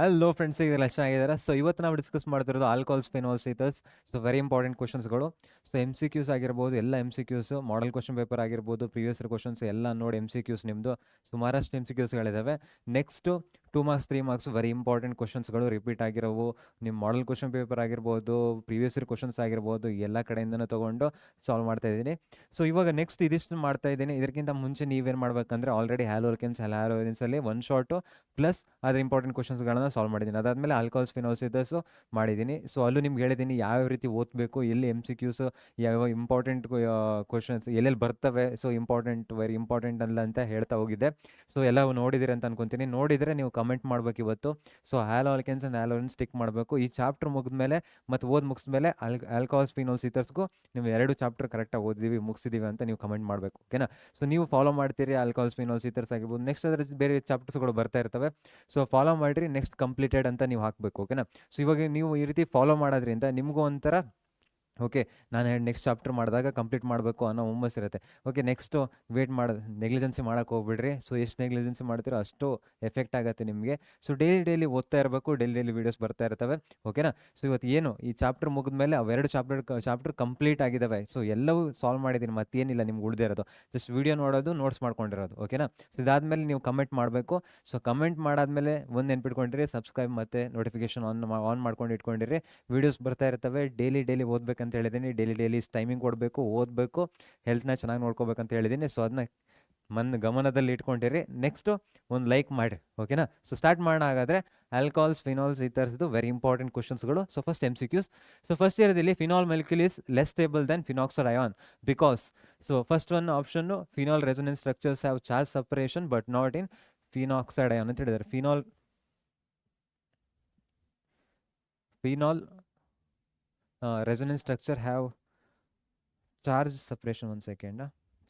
Hello friends, ಇದೆಲ್ಲ ಚೆನ್ನಾಗಿದ್ದಾರೆ. So ಇವತ್ತು ನಾವು ಡಿಸ್ಕಸ್ ಮಾಡ್ತಿರೋದು alcohols phenols ethers. So very important ಕ್ವಶನ್ಸ್ಗಳು. ಸೊ MCQs ಆಗಿರ್ಬೋದು, ಎಲ್ಲ MCQs, ಮಾಡೆಲ್ ಕ್ವಶನ್ ಪೇಪರ್ ಆಗಿರ್ಬೋದು, ಪ್ರೀವಿಯಸ್ ಇಯರ್ ಕ್ವಶನ್ಸ್ ಎಲ್ಲ ನೋಡಿ MCQs ನಿಮ್ಮದು ಸುಮಾರಷ್ಟು MCQsಗಳಿದ್ದಾವೆ. Next 2 marks 3 marks very important ಕ್ವಶನ್ಸ್ಗಳು ರಿಪೀಟ್ ಆಗಿರೋವು. ನಿಮ್ಮ ಮಾಡೆಲ್ ಕ್ವಶನ್ ಪೇಪರ್ ಆಗಿರ್ಬೋದು, ಪ್ರೀವಿಯಸ್ ಇಯರ್ ಕ್ವಶನ್ಸ್ ಆಗಿರ್ಬೋದು, ಎಲ್ಲ ಕಡೆಯಿಂದನೂ ತೊಗೊಂಡು ಸಾಲ್ವ್ ಮಾಡ್ತಾ ಇದ್ದೀನಿ. ಸೊ ಇವಾಗ ನೆಕ್ಸ್ಟ್ ಇದಿಷ್ಟು ಮಾಡ್ತಾ ಇದ್ದೀನಿ. ಇದಕ್ಕಿಂತ ಮುಂಚೆ ನೀವೇನು ಮಾಡ್ಬೇಕಂದ್ರೆ ಆಲ್ರೆಡಿ ಹ್ಯಾಲೋಲ್ಕೆನ್ಸಲ್ಲಿ ಒನ್ ಶಾರ್ಟು ಪ್ಲಸ್ ಅದರ ಇಂಪಾರ್ಟೆಂಟ್ ಕ್ವಶನ್ಸ್ಗಳನ್ನ ಸಾಲ್ವ್ ಮಾಡಿದ್ದೀನಿ. ಅದಾದಮೇಲೆ ಆಲ್ಕೋಹಾಲ್ಸ್ ಫಿನಾಲ್ಸ್ ಈಥರ್ಸು ಮಾಡಿದ್ದೀನಿ. ಸೊ ಅಲ್ಲೂ ನಿಮ್ಗೆ ಹೇಳಿದ್ದೀನಿ ಯಾವ ರೀತಿ ಓದಬೇಕು, ಎಲ್ಲಿ MCQs, ಯಾವ ಇಂಪಾರ್ಟೆಂಟ್ ಕ್ವಶನ್ಸ್ ಎಲ್ಲೆಲ್ಲಿ ಬರ್ತವೆ, ಸೊ ಇಂಪಾರ್ಟೆಂಟ್ ವೆರಿ ಇಂಪಾರ್ಟೆಂಟ್ ಅಲ್ಲ ಅಂತ ಹೇಳ್ತಾ ಹೋಗಿದ್ದೆ. ಸೊ ಎಲ್ಲ ನೋಡಿದಿರಿ ಅಂತ ಅನ್ಕೊತೀನಿ. ನೋಡಿದರೆ ನೀವು ಕಮೆಂಟ್ ಮಾಡ್ಬೇಕು ಇವತ್ತು. ಸೊ ಹ್ಯಾಲೋಲ್ಕೆನ್ಸ್ ಆ್ಯಂಡ್ ಹ್ಯಾಲೋಲಿನ್ಸ್ ಟಿಕ್ ಮಾಡಬೇಕು. ಈ ಚಾಪ್ಟರ್ ಮುಗಿದ್ಮೇಲೆ ಮತ್ತು ಮುಗಿಸ್ಮೇಲೆ ಆಲ್ಕೋಹಾಲ್ಸ್ ಫಿನಾಲ್ಸ್ ಈಥರ್ಸ್ಗೂ ನೀವು 2 ಚಾಪ್ಟರ್ ಕರೆಕ್ಟಾಗಿ ಓದಿದ್ದೀವಿ, ಮುಗಿಸಿದ್ದೀವಿ ಅಂತ ನೀವು ಕಮೆಂಟ್ ಮಾಡಬೇಕು. ಓಕೆನಾ? ಸೊ ನೀವು ಫಾಲೋ ಮಾಡ್ತೀರಿ ಆಲ್ಕೋಹಾಲ್ಸ್ ಫಿನಾಲ್ಸ್ ಈಥರ್ಸ್ ಆಗಿರ್ಬೋದು. ನೆಕ್ಸ್ಟ್ ಅದರ ಬೇರೆ ಚಾಪ್ಟರ್ಸ್ಗಳು ಬರ್ತಾ ಇರ್ತವೆ. ಸೊ ಫಾಲೋ ಮಾಡಿರಿ, ನೆಕ್ಸ್ಟ್ ಕಂಪ್ಲೀಟೆಡ್ ಅಂತ ನೀವು ಹಾಕಬೇಕು. ಓಕೆನಾ? ಸೊ ಇವಾಗ ನೀವು ಈ ರೀತಿ ಫಾಲೋ ಮಾಡೋದ್ರಿಂದ ನಿಮಗೂ ಒಂಥರ ಓಕೆ, ನಾನು ನೆಕ್ಸ್ಟ್ ಚಾಪ್ಟರ್ ಮಾಡಿದಾಗ ಕಂಪ್ಲೀಟ್ ಮಾಡಬೇಕು ಅನ್ನೋ ಹುಮ್ಮಸ್ಸಿರುತ್ತೆ. ಓಕೆ, ನೆಕ್ಸ್ಟು ವೇಟ್ ಮಾಡೋದು, ನೆಗ್ಲಿಜೆನ್ಸಿ ಮಾಡೋಕ್ಕೆ ಹೋಗ್ಬಿಡ್ರಿ. ಸೊ ಎಷ್ಟು ನೆಗ್ಲಿಜೆನ್ಸಿ ಮಾಡ್ತೀರೋ ಅಷ್ಟು ಎಫೆಕ್ಟ್ ಆಗುತ್ತೆ ನಿಮಗೆ. ಸೊ ಡೈಲಿ ಓದ್ತಾ ಇರಬೇಕು, ಡೈಲಿ ವೀಡಿಯೋಸ್ ಬರ್ತಾ ಇರ್ತವೆ. ಓಕೆನಾ? ಸೊ ಇವತ್ತು ಏನು ಈ ಚಾಪ್ಟರ್ ಮುಗಿದ್ಮೇಲೆ ಅವೆರಡು ಚಾಪ್ಟರ್ ಕಂಪ್ಲೀಟ್ ಆಗಿದ್ದಾವೆ. ಸೊ ಎಲ್ಲವೂ ಸಾಲ್ವ್ ಮಾಡಿದ್ದೀನಿ, ಮತ್ತೇನಿಲ್ಲ ನಿಮ್ಗೆ ಉಳಿದಿರೋದು. ಜಸ್ಟ್ ವೀಡಿಯೋ ನೋಡೋದು, ನೋಟ್ಸ್ ಮಾಡ್ಕೊಂಡಿರೋದು. ಓಕೆನಾ? ಸೊ ಇದಾದಮೇಲೆ ನೀವು ಕಮೆಂಟ್ ಮಾಡಬೇಕು. ಸೊ ಕಮೆಂಟ್ ಮಾಡಾದ್ಮೇಲೆ ಒಂದು ನೆನ್ಪಿಟ್ಕೊಂಡಿರಿ, ಸಬ್ಸ್ಕ್ರೈಬ್ ಮತ್ತು ನೋಟಿಫಿಕೇಶನ್ ಆನ್ ಮಾಡ್ಕೊಂಡು ಇಟ್ಕೊಂಡಿರಿ. ವೀಡಿಯೋಸ್ ಬರ್ತಾ ಇರ್ತವೆ, ಡೈಲಿ ಓದಬೇಕಂತ ಹೇಳಿದ್ದೀನಿ. ಡೈಲಿ ಟೈಮಿಂಗ್ ಕೊಡಬೇಕು, ಓದಬೇಕು, ಹೆಲ್ತ್ನ ಚೆನ್ನಾಗಿ ನೋಡ್ಕೋಬೇಕಂತ ಹೇಳಿದ್ದೀನಿ. ಸೊ ಅದನ್ನ ಗಮನದಲ್ಲಿ ಇಟ್ಕೊಂಡಿರಿ. ನೆಕ್ಸ್ಟು ಒಂದು ಲೈಕ್ ಮಾಡಿ. ಓಕೆನಾ? ಸೊ ಸ್ಟಾರ್ಟ್ ಮಾಡೋಣ. ಹಾಗಾದರೆ ಆಲ್ಕೋಹಾಲ್ಸ್ ಫಿನಾಲ್ಸ್ ಈಥರ್ಸ್ದು ವೆರಿ ಇಂಪಾರ್ಟೆಂಟ್ ಕ್ವಶನ್ಸ್ಗಳು. So first MCQs. So first ಇಯರ್ದಲ್ಲಿ phenol molecule is less stable then phenoxide ion because. So first one ಆಪ್ಷನ್ನು phenol resonance structures have charge separation but not in phenoxide ion ಅಂತ ಹೇಳಿದ್ದಾರೆ. Phenol resonance structure have charge separation, one second,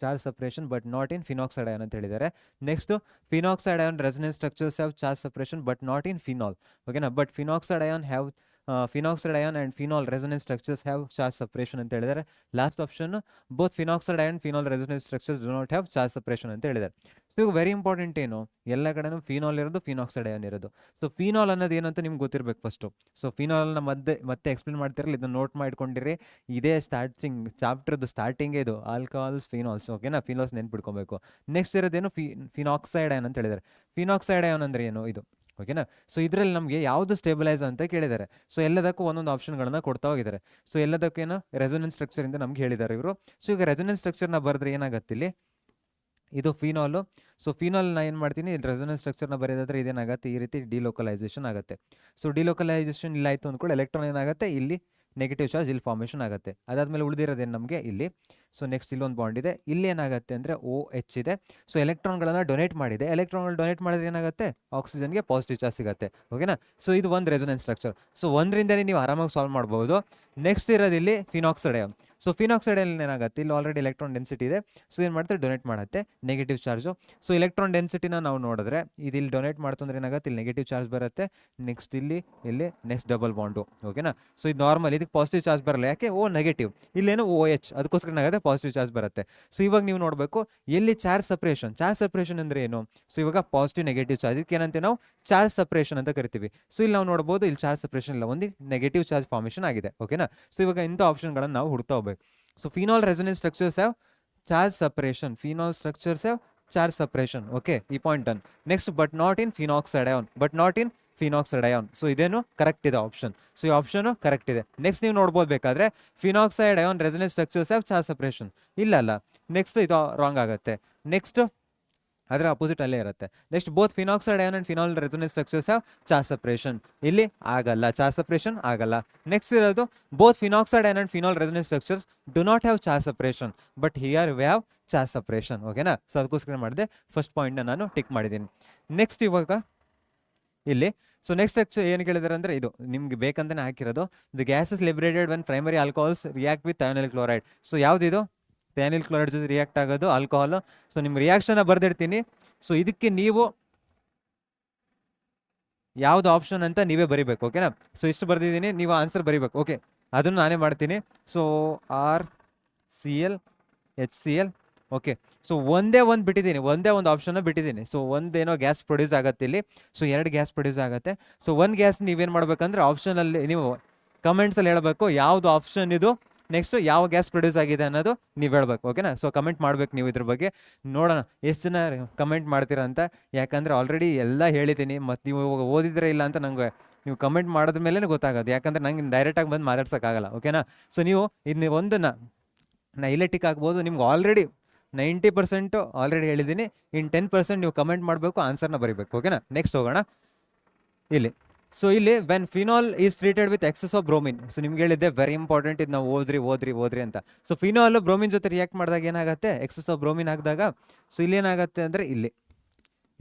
charge separation but not in phenoxide ion ಅಂತ ಹೇಳಿದ್ದಾರೆ. Next phenoxide ion resonance structures have charge separation but not in phenol. ಓಕೆನಾ? But phenoxide ion have phenoxide ion and phenol resonance structures have charge separation ಅಂತ ಹೇಳಿದ್ದಾರೆ. Last option both phenoxide ion phenol resonance structures do not have charge separation ಅಂತ ಹೇಳಿದ್ದಾರೆ. So ಇವಾಗ very important ಏನು, ಎಲ್ಲ ಕಡೆನೂ phenol ಇರೋದು, ಫಿನಾಕ್ಸೈಡ್ ಅಯಾನ್ ಇರೋದು. ಸೊ ಫಿನಾಲ್ ಅನ್ನೋದು ಏನಂತ ನಿಮ್ಗೆ ಗೊತ್ತಿರಬೇಕು ಫಸ್ಟು. ಸೊ ಫಿನಾಲ್ನ ಮತ್ತೆ ಎಕ್ಸ್ಪ್ಲೇನ್ ಮಾಡ್ತಿರಲ್ಲ, ಇದನ್ನು ನೋಟ್ ಮಾಡಿಕೊಂಡಿರಿ. ಇದೇ ಚಾಪ್ಟರ್ದು ಸ್ಟಾರ್ಟಿಂಗೇ ಇದು, ಆಲ್ಕೋಹಾಲ್ಸ್ ಫಿನಾಲ್ಸ್. ಓಕೆನಾ? ಫಿನಾಲ್ಸ್ ನೆನ್ಪಿಟ್ಕೊಬೇಕು. ನೆಕ್ಸ್ಟ್ ಇರೋದೇನು ಫಿನಾಕ್ಸೈಡ್ ಅಯಾನ್ ಅಂತ ಹೇಳಿದ್ದಾರೆ. ಫಿನಾಕ್ಸೈಡ್ ಅಯಾನ್ ಅಂದರೆ ಏನು ಇದು? ಓಕೆನಾ? ಸೊ ಇದರಲ್ಲಿ ನಮಗೆ ಯಾವುದು ಸ್ಟೇಬಲೈಸ್ ಅಂತ ಕೇಳಿದ್ದಾರೆ. ಸೊ ಎಲ್ಲದಕ್ಕೂ ಒಂದೊಂದು ಆಪ್ಷನ್ಗಳನ್ನ ಕೊಡ್ತಾ ಹೋಗಿದ್ದಾರೆ. ಸೊ ಎಲ್ಲದಕ್ಕೇನು ರೆಸೊನೆನ್ಸ್ ಸ್ಟ್ರಕ್ಚರಿಂದ ನಮ್ಗೆ ಹೇಳಿದ್ದಾರೆ ಇವರು. ಸೊ ಈಗ ರೆಸೊನೆನ್ಸ್ ಸ್ಟ್ರಕ್ಚರ್ನ ಬರೆದ್ರೆ ಏನಾಗುತ್ತೆ ಇಲ್ಲಿ, ಇದು ಫಿನಾಲು. ಸೊ ಫಿನಾಲ್ನ ಏನು ಮಾಡ್ತೀನಿ, ರೆಸೊನೆನ್ಸ್ ಸ್ಟ್ರಕ್ಚರ್ನ ಬರೆಯೋದಾದ್ರೆ ಇದೇನಾಗುತ್ತೆ, ಈ ರೀತಿ ಡಿಲೋಕಲೈಸೇಷನ್ ಆಗುತ್ತೆ. ಸೊ ಡಿಲೋಕಲೈಸೇಷನ್ ಇಲ್ಲ ಆಯಿತು ಅಂದ್ಕೊಂಡು ಎಲೆಕ್ಟ್ರಾನ್ ಏನಾಗುತ್ತೆ, ಇಲ್ಲಿ ನೆಗೆಟಿವ್ ಚಾರ್ಜ್ ಇಲ್ಲಿ ಫಾರ್ಮೇಷನ್ ಆಗುತ್ತೆ. ಅದಾದಮೇಲೆ ಉಳಿದಿರೋದೇನು ನಮಗೆ ಇಲ್ಲಿ. ಸೊ ನೆಕ್ಸ್ಟ್ ಇಲ್ಲೊಂದು ಬಾಂಡ್ ಇದೆ, ಇಲ್ಲಿ ಏನಾಗುತ್ತೆ ಅಂದರೆ OH ಇದೆ. ಸೊ ಎಲೆಕ್ಟ್ರಾನ್ಗಳನ್ನು ಡೊನೇಟ್ ಮಾಡಿದೆ. ಎಲೆಕ್ಟ್ರಾನ್ಗಳು ಡೊನೇಟ್ ಮಾಡಿದ್ರೆ ಏನಾಗುತ್ತೆ, ಆಕ್ಸಿಜನ್ಗೆ ಪಾಸಿಟಿವ್ ಚಾರ್ಜ್ ಸಿಗುತ್ತೆ. ಓಕೆನಾ? ಸೊ ಇದು ಒಂದು ರೆಸೊನೆನ್ಸ್ ಸ್ಟ್ರಕ್ಚರ್. ಸೊ ಒಂದರಿಂದಲೇ ನೀವು ಆರಾಮಾಗಿ ಸಾಲ್ವ್ ಮಾಡ್ಬೋದು. ನೆಕ್ಸ್ಟ್ ಇರೋದಿಲ್ಲಿ phenoxide ion. So phenoxide ion ಏನಾಗುತ್ತೆ, ಇಲ್ಲಿ ಆಲ್ರೆಡಿ ಎಲೆಕ್ಟ್ರಾನ್ ಡೆನ್ಸಿಟಿ ಇದೆ. ಸೊ ಏನು ಮಾಡ್ತಾರೆ, ಡೊನೇಟ್ ಮಾಡುತ್ತೆ ನೆಗೆಟಿವ್ ಚಾರ್ಜು. ಸೊ ಎಲೆಕ್ಟ್ರಾನ್ ಡೆನ್ಸಿಟಿನ ನಾವು ನೋಡಿದ್ರೆ ಇದು ಇಲ್ಲಿ ಡೊನೇಟ್ ಮಾಡ್ತಂದ್ರೆ ಏನಾಗುತ್ತೆ, ಇಲ್ಲಿ ನೆಗೆಟಿವ್ ಚಾರ್ಜ್ ಬರುತ್ತೆ. ನೆಕ್ಸ್ಟ್ ಇಲ್ಲಿ ನೆಕ್ಸ್ಟ್ ಡಬಲ್ ಬಾಂಡು. ಓಕೆನಾ? ಸೊ ಇದು ನಾರ್ಮಲ್, ಇದಕ್ಕೆ ಪಾಸಿಟಿವ್ ಚಾರ್ಜ್ ಬರಲ್ಲ. ಯಾಕೆ? ನೆಗೆಟಿವ್. ಇಲ್ಲೇನು OH, ಅದಕ್ಕೋಸ್ಕರ ಏನಾಗುತ್ತೆ, ಪಾಸಿಟಿವ್ ಚಾರ್ಜ್ ಬರುತ್ತೆ. ಸೊ ಇವಾಗ ನೀವು ನೋಡಬೇಕು ಎಲ್ಲಿ ಚಾರ್ಜ್ ಸಪ್ರೇಷನ್ ಅಂದರೆ ಏನು. ಸೊ ಇವಾಗ ಪಾಸಿಟಿವ್ ನೆಗೆಟಿವ್ ಚಾರ್ಜ್, ಇದಕ್ಕೆ ಏನಂತೆ ನಾವು ಚಾರ್ಜ್ ಸಪ್ರೇಷನ್ ಅಂತ ಕರಿತೀವಿ. ಸೊ ಇಲ್ಲಿ ನಾವು ನೋಡ್ಬೋದು, ಇಲ್ಲಿ ಚಾರ್ಜ್ ಸಪ್ರೇಷನ್ ಇಲ್ಲ, ಒಂದು ನೆಗೆಟಿವ್ ಚಾರ್ಜ್ ಫಾರ್ಮೇಷನ್ ಆಗಿದೆ. ಓಕೆನಾ? ಸೊ ಇವಾಗ ಇಂಥ ಆಪ್ಷನ್ಗಳನ್ನು ನಾವು ಹುಡುಕ್ತಾ ಹೋಗ್ಬೇಕು. So phenol resonance structures have charge separation, phenol structures have charge separation. Okay, ಈ point done. Next but not in phenoxide ion. So ಇದೇನು ಕರೆಕ್ಟ್ ಇದೆ ಆಪ್ಷನ್. ಸೊ ಈ ಆಪ್ಷನು ಕರೆಕ್ಟ್ ಇದೆ. ನೆಕ್ಸ್ಟ್ ನೀವು ನೋಡ್ಬೋದು ಬೇಕಾದ್ರೆ phenoxide ion resonance structures have charge separation, ಇಲ್ಲ. Next ಇದು ರಾಂಗ್ ಆಗುತ್ತೆ. ನೆಕ್ಸ್ಟ್ ಅದರ ಅಪೋಸಿಟ್ ಅಲ್ಲೇ ಇರುತ್ತೆ. Next both phenoxide ion and phenol resonance structures have charge separation, ಇಲ್ಲಿ ಆಗಲ್ಲ, ಚಾರ್ಜ್ ಸಪರೇಷನ್ ಆಗಲ್ಲ. ನೆಕ್ಸ್ಟ್ ಇರೋದು both phenoxide ion and phenol resonance structures do not have charge separation but here we have charge separation. ಓಕೆನಾ? So ಅದಕ್ಕೋಸ್ಕರ ಮಾಡಿದೆ, first ಪಾಯಿಂಟ್ನ ನಾನು tick ಮಾಡಿದ್ದೀನಿ. ನೆಕ್ಸ್ಟ್ ಇವಾಗ ಇಲ್ಲಿ ಸೊ ನೆಕ್ಸ್ಟ್ ಸ್ಟ್ರಕ್ಚರ್ ಏನು ಕೇಳಿದಾರೆ ಅಂದರೆ, ಇದು ನಿಮ್ಗೆ ಬೇಕಂತಾನೆ ಹಾಕಿರೋದು, the gases liberated when primary alcohols react with thionyl chloride. So ಯಾವುದಿದು, ಥಯೋನೈಲ್ ಕ್ಲೋರೈಡ್ ಜೊತೆ ರಿಯಾಕ್ಟ್ ಆಗೋದು ಆಲ್ಕೋಹಾಲ್. ಸೊ ನಿಮ್ಮ ರಿಯಾಕ್ಷನ್ನ ಬರ್ದಿರ್ತೀನಿ. ಸೊ ಇದಕ್ಕೆ ನೀವು ಯಾವುದು ಆಪ್ಷನ್ ಅಂತ ನೀವೇ ಬರಿಬೇಕು. ಓಕೆನಾ? ಸೊ ಇಷ್ಟು ಬರ್ದಿದ್ದೀನಿ, ನೀವು ಆನ್ಸರ್ ಬರಿಬೇಕು. ಓಕೆ, ಅದನ್ನು ನಾನೇ ಮಾಡ್ತೀನಿ. So RCl HCl okay. So ಒಂದೇ ಒಂದು ಬಿಟ್ಟಿದ್ದೀನಿ, ಒಂದೇ ಒಂದು ಆಪ್ಷನ್ನ ಬಿಟ್ಟಿದ್ದೀನಿ. ಸೊ ಒಂದೇನೋ ಗ್ಯಾಸ್ ಪ್ರೊಡ್ಯೂಸ್ ಆಗುತ್ತೆ ಇಲ್ಲಿ, ಸೊ 2 ಗ್ಯಾಸ್ ಪ್ರೊಡ್ಯೂಸ್ ಆಗುತ್ತೆ. ಸೊ ಒಂದು ಗ್ಯಾಸ್ ನೀವೇನು ಮಾಡ್ಬೇಕಂದ್ರೆ ಆಪ್ಷನಲ್ಲಿ ನೀವು ಕಮೆಂಟ್ಸಲ್ಲಿ ಹೇಳಬೇಕು ಯಾವುದು ಆಪ್ಷನ್ ಇದು, ನೆಕ್ಸ್ಟ್ ಯಾವ ಗ್ಯಾಸ್ ಪ್ರೊಡ್ಯೂಸ್ ಆಗಿದೆ ಅನ್ನೋದು ನೀವು ಹೇಳ್ಬೇಕು. ಓಕೆನಾ? ಸೊ ಕಮೆಂಟ್ ಮಾಡ್ಬೇಕು ನೀವು ಇದ್ರ ಬಗ್ಗೆ. ನೋಡೋಣ ಎಷ್ಟು ಜನ ಕಮೆಂಟ್ ಮಾಡ್ತೀರಾ ಅಂತ, ಯಾಕಂದರೆ ಆಲ್ರೆಡಿ ಎಲ್ಲ ಹೇಳಿದ್ದೀನಿ, ಮತ್ತು ನೀವು ಓದಿದ್ರೆ ಇಲ್ಲ ಅಂತ ನಂಗೆ ನೀವು ಕಮೆಂಟ್ ಮಾಡಿದ ಮೇಲೆ ಗೊತ್ತಾಗೋದು, ಯಾಕಂದರೆ ನಂಗೆ ಡೈರೆಕ್ಟಾಗಿ ಬಂದು ಮಾತಾಡ್ಸೋಕ್ಕಾಗಲ್ಲ. ಓಕೆನಾ? ಸೊ ನೀವು ಇದನ್ನ ಒಂದನ್ನು ನಾ ಇಲ್ಲೇ ಟಿಕ್ ಹಾಕ್ಬೋದು, ನಿಮ್ಗೆ ಆಲ್ರೆಡಿ 90% ಆಲ್ರೆಡಿ ಹೇಳಿದ್ದೀನಿ. ಇನ್ನು 10% ನೀವು ಕಮೆಂಟ್ ಮಾಡಬೇಕು, ಆನ್ಸರ್ನ ಬರೀಬೇಕು. ಓಕೆನಾ? ನೆಕ್ಸ್ಟ್ ಹೋಗೋಣ ಇಲ್ಲಿ. ಸೊ ಇಲ್ಲಿ when phenol is treated with excess of bromine. So ನಿಮ್ಗೆ ಹೇಳಿದ್ದೆ ವೆರಿ ಇಂಪಾರ್ಟೆಂಟ್, ಇದು ನಾವು ಓದ್ರಿ ಅಂತ. ಸೊ ಫಿನಾಲ್ ಬ್ರೋಮಿನ್ ಜೊತೆ ರಿಯಾಕ್ಟ್ ಮಾಡಿದಾಗ ಏನಾಗುತ್ತೆ, ಎಕ್ಸಸ್ ಆಫ್ ಬ್ರೋಮಿನ್ ಹಾಕಿದಾಗ, ಸೊ ಇಲ್ಲಿ ಏನಾಗುತ್ತೆ ಅಂದರೆ ಇಲ್ಲಿ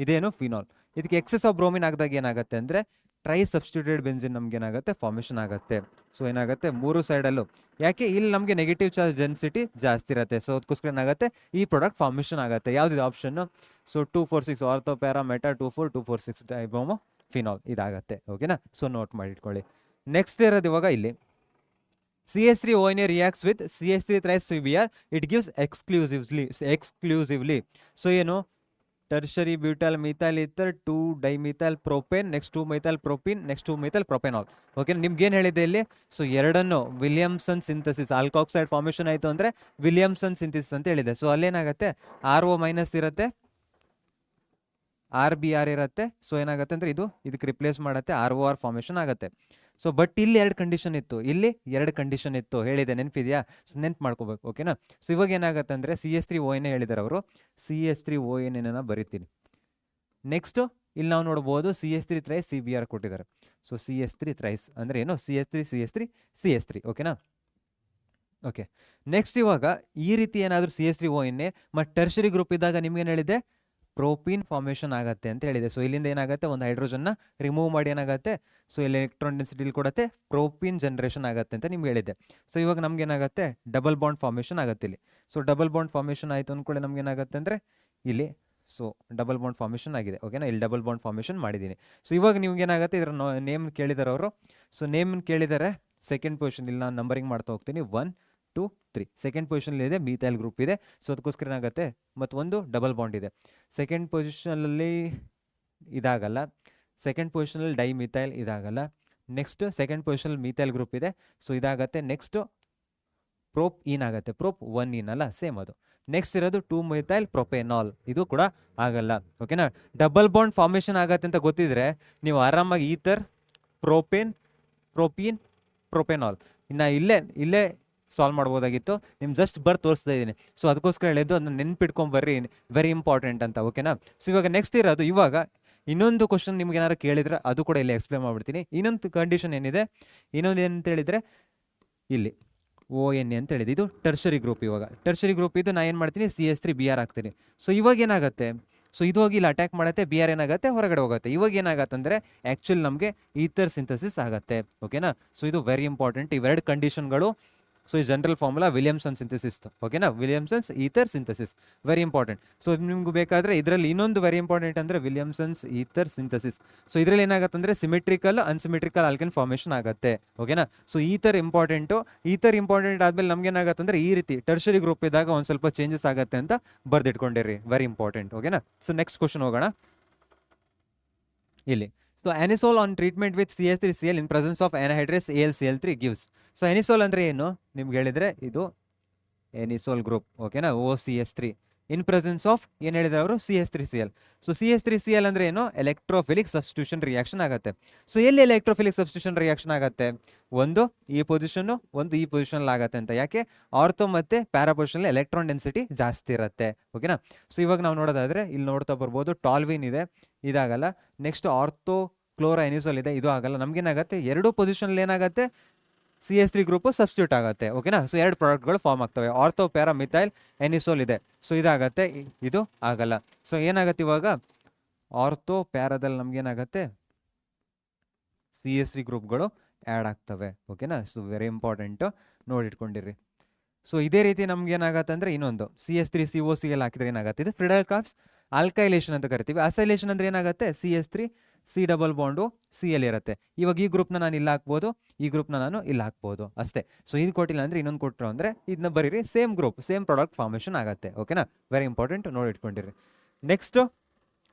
ಇದೇನು ಫಿನಾಲ್, ಇದಕ್ಕೆ ಎಕ್ಸಸ್ ಆಫ್ ಬ್ರೋಮಿನ್ ಹಾಕಿದಾಗ ಏನಾಗುತ್ತೆ ಅಂದರೆ ಟ್ರೈ ಸಬ್ಸ್ಟಿಟ್ಯೂಟೆಡ್ ಬೆಂಜಿನ್ ನಮ್ಗೆ ಏನಾಗುತ್ತೆ, ಫಾರ್ಮೇಷನ್ ಆಗುತ್ತೆ. ಸೊ ಏನಾಗುತ್ತೆ 3 ಸೈಡಲ್ಲೂ, ಯಾಕೆ ಇಲ್ಲಿ ನಮಗೆ ನೆಗೆಟಿವ್ ಚಾರ್ಜ್ ಡೆನ್ಸಿಟಿ ಜಾಸ್ತಿ ಇರುತ್ತೆ. ಸೊ ಅದಕ್ಕೋಸ್ಕರ ಏನಾಗುತ್ತೆ ಈ ಪ್ರಾಡಕ್ಟ್ ಫಾರ್ಮೇಷನ್ ಆಗುತ್ತೆ. ಯಾವುದಿದೆ option? So 2,4,6 ortho para meta 2,4,2,4,6 dibromo phenol ಇದಾಗತ್ತೆ. ಓಕೆನಾ? So note ಮಾಡಿಟ್ಕೊಳ್ಳಿ. ನೆಕ್ಸ್ಟ್ ಇರೋದು ಇವಾಗ ಇಲ್ಲಿ CH3ONA reacts with CH3 thrice CBr, it gives exclusively. So ಏನು, tertiary butyl methyl ether 2-dimethyl propane, next 2-methyl propene, next 2-methyl propanol. Okay, ನಿಮ್ಗೇನು ಹೇಳಿದೆ ಇಲ್ಲಿ? So ಎರಡನ್ನು ವಿಲಿಯಮ್ಸನ್ ಸಿಂಥಸಿಸ್, ಆಲ್ಕಾಕ್ಸೈಡ್ ಫಾರ್ಮೇಷನ್ ಆಯಿತು ಅಂದರೆ ವಿಲಿಯಮ್ಸನ್ ಸಿಂಥಸಿಸ್ ಅಂತ ಹೇಳಿದೆ. ಸೊ ಅಲ್ಲೇನಾಗುತ್ತೆ RO ಮೈನಸ್ ಇರುತ್ತೆ, RBr ಇರುತ್ತೆ. ಸೊ ಏನಾಗುತ್ತೆ ಅಂದರೆ ಇದಕ್ಕೆ ರಿಪ್ಲೇಸ್ ಮಾಡುತ್ತೆ, ROR ಫಾರ್ಮೇಷನ್ ಆಗುತ್ತೆ. ಸೊ ಬಟ್ ಇಲ್ಲಿ 2 ಕಂಡೀಷನ್ ಇತ್ತು, ಇಲ್ಲಿ 2 ಕಂಡೀಷನ್ ಇತ್ತು, ಹೇಳಿದೆ, ನೆನಪಿದೆಯಾ? ಸೊ ನೆನ್ಪು ಮಾಡ್ಕೋಬೇಕು. ಓಕೆನಾ? ಸೊ ಇವಾಗ ಏನಾಗುತ್ತೆ ಅಂದರೆ CH3ONA ಹೇಳಿದ್ದಾರೆ ಅವರು, CH3ONA ಬರಿತೀನಿ. ನೆಕ್ಸ್ಟು ಇಲ್ಲಿ ನಾವು ನೋಡ್ಬೋದು CH3 thrice CBr ಕೊಟ್ಟಿದ್ದಾರೆ. ಸೊ CH3 thrice ಅಂದರೆ ಏನು? CH3. ಓಕೆನಾ? ಓಕೆ, ನೆಕ್ಸ್ಟ್ ಇವಾಗ ಈ ರೀತಿ ಏನಾದರೂ CH3ONA ಮತ್ತು ಟರ್ಷರಿ ಗ್ರೂಪ್ ಇದ್ದಾಗ ನಿಮ್ಗೇನು ಹೇಳಿದೆ? ಪ್ರೋಪೀನ್ ಫಾರ್ಮೇಷನ್ ಆಗುತ್ತೆ ಅಂತ ಹೇಳಿದೆ. ಸೊ ಇಲ್ಲಿಂದ ಏನಾಗುತ್ತೆ, ಒಂದು ಹೈಡ್ರೋಜನ್ನ ರಿಮೂವ್ ಮಾಡಿ ಏನಾಗುತ್ತೆ, ಸೊ ಇಲ್ಲಿ ಎಲೆಕ್ಟ್ರಾನ್ ಡೆನ್ಸಿಟಿ ಕೊಡುತ್ತೆ, ಪ್ರೋಪೀನ್ ಜನರೇಷನ್ ಆಗುತ್ತೆ ಅಂತ ನಿಮ್ಗೆ ಹೇಳಿದೆ. ಸೊ ಇವಾಗ ನಮ್ಗೆ ಏನಾಗುತ್ತೆ, ಡಬಲ್ ಬಾಂಡ್ ಫಾರ್ಮೇಷನ್ ಆಗುತ್ತೆ ಇಲ್ಲಿ. ಸೊ ಡಬಲ್ ಬಾಂಡ್ ಫಾರ್ಮೇಷನ್ ಆಯಿತು ಅಂದ್ಕೊಳ್ಳಿ, ನಮ್ಗೆ ಏನಾಗುತ್ತೆ ಅಂದರೆ ಇಲ್ಲಿ ಸೊ ಡಬಲ್ ಬಾಂಡ್ ಫಾರ್ಮೇಷನ್ ಆಗಿದೆ. ಓಕೆನಾ? ಇಲ್ಲಿ ಡಬಲ್ ಬಾಂಡ್ ಫಾರ್ಮೇಷನ್ ಮಾಡಿದ್ದೀನಿ. ಸೊ ಇವಾಗ ನಿಮ್ಗೆ ಏನಾಗುತ್ತೆ, ಇದರ ನೇಮ್ ಕೇಳಿದ್ದಾರೆ ಅವರು. ಸೊ ನೇಮ್ ಕೇಳಿದ್ದಾರೆ, ಸೆಕೆಂಡ್ ಪೊಸಿಷನ್ ಇಲ್ಲಿ ನಾನು ನಂಬರಿಂಗ್ ಮಾಡ್ತಾ ಹೋಗ್ತೀನಿ, 1, 2, 3. ಸೆಕೆಂಡ್ ಪೊಸಿಷನ್ ಇದೆ, ಮೀಥೈಲ್ ಗ್ರೂಪ್ ಇದೆ. ಸೊ ಅದಕ್ಕೋಸ್ಕರ ಏನಾಗುತ್ತೆ, ಮತ್ತೊಂದು ಡಬಲ್ ಬಾಂಡ್ ಇದೆ. ಸೆಕೆಂಡ್ ಪೊಸಿಷನಲ್ಲಿ ಇದಾಗಲ್ಲ, ಸೆಕೆಂಡ್ ಪೊಸಿಷನಲ್ಲಿ ಡೈಮಿಥೈಲ್ ಇದಾಗಲ್ಲ. ನೆಕ್ಸ್ಟ್ ಸೆಕೆಂಡ್ ಪೊಸಿಷನಲ್ಲಿ ಮೀಥೈಲ್ ಗ್ರೂಪ್ ಇದೆ. ಸೊ ಇದಾಗತ್ತೆ. ನೆಕ್ಸ್ಟು ಪ್ರೋಪ್ ಇನ್ ಆಗುತ್ತೆ, ಪ್ರೋಪ್ 1 ಅಲ್ಲ, ಸೇಮ್ ಅದು. ನೆಕ್ಸ್ಟ್ ಇರೋದು 2-methyl propanol, ಇದು ಕೂಡ ಆಗಲ್ಲ. ಓಕೆನಾ? ಡಬಲ್ ಬಾಂಡ್ ಫಾರ್ಮೇಷನ್ ಆಗತ್ತೆ ಅಂತ ಗೊತ್ತಿದ್ರೆ ನೀವು ಆರಾಮಾಗಿ ಈಥರ್, ಪ್ರೋಪೇನ್, ಪ್ರೋಪೀನ್, ಪ್ರೊಪೆನಾಲ್ ಇನ್ನು ಇಲ್ಲೇ ಸಾಲ್ವ್ ಮಾಡ್ಬೋದಾಗಿತ್ತು. ನಿಮ್ಗೆ ಜಸ್ಟ್ ತೋರಿಸ್ತಾ ಇದ್ದೀನಿ. ಸೊ ಅದಕ್ಕೋಸ್ಕರ ಹೇಳಿದ್ದು, ಅದನ್ನ ನೆನ್ಪಿಟ್ಕೊಂಬರ್ರಿ, ವೆರಿ ಇಂಪಾರ್ಟೆಂಟ್ ಅಂತ. ಓಕೆನಾ? ಸೊ ಇವಾಗ ನೆಕ್ಸ್ಟ್ ಇರೋದು, ಇವಾಗ ಇನ್ನೊಂದು ಕ್ವಶನ್ ನಿಮ್ಗೆ ಏನಾದ್ರು ಕೇಳಿದ್ರೆ ಅದು ಕೂಡ ಇಲ್ಲಿ ಎಕ್ಸ್ಪ್ಲೇನ್ ಮಾಡ್ಬಿಡ್ತೀನಿ. ಇನ್ನೊಂದು ಕಂಡೀಷನ್ ಏನಿದೆ, ಇನ್ನೊಂದು ಏನಂತ ಹೇಳಿದರೆ ಇಲ್ಲಿ ONA ಅಂತ ಹೇಳಿದೆ, ಇದು ಟರ್ಷರಿ ಗ್ರೂಪ್. ಇವಾಗ ಟರ್ಷರಿ ಗ್ರೂಪ್ ಇದು ನಾ ಏನು ಮಾಡ್ತೀನಿ, CH3Br ಹಾಕ್ತೀನಿ. ಸೊ ಇವಾಗ ಏನಾಗುತ್ತೆ, ಸೊ ಇದು ಹೋಗಿ ಇಲ್ಲಿ ಅಟ್ಯಾಕ್ ಮಾಡುತ್ತೆ, Br ಏನಾಗುತ್ತೆ, ಹೊರಗಡೆ ಹೋಗುತ್ತೆ. ಇವಾಗ ಏನಾಗುತ್ತೆ ಅಂದರೆ ಆ್ಯಕ್ಚುಲಿ ನಮಗೆ ಈಥರ್ ಸಿಂಥಸಿಸ್ ಆಗುತ್ತೆ. ಓಕೆನಾ? ಸೊ ಇದು ವೆರಿ ಇಂಪಾರ್ಟೆಂಟ್, ಇವೆರಡು ಕಂಡೀಷನ್ಗಳು. ಸೊ ಈ ಜನರಲ್ ಫಾರ್ಮುಲಾ ವಿಲಿಯಮ್ಸನ್ ಸಿಂಥಸಿಸ್. ಓಕೆನಾ? Williamson's ether synthesis very important. So ನಿಮ್ಗೆ ಬೇಕಾದರೆ ಇದರಲ್ಲಿ ಇನ್ನೊಂದು ವೆರಿ ಇಂಪಾರ್ಟೆಂಟ್ ಅಂದರೆ ವಿಲಿಯಮ್ಸನ್ಸ್ ಈಥರ್ ಸಿಂಥಸಿಸ್. ಸೊ ಇದರಲ್ಲಿ ಏನಾಗುತ್ತೆ ಅಂದರೆ ಸಿಮೆಟ್ರಿಕಲ್, ಅನ್ಸಿಮೆಟ್ರಿಕಲ್ ಆಲ್ಕೆನ್ ಫಾರ್ಮೇಷನ್ ಆಗುತ್ತೆ. ಓಕೆನಾ? So ether important. Ether important ಆದಮೇಲೆ ನಮ್ಗೆ ಏನಾಗುತ್ತೆ ಅಂದರೆ ಈ ರೀತಿ ಟರ್ಷರಿ ಗ್ರೂಪ್ ಇದ್ದಾಗ ಒಂದು ಸ್ವಲ್ಪ ಚೇಂಜಸ್ ಆಗುತ್ತೆ ಅಂತ ಬರ್ದಿಟ್ಕೊಂಡಿರಿ, ವೆರಿ ಇಂಪಾರ್ಟೆಂಟ್. ಓಕೆನಾ? ಸೊ ನೆಕ್ಸ್ಟ್ ಕ್ವಶನ್ ಹೋಗೋಣ ಇಲ್ಲಿ. So ಅನಿಸೋಲ್ on treatment with CH3Cl in presence of anhydrous AlCl3 gives. So ಅನಿಸೋಲ್ ಅಂದರೆ ಏನು ನಿಮ್ಗೆ ಹೇಳಿದರೆ, ಇದು ಎನಿಸೋಲ್ ಗ್ರೂಪ್. ಓಕೆನಾ? OCH3 ಇನ್ ಪ್ರೆಸೆನ್ಸ್ ಆಫ್ ಏನು ಹೇಳಿದ್ರೆ ಅವರು, CH3Cl. ಸೊ CH3Cl ಅಂದರೆ ಏನು, ಎಲೆಕ್ಟ್ರೋಫಿಲಿಕ್ ಸಬ್ಸ್ಟಿಟ್ಯೂಷನ್ ರಿಯಾಕ್ಷನ್ ಆಗುತ್ತೆ. ಸೊ ಎಲ್ಲಿ ಎಲೆಕ್ಟ್ರೋಫಿಲಿಕ್ ಸಬ್ಸ್ಟಿಟ್ಯೂಷನ್ ರಿಯಾಕ್ಷನ್ ಆಗುತ್ತೆ, ಒಂದು ಈ ಪೊಸಿಷನ್ನು, ಒಂದು ಈ ಪೊಸಿಷನಲ್ಲಿ ಆಗುತ್ತೆ ಅಂತ. ಯಾಕೆ, ಆರ್ಥೋ ಮತ್ತು ಪ್ಯಾರಾ ಪೊಸಿಷನಲ್ಲಿ ಎಲೆಕ್ಟ್ರಾನ್ ಡೆನ್ಸಿಟಿ ಜಾಸ್ತಿ ಇರುತ್ತೆ. ಓಕೆನಾ? ಸೊ ಇವಾಗ ನಾವು ನೋಡೋದಾದರೆ ಇಲ್ಲಿ ನೋಡ್ತಾ ಬರ್ಬೋದು, ಟಾಲ್ವಿನ್ ಇದೆ, ಇದಾಗಲ್ಲ. ನೆಕ್ಸ್ಟ್ ಆರ್ಥೋ ಕ್ಲೋರಾ ಎನಿಸೋಲ್ ಇದೆ, ಇದು ಆಗಲ್ಲ. ನಮಗೇನಾಗುತ್ತೆ, ಎರಡೂ ಪೊಸಿಷನಲ್ಲಿ ಏನಾಗುತ್ತೆ, CH3 ಗ್ರೂಪು ಸಬ್ಸ್ಟಿಟ್ಯೂಟ್ ಆಗುತ್ತೆ. ಓಕೆನಾ? ಸೊ 2 ಪ್ರಾಡಕ್ಟ್ಗಳು ಫಾರ್ಮ್ ಆಗ್ತವೆ. ಆರ್ಥೋ ಪ್ಯಾರಾ ಮಿಥೈಲ್ ಎನಿಸೋಲ್ ಇದೆ, ಸೊ ಇದಾಗತ್ತೆ, ಇದು ಆಗಲ್ಲ. ಸೊ ಏನಾಗುತ್ತೆ ಇವಾಗ, ಆರ್ಥೋ ಪ್ಯಾರಾದಲ್ಲಿ ನಮಗೇನಾಗುತ್ತೆ, CH3 ಗ್ರೂಪ್ಗಳು ಆ್ಯಡ್ ಆಗ್ತವೆ. ಓಕೆನಾ? ಸೊ ವೆರಿ ಇಂಪಾರ್ಟೆಂಟು, ನೋಡಿಟ್ಕೊಂಡಿರಿ. ಸೊ ಇದೇ ರೀತಿ ನಮ್ಗೆ ಏನಾಗುತ್ತೆ ಅಂದರೆ ಇನ್ನೊಂದು CH3COCl ಹಾಕಿದ್ರೆ ಏನಾಗುತ್ತೆ, ಇದು ಫ್ರಿಡಲ್ ಕ್ರಾಫ್ಟ್ಸ್ ಆಲ್ಕೈಲೇಷನ್ ಅಂತ ಕರಿತೀವಿ. ಅಸೈಲೇಷನ್ ಅಂದರೆ ಏನಾಗುತ್ತೆ, CH3 C double bond C L ಇರುತ್ತೆ. ಇವಾಗ ಈ ಗ್ರೂಪ್ನ ನಾನು ಇಲ್ಲಿ ಹಾಕ್ಬೋದು, ಈ ಗ್ರೂಪ್ನ ನಾನು ಇಲ್ಲಿ ಹಾಕ್ಬೋದು ಅಷ್ಟೇ. ಸೊ ಇದು ಕೊಟ್ಟಿಲ್ಲ ಅಂದರೆ ಇನ್ನೊಂದು ಕೊಟ್ಟರು ಅಂದರೆ ಇದನ್ನ ಬರೀರಿ, same group same product formation ಆಗುತ್ತೆ. ಓಕೆನಾ, ವೆರಿ ಇಂಪಾರ್ಟೆಂಟ್, ನೋಡಿ ಇಟ್ಕೊಂಡಿರಿ. ನೆಕ್ಸ್ಟು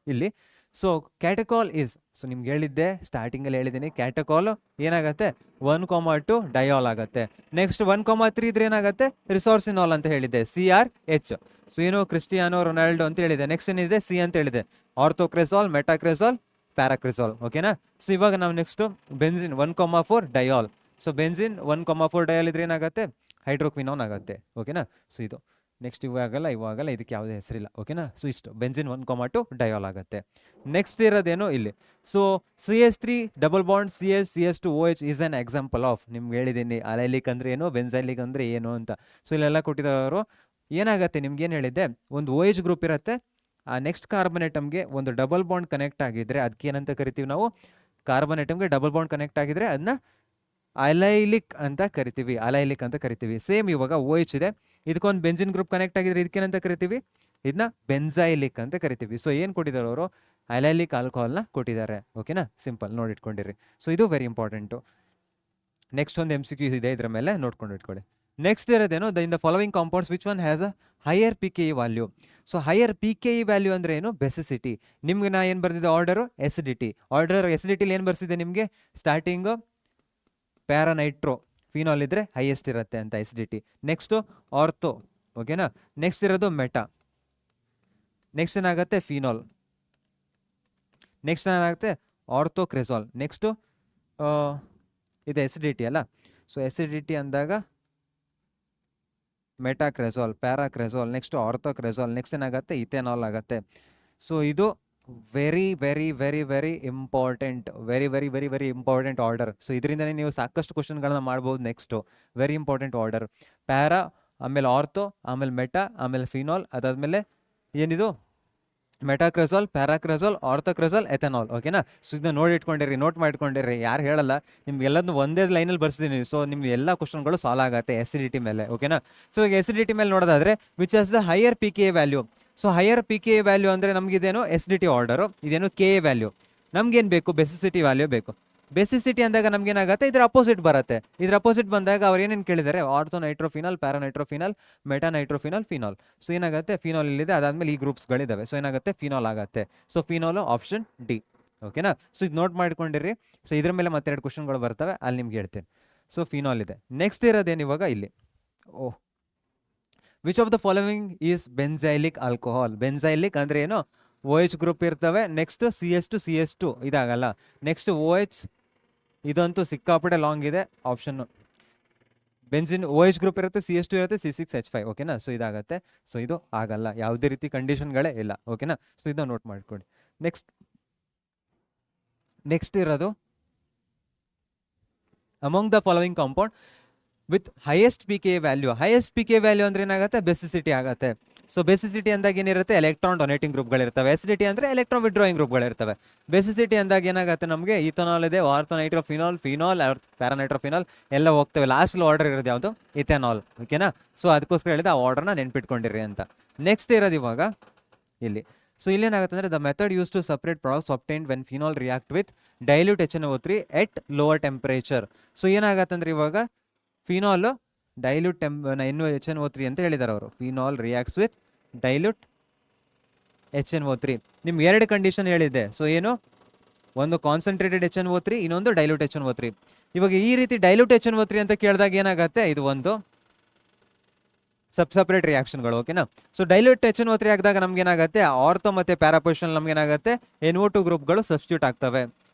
ಇಲ್ಲಿ ಸೊ ಕ್ಯಾಟಕಾಲ್ ಈಸ್, ಸೊ ನಿಮ್ಗೆ ಹೇಳಿದ್ದೆ ಸ್ಟಾರ್ಟಿಂಗಲ್ಲಿ ಹೇಳಿದ್ದೀನಿ, ಕ್ಯಾಟಕಾಲ್ ಏನಾಗುತ್ತೆ 1,2 ಡಯಾಲ್ ಆಗುತ್ತೆ. ನೆಕ್ಸ್ಟ್ 1,3 ಇದ್ರೆ ಏನಾಗುತ್ತೆ ರಿಸೋರ್ಸಿನಾಲ್ ಅಂತ ಹೇಳಿದ್ದೆ, CRH. ಸೊ ಏನು ಕ್ರಿಸ್ಟಿಯಾನೋ ರೊನಾಲ್ಡೋ ಅಂತ ಹೇಳಿದೆ. ನೆಕ್ಸ್ಟ್ ಏನಿದೆ ಸಿ ಅಂತ ಹೇಳಿದೆ, ಆರ್ಥೋಕ್ರೆಸಾಲ್, ಮೆಟಾಕ್ರೆಸಾಲ್, ಪ್ಯಾರಾಕ್ರೆಸಾಲ್. ಓಕೆನಾ. ಸೊ ಇವಾಗ ನಾವು next benzene 1,4 dial. So benzene 1,4 dial ಇದ್ರೆ ಏನಾಗುತ್ತೆ ಹೈಡ್ರೋಕ್ವಿನೋನ್ ಆಗುತ್ತೆ. ಓಕೆನಾ. ಸೊ ಇದು ನೆಕ್ಸ್ಟ್ ಇವಾಗಲ್ಲ ಇದಕ್ಕೆ ಯಾವುದೇ ಹೆಸರಿಲ್ಲ. ಓಕೆನಾ. ಸೊ ಇಷ್ಟು ಬೆನ್ಸಿನ್ 1,2 ಡಯಾಲ್ ಆಗುತ್ತೆ. ನೆಕ್ಸ್ಟ್ ಇರೋದೇನು ಇಲ್ಲಿ, so CH3 double bond CH2OH is an example of, ನಿಮ್ಗೆ ಹೇಳಿದ್ದೀನಿ ಅಲೈಲಿಕ್ ಅಂದರೆ ಏನು, ಬೆನ್ಸೈಲಿಕ್ ಅಂದರೆ ಏನು ಅಂತ. ಸೊ ಇಲ್ಲೆಲ್ಲ ಕೊಟ್ಟಿದ್ದವರು ಏನಾಗುತ್ತೆ ನಿಮ್ಗೆ ಏನು ಹೇಳಿದ್ದೆ, ಒಂದು OH ಗ್ರೂಪ್ ಇರುತ್ತೆ, ಆ ನೆಕ್ಸ್ಟ್ ಕಾರ್ಬನೇಟಮ್ಗೆ ಒಂದು ಡಬಲ್ ಬಾಂಡ್ ಕನೆಕ್ಟ್ ಆಗಿದ್ರೆ ಅದಕ್ಕೆ ಏನಂತ ಕರಿತೀವಿ ನಾವು, ಕಾರ್ಬನೇಟಮ್ಗೆ ಡಬಲ್ ಬಾಂಡ್ ಕನೆಕ್ಟ್ ಆಗಿದ್ರೆ ಅದನ್ನ ಅಲೈಲಿಕ್ ಅಂತ ಕರಿತೀವಿ. ಸೇಮ್ ಇವಾಗ OH ಇದೆ, ಇದಕ್ಕೊಂದು ಬೆಂಜಿನ್ ಗ್ರೂಪ್ ಕನೆಕ್ಟ್ ಆಗಿದ್ರೆ ಇದಕ್ಕೇನಂತ ಕರಿತೀವಿ, ಇದನ್ನ ಬೆನ್ಸೈಲಿಕ್ ಅಂತ ಕರಿತೀವಿ. ಸೊ ಏನು ಕೊಟ್ಟಿದ್ದಾರೆ ಅವರು, ಅಲೈಲಿಕ್ ಆಲ್ಕೋಹಾಲ್ನ ಕೊಟ್ಟಿದ್ದಾರೆ. ಓಕೆನಾ, ಸಿಂಪಲ್ ನೋಡಿ ಇಟ್ಕೊಂಡಿರಿ. ಸೊ ಇದು ವೆರಿ ಇಂಪಾರ್ಟೆಂಟು. ನೆಕ್ಸ್ಟ್ ಒಂದು MCQ ಇದೆ, ಇದರ ಮೇಲೆ ನೋಡ್ಕೊಂಡು ಇಟ್ಕೊಳ್ಳಿ. ನೆಕ್ಸ್ಟ್ ಇರೋದೇನು, the following compounds which one has a higher PKE value. So higher PKE value ಅಂದರೆ ಏನು, ಬೆಸಿಸಿಟಿ. ನಿಮ್ಗೆ ನಾ ಏನು ಬರ್ದಿದ್ದೆ ಆರ್ಡರು ಎಸಿಡಿಟಿ. ಎಸಿಡಿಟಿಲಿ ಏನು ಬರ್ಸಿದೆ ನಿಮಗೆ ಸ್ಟಾರ್ಟಿಂಗು ಪ್ಯಾರಾನೈಟ್ರೋ ಫಿನಾಲ್ ಇದ್ರೆ ಹೈಯೆಸ್ಟ್ ಇರುತ್ತೆ ಅಂತ ಎಸಿಡಿಟಿ. Next ortho. ಓಕೆನಾ. ನೆಕ್ಸ್ಟ್ ಇರೋದು ಮೆಟಾ. ನೆಕ್ಸ್ಟ್ ಏನಾಗುತ್ತೆ ಫಿನಾಲ್. ನೆಕ್ಸ್ಟ್ ಏನಾಗುತ್ತೆ ಆರ್ಥೋಕ್ರೆಸಾಲ್. ನೆಕ್ಸ್ಟು ಇದು ಎಸಿಡಿಟಿ ಅಲ್ಲ, ಸೊ ಎಸಿಡಿಟಿ ಅಂದಾಗ meta cresol, para cresol, next ortho cresol, next ಏನಾಗುತ್ತೆ ಇಥೆನಾಲ್ ಆಗುತ್ತೆ. ಸೊ ಇದು very very very very important, very important order. So ಇದರಿಂದನೇ ನೀವು ಸಾಕಷ್ಟು ಕ್ವಶನ್ಗಳನ್ನ ಮಾಡ್ಬೋದು. Next very important order, para, ಆಮೇಲೆ ಆರ್ಥೋ, ಆಮೇಲೆ ಮೆಟಾ, ಆಮೇಲೆ ಫಿನಾಲ್, ಅದಾದಮೇಲೆ ಏನಿದು ಮೆಟಾಕ್ರೆಸಾಲ್, ಪ್ಯಾರಾಕ್ರೆಸಾಲ್, ಆರ್ಥೋಕ್ರೆಸಾಲ್, ಎಥೆನಾಲ್. ಓಕೆನಾ. ಸೊ ಇದನ್ನ ನೋಡಿ ಇಟ್ಕೊಂಡಿರಿ, ನೋಟ್ ಮಾಡ್ಕೊಂಡಿರಿ, ಯಾರು ಹೇಳಲ್ಲ, ನಿಮ್ಗೆಲ್ಲದನ್ನು ಒಂದೇ ಲೈನಲ್ಲಿ ಬರ್ಸಿದ್ದೀನಿ. ಸೊ ನಿಮ್ಗೆ ಎಲ್ಲ ಕ್ವಶನ್ಗಳು ಸಾಲ್ವ್ ಆಗುತ್ತೆ ಎಸಿಡಿಟಿ ಮೇಲೆ. ಓಕೆನಾ. ಸೊ ಈಗ ಎಸಿಡಿಟಿ ಮೇಲೆ ನೋಡೋದಾದ್ರೆ which as the higher PKE value. So higher PKE value ಅಂದರೆ ನಮಗಿದೇನು ಎಸಿಡಿಟಿ ಆರ್ಡರು, ಇದೇನು KA ವ್ಯಾಲ್ಯೂ. ನಮ್ಗೇನು ಬೇಕು, ಬೆಸಿಸಿಟಿ ವ್ಯಾಲ್ಯೂ ಬೇಕು. ಬೆಸಿಸಿಟಿ ಅಂದಾಗ ನಮ್ಗೇನಾಗುತ್ತೆ ಇದ್ರ ಅಪೋಸಿಟ್ ಬರುತ್ತೆ. ಇದ್ರ ಅಪೋಸಿಟ್ ಬಂದಾಗ ಅವ್ರು ಏನೇನು ಕೇಳಿದ್ದಾರೆ, ortho nitrophenol, para nitrophenol, meta nitrophenol, phenol. So ಏನಾಗುತ್ತೆ ಫಿನಾಲ್ ಇಲ್ಲಿದೆ, ಅದಾದ್ಮೇಲೆ ಈ ಗ್ರೂಪ್ಸ್ಗಳಿದ್ದಾವೆ. ಸೊ ಏನಾಗುತ್ತೆ ಫಿನಾಲ್ ಆಗುತ್ತೆ. So phenol option D. ಓಕೆನಾ. ಸೊ ಇದು ನೋಟ್ ಮಾಡ್ಕೊಂಡಿರಿ. ಸೊ ಇದ್ರ ಮೇಲೆ ಮತ್ತೆರಡು ಕ್ವಶನ್ಗಳು ಬರ್ತವೆ, ಅಲ್ಲಿ ನಿಮ್ಗೆ ಹೇಳ್ತೇನೆ. ಸೊ ಫಿನಾಲ್ ಇದೆ. ನೆಕ್ಸ್ಟ್ ಇರೋದೇನು ಇವಾಗ ಇಲ್ಲಿ, which of the following is benzylic alcohol. Benzylic ಅಂದರೆ ಏನು, OH ಗ್ರೂಪ್ ಇರ್ತವೆ. ನೆಕ್ಸ್ಟ್ CH2 ಇದಾಗಲ್ಲ. ನೆಕ್ಸ್ಟ್ OH ಇದಂತೂ ಸಿಕ್ಕಾಪಟ್ಟೆ ಲಾಂಗ್ ಇದೆ ಆಪ್ಷನ್ನು. ಬೆನ್ಸಿನ್ OH ಗ್ರೂಪ್ ಇರುತ್ತೆ, CH2 ಇರುತ್ತೆ, C6H5. ಓಕೆನಾ. ಸೊ ಇದಾಗತ್ತೆ. ಸೊ ಇದು ಆಗಲ್ಲ, ಯಾವುದೇ ರೀತಿ ಕಂಡೀಷನ್ಗಳೇ ಇಲ್ಲ. ಓಕೆನಾ. ಸೊ ಇದನ್ನ ನೋಟ್ ಮಾಡ್ಕೊಳ್ಳಿ. ನೆಕ್ಸ್ಟ್ ಇರೋದು among the following compound with highest PKE value. Highest PKE value ಅಂದ್ರೆ ಏನಾಗುತ್ತೆ ಬೆಸಿಸಿಟಿ ಆಗುತ್ತೆ. ಸೊ ಬೆಸಿಸಿಟಿ ಅಂದಾಗ ಏನಿರುತ್ತೆ ಎಲೆಕ್ಟ್ರಾನ್ ಡೊನೇಟಿಂಗ್ ಗ್ರೂಪ್ಗಳಿರ್ತವೆ. ಎಸಿಡಿಟಿ ಅಂದರೆ ಎಲೆಕ್ಟ್ರಾನ್ ವಿಡ್ರಾಯಿಂಗ್ ಗ್ರೂಪ್ಗಳಿರ್ತವೆ. ಬೆಸಿಸಿಟಿ ಅಂದಾಗ ಏನಾಗುತ್ತೆ ನಮಗೆ ಇಥನಾಲ್ ಇದೆ, ಆರ್ಥೋ ನೈಟ್ರೋಫಿನಾಲ್, ಫಿನಾಲ್, ಪ್ಯಾರಾನೈಟ್ರೋಫಿನಾಲ್ ಎಲ್ಲ ಹೋಗ್ತವೆ. ಲಾಸ್ಟ್ ಆರ್ಡರ್ ಇರೋದು ಯಾವುದು ಇಥೆನಾಲ್. ಓಕೆನಾ. ಸೊ ಅದಕ್ಕೋಸ್ಕರ ಹೇಳಿದೆ ಆ ಆರ್ಡರ್ನ ನೆನ್ಪಿಟ್ಕೊಂಡಿರಿ ಅಂತ. ನೆಕ್ಸ್ಟ್ ಇರೋದು ಇವಾಗ ಇಲ್ಲಿ. ಸೊ ಇಲ್ಲೇನಾಗುತ್ತೆ ಅಂದರೆ the method use to separate products obtained when phenol react with dilute HNO3 at lower temperature. So ಏನಾಗತ್ತೆ ಅಂದರೆ ಇವಾಗ ಫಿನಾಲ್ ಡೈಲ್ಯೂಟ್ HNO3 ಅಂತ ಹೇಳಿದ್ದಾರೆ ಅವರು. Phenol reacts with dilute HNO3. ನಿಮ್ಗೆ ಎರಡು ಕಂಡೀಷನ್ ಹೇಳಿದ್ದೆ. ಸೊ ಏನು, ಒಂದು ಕಾನ್ಸಂಟ್ರೇಟೆಡ್ HNO3, ಇನ್ನೊಂದು ಡೈಲ್ಯೂಟ್ HNO3. ಇವಾಗ ಈ ರೀತಿ ಡೈಲ್ಯೂಟ್ HNO3 ಅಂತ ಕೇಳಿದಾಗ ಏನಾಗುತ್ತೆ, ಇದು ಒಂದು ಸಪ್ರೇಟ್ ರಿಯಾಕ್ಷನ್ಗಳು. ಓಕೆನಾ. ಸೊ ಡೈಲ್ಯೂಟ್ HNO3 ಆಗಿದಾಗ ನಮ್ಗೆ ಏನಾಗುತ್ತೆ, ಆರ್ಥೋ ಮತ್ತು ಪ್ಯಾರಾಪೊಸಿಷನ್ ನಮ್ಗೆ ಏನಾಗುತ್ತೆ NO2 ಗ್ರೂಪ್ಗಳು ಸಬ್ಸ್ಟಿಟ್ಯೂಟ್ ಆಗ್ತವೆ.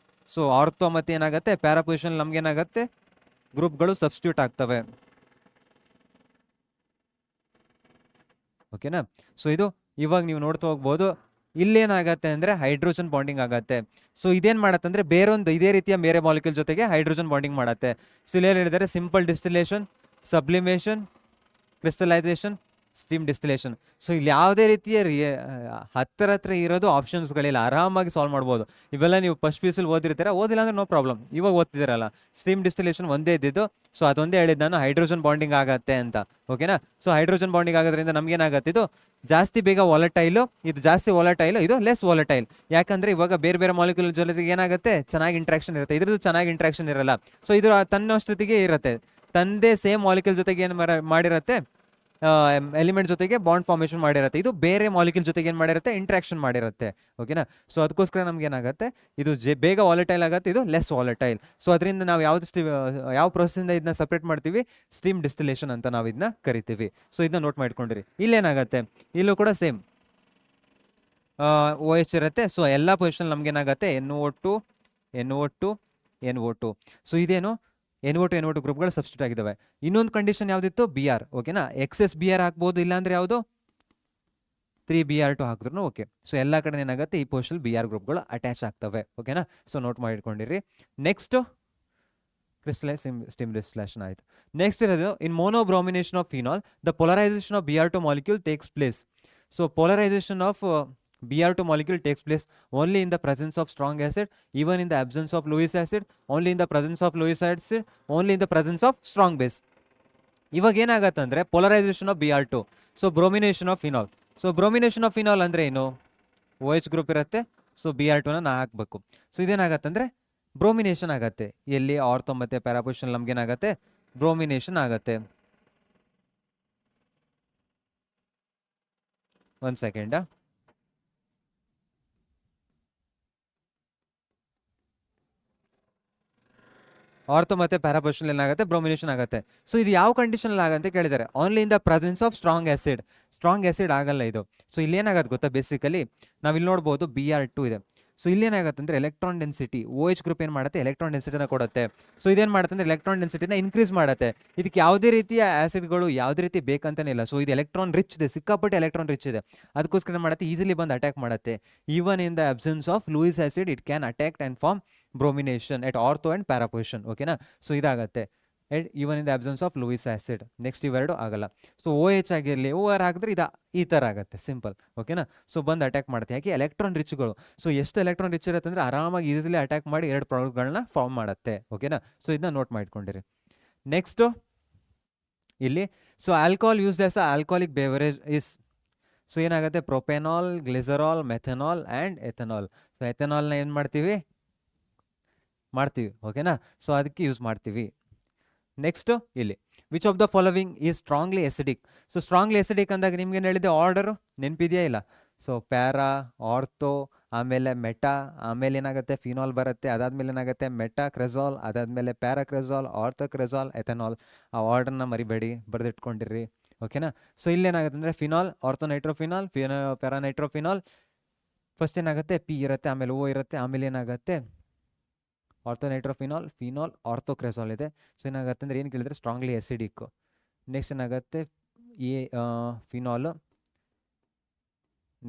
ಸೊ ಆರ್ಥೋ ಮತ್ತು ಏನಾಗುತ್ತೆ ಪ್ಯಾರಾಪೊಸಿಷನ್ ನಮ್ಗೆ ಏನಾಗುತ್ತೆ ಗ್ರೂಪ್ಗಳು ಸಬ್ಸ್ಟಿಟ್ಯೂಟ್ ಆಗ್ತವೆ. ಓಕೆನಾ. ಸೊ ಇದು ಇವಾಗ ನೀವು ನೋಡ್ತಾ ಹೋಗ್ಬೋದು. ಇಲ್ಲೇನಾಗತ್ತೆ ಅಂದರೆ ಹೈಡ್ರೋಜನ್ ಬಾಂಡಿಂಗ್ ಆಗತ್ತೆ. ಸೊ ಇದೇನು ಮಾಡತ್ತೆ ಅಂದರೆ ಬೇರೊಂದು ಇದೇ ರೀತಿಯ ಬೇರೆ ಮಾಲಿಕ್ಯೂಲ್ ಜೊತೆಗೆ ಹೈಡ್ರೋಜನ್ ಬಾಂಡಿಂಗ್ ಮಾಡುತ್ತೆ. ಸೊ ಇಲ್ಲಿ ಹೇಳಿದ್ದಾರೆ simple distillation, sublimation, crystallisation, steam distillation. So ಇಲ್ಲಿ ಯಾವುದೇ ರೀತಿಯ ಹತ್ರ ಇರೋದು ಆಪ್ಷನ್ಸ್ಗಳಿಲ್ಲ, ಆರಾಮಾಗಿ ಸಾಲ್ವ್ ಮಾಡ್ಬೋದು. ಇವೆಲ್ಲ ನೀವು ಫಸ್ಟ್ ಪಿ ಓದಿರ್ತೀರ, ಓದಿಲ್ಲ ಅಂದ್ರೆ ನೋ ಪ್ರಾಬ್ಲಮ್, ಇವಾಗ ಓದ್ತಿದ್ದೀರಲ್ಲ. ಸ್ಟೀಮ್ ಡಿಸ್ಟಿಲೇಷನ್ ಒಂದೇ ಇದ್ದಿದ್ದು, ಸೊ ಅದೊಂದೇ ಹೇಳಿದ್ದು ನಾನು, ಹೈಡ್ರೋಜನ್ ಬಾಂಡಿಂಗ್ ಆಗತ್ತೆ ಅಂತ. ಓಕೆನಾ? ಸೊ ಹೈಡ್ರೋಜನ್ ಬಾಂಡಿಂಗ್ ಆಗೋದ್ರಿಂದ ನಮ್ಗೇನಾಗತ್ತೆ, ಇದು ಜಾಸ್ತಿ ಬೇಗ ವಾಲಟೈಲು, ಇದು ಜಾಸ್ತಿ ವಾಲಟೈಲು, ಇದು ಲೆಸ್ ವಾಲಟೈಲ್. ಯಾಕಂದ್ರೆ ಇವಾಗ ಬೇರೆ ಬೇರೆ ಮಾಲಿಕ್ಯೂಲ್ ಜೊತೆಗೆ ಏನಾಗುತ್ತೆ, ಚೆನ್ನಾಗಿ ಇಂಟ್ರಾಕ್ಷನ್ ಇರುತ್ತೆ, ಇದ್ರದ್ದು ಚೆನ್ನಾಗಿ ಇಂಟ್ರಾಕ್ಷನ್ ಇರಲ್ಲ. ಸೊ ಇದು ತನ್ನಷ್ಟೊತ್ತಿಗೆ ಇರುತ್ತೆ, ತಂದೆ ಸೇಮ್ ಮಾಲಿಕ್ಯೂಲ್ ಜೊತೆಗೆ ಏನು ಮಾಡಿರುತ್ತೆ, ಎಲಿಮೆಂಟ್ ಜೊತೆಗೆ ಬಾಂಡ್ ಫಾರ್ಮೇಷನ್ ಮಾಡಿರುತ್ತೆ. ಇದು ಬೇರೆ ಮಾಲಿಕ್ಯೂಲ್ ಜೊತೆಗೆ ಏನು ಮಾಡಿರುತ್ತೆ, ಇಂಟ್ರಾಕ್ಷನ್ ಮಾಡಿರುತ್ತೆ. ಓಕೆನಾ? ಸೊ ಅದಕ್ಕೋಸ್ಕರ ನಮ್ಗೆ ಏನಾಗುತ್ತೆ, ಇದು ಬೇಗ ವಾಲಟೈಲ್ ಆಗುತ್ತೆ, ಇದು ಲೆಸ್ ವಾಲಟೈಲ್. ಸೊ ಅದರಿಂದ ನಾವು ಯಾವ ಪ್ರೊಸೆಸ್ಸಿಂದ ಇದನ್ನ ಸಪ್ರೇಟ್ ಮಾಡ್ತೀವಿ, ಸ್ಟೀಮ್ ಡಿಸ್ಟಿಲೇಷನ್ ಅಂತ ನಾವು ಇದನ್ನ ಕರಿತೀವಿ. ಸೊ ಇದನ್ನ ನೋಟ್ ಮಾಡ್ಕೊಂಡಿರಿ. ಇಲ್ಲೇನಾಗತ್ತೆ, ಇಲ್ಲೂ ಕೂಡ ಸೇಮ್ OH ಇರುತ್ತೆ. ಸೊ ಎಲ್ಲ ಪೊಸಿಷನ್ ನಮ್ಗೆ ಏನಾಗುತ್ತೆ, NO2 NO2 NO2. ಸೊ ಇದೇನು NO2 ಗ್ರೂಪ್ಗಳು ಸಬ್ಸ್ಟಿಟ್ಯೂಟ್ ಆಗಿದ್ದಾವೆ. ಇನ್ನೊಂದು ಕಂಡೀಷನ್ ಯಾವುದಿತ್ತು, BR. ಓಕೆನಾ? ಎಕ್ಸೆಸ್ BR ಹಾಕ್ಬೋದು, ಇಲ್ಲಾಂದ್ರೆ ಯಾವುದು 3Br2 ಹಾಕಿದ್ರು ಓಕೆ. ಸೊ ಎಲ್ಲ ಕಡೆ ಏನಾಗುತ್ತೆ, ಈ ಪೊಸಿಷನ್ BR ಗ್ರೂಪ್ಗಳು ಅಟ್ಯಾಚ್ ಆಗ್ತವೆ. ಓಕೆನಾ? ಸೊ ನೋಟ್ ಮಾಡಿಟ್ಕೊಂಡಿರಿ. ನೆಕ್ಸ್ಟ್ ಸ್ಟೀಮ್ ಡಿಸ್ಟಿಲೇಷನ್ ಆಯಿತು. ನೆಕ್ಸ್ಟ್ ಇರೋದು, in monobromination of phenol the polarisation of Br2 molecule takes place. So polarisation of Br2 molecule takes place only in the presence of strong acid, even in the absence of Lewis acid, only in the presence of Lewis acid, only in the presence of strong base. ಇವಾಗ ಏನಾಗತ್ತೆ ಅಂದರೆ polarisation of Br2, so bromination of phenol. So bromination of phenol ಅಂದರೆ ಏನು, OH group ಇರುತ್ತೆ, so Br2ನ ನಾ ಹಾಕಬೇಕು. So ಇದೇನಾಗತ್ತೆ ಅಂದರೆ bromination ಆಗತ್ತೆ. ಎಲ್ಲಿ ಆರ್ಥೋ ಮತ್ತು ಪ್ಯಾರಾ ಪೊಸಿಷನ್ ನಮ್ಗೇನಾಗತ್ತೆ, ಬ್ರೋಮಿನೇಷನ್ ಆಗತ್ತೆ. ಒಂದು ಸೆಕೆಂಡ. ಆರ್ಥೋ ಮತ್ತು ಪ್ಯಾರಾ ಪೊಸಿಷನ್ ಏನಾಗುತ್ತೆ, ಬ್ರೋಮಿನೇಷನ್ ಆಗುತ್ತೆ. ಸೊ ಇದು ಯಾವ ಕಂಡೀಷನಲ್ಲಿ ಆಗುತ್ತೆ ಕೇಳಿದ್ದಾರೆ, only in the presence of strong acid. Strong acid ಆಗಲ್ಲ ಇದು. ಸೊ ಇಲ್ಲೇನಾಗುತ್ತೆ ಗೊತ್ತಾ, ಬೇಸಿಕಲಿ ನಾವು ಇಲ್ಲಿ ನೋಡ್ಬೋದು Br2 ಇದೆ. ಸೊ ಇಲ್ಲೇನಾಗುತ್ತೆ ಅಂದರೆ ಎಲೆಕ್ಟ್ರಾನ್ ಡೆನ್ಸಿಟಿ, OH ಗ್ರೂಪ್ ಏನು ಮಾಡುತ್ತೆ, ಎಲೆಕ್ಟ್ರಾನ್ ಡೆನ್ಸಿಟಿನ ಕೊಡುತ್ತೆ. ಸೊ ಇದೇನು ಮಾಡುತ್ತೆ ಅಂದರೆ ಎಲೆಕ್ಟ್ರಾನ್ ಡೆನ್ಸಿಟಿನ ಇನ್ಕ್ರೀಸ್ ಮಾಡುತ್ತೆ. ಇದಕ್ಕೆ ಯಾವುದೇ ರೀತಿಯ ಆ್ಯಸಿಡ್ಗಳು ಯಾವುದೇ ರೀತಿ ಬೇಕಂತಾನೆ ಇಲ್ಲ. ಸೊ ಇದು ಎಲೆಕ್ಟ್ರಾನ್ ರಿಚ್ ಇದೆ, ಸಿಕ್ಕಾಪಟ್ಟೆ ಎಲೆಕ್ಟ್ರಾನ್ ರಿಚ್ ಇದೆ. ಅದಕ್ಕೋಸ್ಕರ ಏನು ಮಾಡುತ್ತೆ, ಈಸಿಲಿ ಬಂದು ಅಟ್ಯಾಕ್ ಮಾಡುತ್ತೆ. Even in the absence of Lewis acid it can attack and form bromination at ortho and para position. ಓಕೆನಾ? ಸೊ ಇದಾಗುತ್ತೆ even in the absence of Lewis acid. Next ಇವೆರಡು ಆಗಲ್ಲ. ಸೊ OH ಆಗಿರಲಿ, OR ಆಗಿದ್ರೆ ಈ ಥರ ಆಗುತ್ತೆ, ಸಿಂಪಲ್. ಓಕೆನಾ? ಸೊ ಬಂದು ಅಟ್ಯಾಕ್ ಮಾಡುತ್ತೆ. ಯಾಕೆ, ಎಲೆಕ್ಟ್ರಾನ್ ರಿಚ್ಗಳು. ಸೊ ಎಷ್ಟು ಎಲೆಕ್ಟ್ರಾನ್ ರಿಚ್ ಇರುತ್ತೆ ಅಂದರೆ ಆರಾಮಾಗಿ ಈಸಿಲಿ ಅಟ್ಯಾಕ್ ಮಾಡಿ ಎರಡು ಪ್ರಾಡಕ್ಟ್ಗಳನ್ನ ಫಾರ್ಮ್ ಮಾಡುತ್ತೆ. ಓಕೆನಾ? ಸೊ ಇದನ್ನ ನೋಟ್ ಮಾಡ್ಕೊಂಡಿರಿ. ನೆಕ್ಸ್ಟು ಇಲ್ಲಿ, so alcohol used as a alcoholic beverage is, so ಏನಾಗುತ್ತೆ, propanol, glycerol, methanol and ethanol. So ಎಥನಾಲ್ನ ಏನು ಮಾಡ್ತೀವಿ, ಓಕೆನಾ? ಸೊ ಅದಕ್ಕೆ ಯೂಸ್ ಮಾಡ್ತೀವಿ. ನೆಕ್ಸ್ಟು ಇಲ್ಲಿ, which of the following is strongly acidic. So strongly acidic ಅಂದಾಗ ನಿಮ್ಗೆ ಏನು ಹೇಳಿದೆ, ಆರ್ಡರು ನೆನಪಿದೆಯಾ ಇಲ್ಲ. ಸೊ ಪ್ಯಾರಾ, ಆರ್ಥೋ, ಆಮೇಲೆ ಮೆಟಾ, ಆಮೇಲೆ ಏನಾಗುತ್ತೆ ಫಿನಾಲ್ ಬರುತ್ತೆ, ಅದಾದಮೇಲೆ ಏನಾಗುತ್ತೆ ಮೆಟಾಕ್ರೆಜಾಲ್, ಅದಾದಮೇಲೆ ಪ್ಯಾರಾಕ್ರೆಜಾಲ್, ಆರ್ಥೋಕ್ರೆಜಾಲ್, ಎಥನಾಲ್. ಆ ಆರ್ಡರ್ನ ಮರಿಬೇಡಿ, ಬರೆದಿಟ್ಕೊಂಡಿರಿ. ಓಕೆನಾ? ಸೊ ಇಲ್ಲೇನಾಗುತ್ತೆ ಅಂದರೆ ಫಿನಾಲ್, ಆರ್ಥೋನೈಟ್ರೋಫಿನಾಲ್, ಪ್ಯಾರಾನೈಟ್ರೋಫಿನಾಲ್. ಫಸ್ಟ್ ಏನಾಗುತ್ತೆ, P ಇರುತ್ತೆ, ಆಮೇಲೆ O ಇರುತ್ತೆ, ಆಮೇಲೆ ಏನಾಗುತ್ತೆ ಆರ್ಥೋನೈಟ್ರೋಫಿನಾಲ್, ಫಿನಾಲ್, ಆರ್ಥೋಕ್ರೆಜಾಲ್ ಇದೆ. ಸೊ ಏನಾಗುತ್ತೆ ಅಂದರೆ ಏನು ಕೇಳಿದ್ರೆ ಸ್ಟ್ರಾಂಗ್ಲಿ ಎಸಿಡಿಕ್. ನೆಕ್ಸ್ಟ್ ಏನಾಗುತ್ತೆ ಫಿನಾಲ್,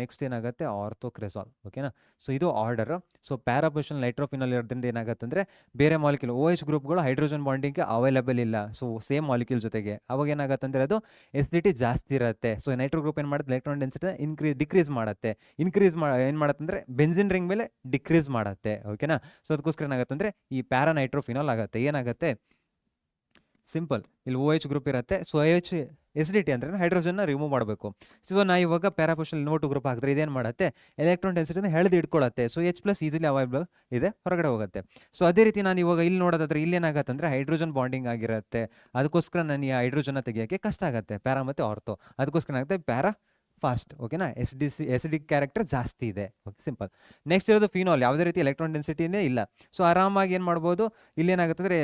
ನೆಕ್ಸ್ಟ್ ಏನಾಗುತ್ತೆ ಆರ್ಥೋಕ್ರೆಜಾಲ್. ಓಕೆನಾ? ಸೊ ಇದು ಆರ್ಡರ್. ಸೊ ಪ್ಯಾರಾ ಪೊಸಿಷನ್ ನೈಟ್ರೋಫಿನಾಲ್ ಇರೋದ್ರಿಂದ ಏನಾಗುತ್ತೆ ಅಂದರೆ ಬೇರೆ ಮಾಲಿಕ್ಯೂಲ್ OH ಗ್ರೂಪ್ಗಳು ಹೈಡ್ರೋಜನ್ ಬಾಂಡಿಂಗ್ಗೆ ಅವೈಲೇಬಲ್ ಇಲ್ಲ. ಸೊ ಸೇಮ್ ಮಾಲಿಕ್ಯೂಲ್ ಜೊತೆಗೆ ಅವಾಗ ಏನಾಗುತ್ತೆ ಅಂದರೆ ಅದು ಎಸಿಡಿಟಿ ಜಾಸ್ತಿ ಇರುತ್ತೆ. ಸೊ ನೈಟ್ರೋ ಗ್ರೂಪ್ ಏನು ಮಾಡುತ್ತೆ, ಎಲೆಕ್ಟ್ರಾನ್ ಡೆನ್ಸಿಟಿ ಡಿಕ್ರೀಸ್ ಮಾಡುತ್ತೆ. ಏನು ಮಾಡುತ್ತೆ ಅಂದರೆ ಬೆಂಜಿನ್ ರಿಂಗ್ ಮೇಲೆ ಡಿಕ್ರೀಸ್ ಮಾಡುತ್ತೆ. ಓಕೆನಾ? ಸೊ ಅದಕ್ಕೋಸ್ಕರ ಏನಾಗುತ್ತೆ ಅಂದರೆ ಈ ಪ್ಯಾರಾ ನೈಟ್ರೋಫಿನಾಲ್ ಆಗುತ್ತೆ. ಏನಾಗುತ್ತೆ, ಸಿಂಪಲ್, ಇಲ್ಲಿ OH ಗ್ರೂಪ್ ಇರುತ್ತೆ. ಸೊ OH ಎಸಿಡಿಟಿ ಅಂದರೆ ಹೈಡ್ರೋಜನ್ನ ರಿಮೂವ್ ಮಾಡಬೇಕು. ಸೊ ನಾ ಇವಾಗ ಪ್ಯಾರಾ ಪೊಸಿಷನ್ NO2 ಗ್ರೂಪ್ ಹಾಕಿದ್ರೆ ಇದೇನು ಮಾಡುತ್ತೆ, ಎಲೆಕ್ಟ್ರಾನ್ ಡೆನ್ಸಿಟಿನ ಎಳೆದು ಇಟ್ಕೊಳ್ಳುತ್ತೆ. ಸೊ H+ ಈಸಿಲಿ ಅವೈಲೇಬಲ್ ಇದೆ, ಹೊರಗಡೆ ಹೋಗುತ್ತೆ. ಸೊ ಅದೇ ರೀತಿ ನಾನು ಇವಾಗ ಇಲ್ಲಿ ನೋಡೋದಾದ್ರೆ ಇಲ್ಲಿ ಏನಾಗುತ್ತೆ ಅಂದರೆ ಹೈಡ್ರೋಜನ್ ಬಾಂಡಿಂಗ್ ಆಗಿರುತ್ತೆ. ಅದಕ್ಕೋಸ್ಕರ ನಾನು ಈ ಹೈಡ್ರೋಜನ್ನ ತೆಗಿಯೋಕ್ಕೆ ಕಷ್ಟ ಆಗುತ್ತೆ, ಪ್ಯಾರಾ ಮತ್ತು ಆರ್ಥೋ. ಅದಕ್ಕೋಸ್ಕರ ಏನಾಗುತ್ತೆ, ಪ್ಯಾರಾ ಫಾಸ್ಟ್. ಓಕೆನಾ? ಎಸಿಡಿಕ್ ಕ್ಯಾರೆಕ್ಟರ್ ಜಾಸ್ತಿ ಇದೆ. Okay, simple. ನೆಕ್ಸ್ಟ್ ಇರೋದು ಫಿನಾಲ್, ಯಾವುದೇ ರೀತಿ ಎಲೆಕ್ಟ್ರಾನ್ ಡೆನ್ಸಿಟಿನೇ ಇಲ್ಲ. ಸೊ ಆರಾಮಾಗಿ ಏನು ಮಾಡ್ಬೋದು, ಇಲ್ಲೇನಾಗುತ್ತೆ ಅಂದರೆ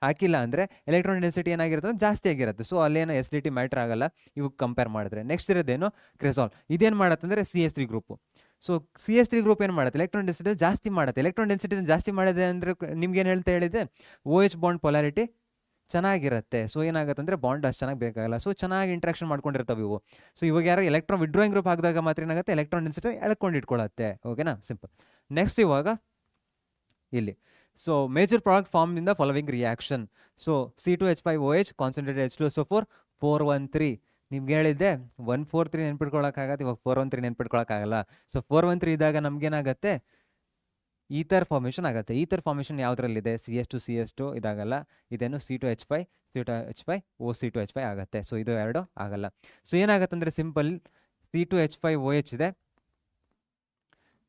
ಹಾಕಿಲ್ಲ ಅಂದರೆ ಎಲೆಕ್ಟ್ರಾನ್ ಡೆನ್ಸಿಟಿ ಏನಾಗಿರುತ್ತೆ ಜಾಸ್ತಿ ಆಗಿರುತ್ತೆ. ಸೊ ಅಲ್ಲೇನೋ ಎಸಿಡಿಟಿ ಮ್ಯಾಟ್ರ್ ಆಗಲ್ಲ ಇವಾಗ ಕಂಪೇರ್ ಮಾಡಿದ್ರೆ. ನೆಕ್ಸ್ಟ್ ಇರೋದೇನು ಕ್ರೆಸಾಲ್. ಇದೇನು ಮಾಡುತ್ತೆ ಅಂದರೆ CH3 group. So CH3 group ಏನು ಮಾಡುತ್ತೆ, ಎಲೆಕ್ಟ್ರಾನ್ ಡೆನ್ಸಿಟಿ ಜಾಸ್ತಿ ಮಾಡುತ್ತೆ. ಎಲೆಕ್ಟ್ರಾನ್ ಡೆನ್ಸಿಟಿ ಜಾಸ್ತಿ ಮಾಡಿದೆ ಅಂದರೆ ನಿಮ್ಗೇನು ಹೇಳಿದೆ, OH ಬಾಂಡ್ ಪೊಲಾರಿಟಿ ಚೆನ್ನಾಗಿರುತ್ತೆ. ಸೊ ಏನಾಗುತ್ತೆ ಅಂದರೆ ಬಾಂಡ್ ಅಷ್ಟು ಚೆನ್ನಾಗಿ ಬೇಕಾಗಲ್ಲ. ಸೊ ಚೆನ್ನಾಗಿ ಇಂಟ್ರಾಕ್ಷನ್ ಮಾಡ್ಕೊಂಡಿರ್ತವೆ ಇವು. ಸೊ ಇವಾಗ ಯಾರು ಎಲೆಕ್ಟ್ರಾನ್ ವಿಡ್ರಾಯಿಂಗ್ ಗ್ರೂಪ್ ಹಾಕಿದಾಗ ಮಾತ್ರ ಏನಾಗುತ್ತೆ, ಎಲೆಕ್ಟ್ರಾನ್ ಡೆನ್ಸಿಟಿ ಎಳ್ಕೊಂಡು ಇಟ್ಕೊಳ್ಳುತ್ತೆ. ಓಕೆನಾ? ಸಿಂಪಲ್. ನೆಕ್ಸ್ಟ್ ಇವಾಗ ಇಲ್ಲಿ, so major product form in the following reaction. So C2H5OH concentrated H2SO4 413. ನಿಮ್ಗೆ ಹೇಳಿದ್ದೆ 143 ನೆನ್ಪಿಟ್ಕೊಳಕ್ಕಾಗತ್ತೆ, ಇವಾಗ 413 ನೆನ್ಪಿಟ್ಕೊಳಕ್ಕಾಗಲ್ಲ. ಸೊ 413 ಇದ್ದಾಗ ನಮ್ಗೇನಾಗತ್ತೆ, ಈಥರ್ ಫಾರ್ಮೇಷನ್ ಆಗುತ್ತೆ. ಈಥರ್ ಫಾರ್ಮೇಷನ್ ಯಾವುದ್ರಲ್ಲಿದೆ, CS2 ಇದಾಗಲ್ಲ, ಇದೇನು C2H5 OC2H5 ಆಗುತ್ತೆ. ಸೊ ಇದು ಎರಡು ಆಗಲ್ಲ. ಸೊ ಏನಾಗುತ್ತೆ ಅಂದರೆ ಸಿಂಪಲ್, C2H5OH ಇದೆ,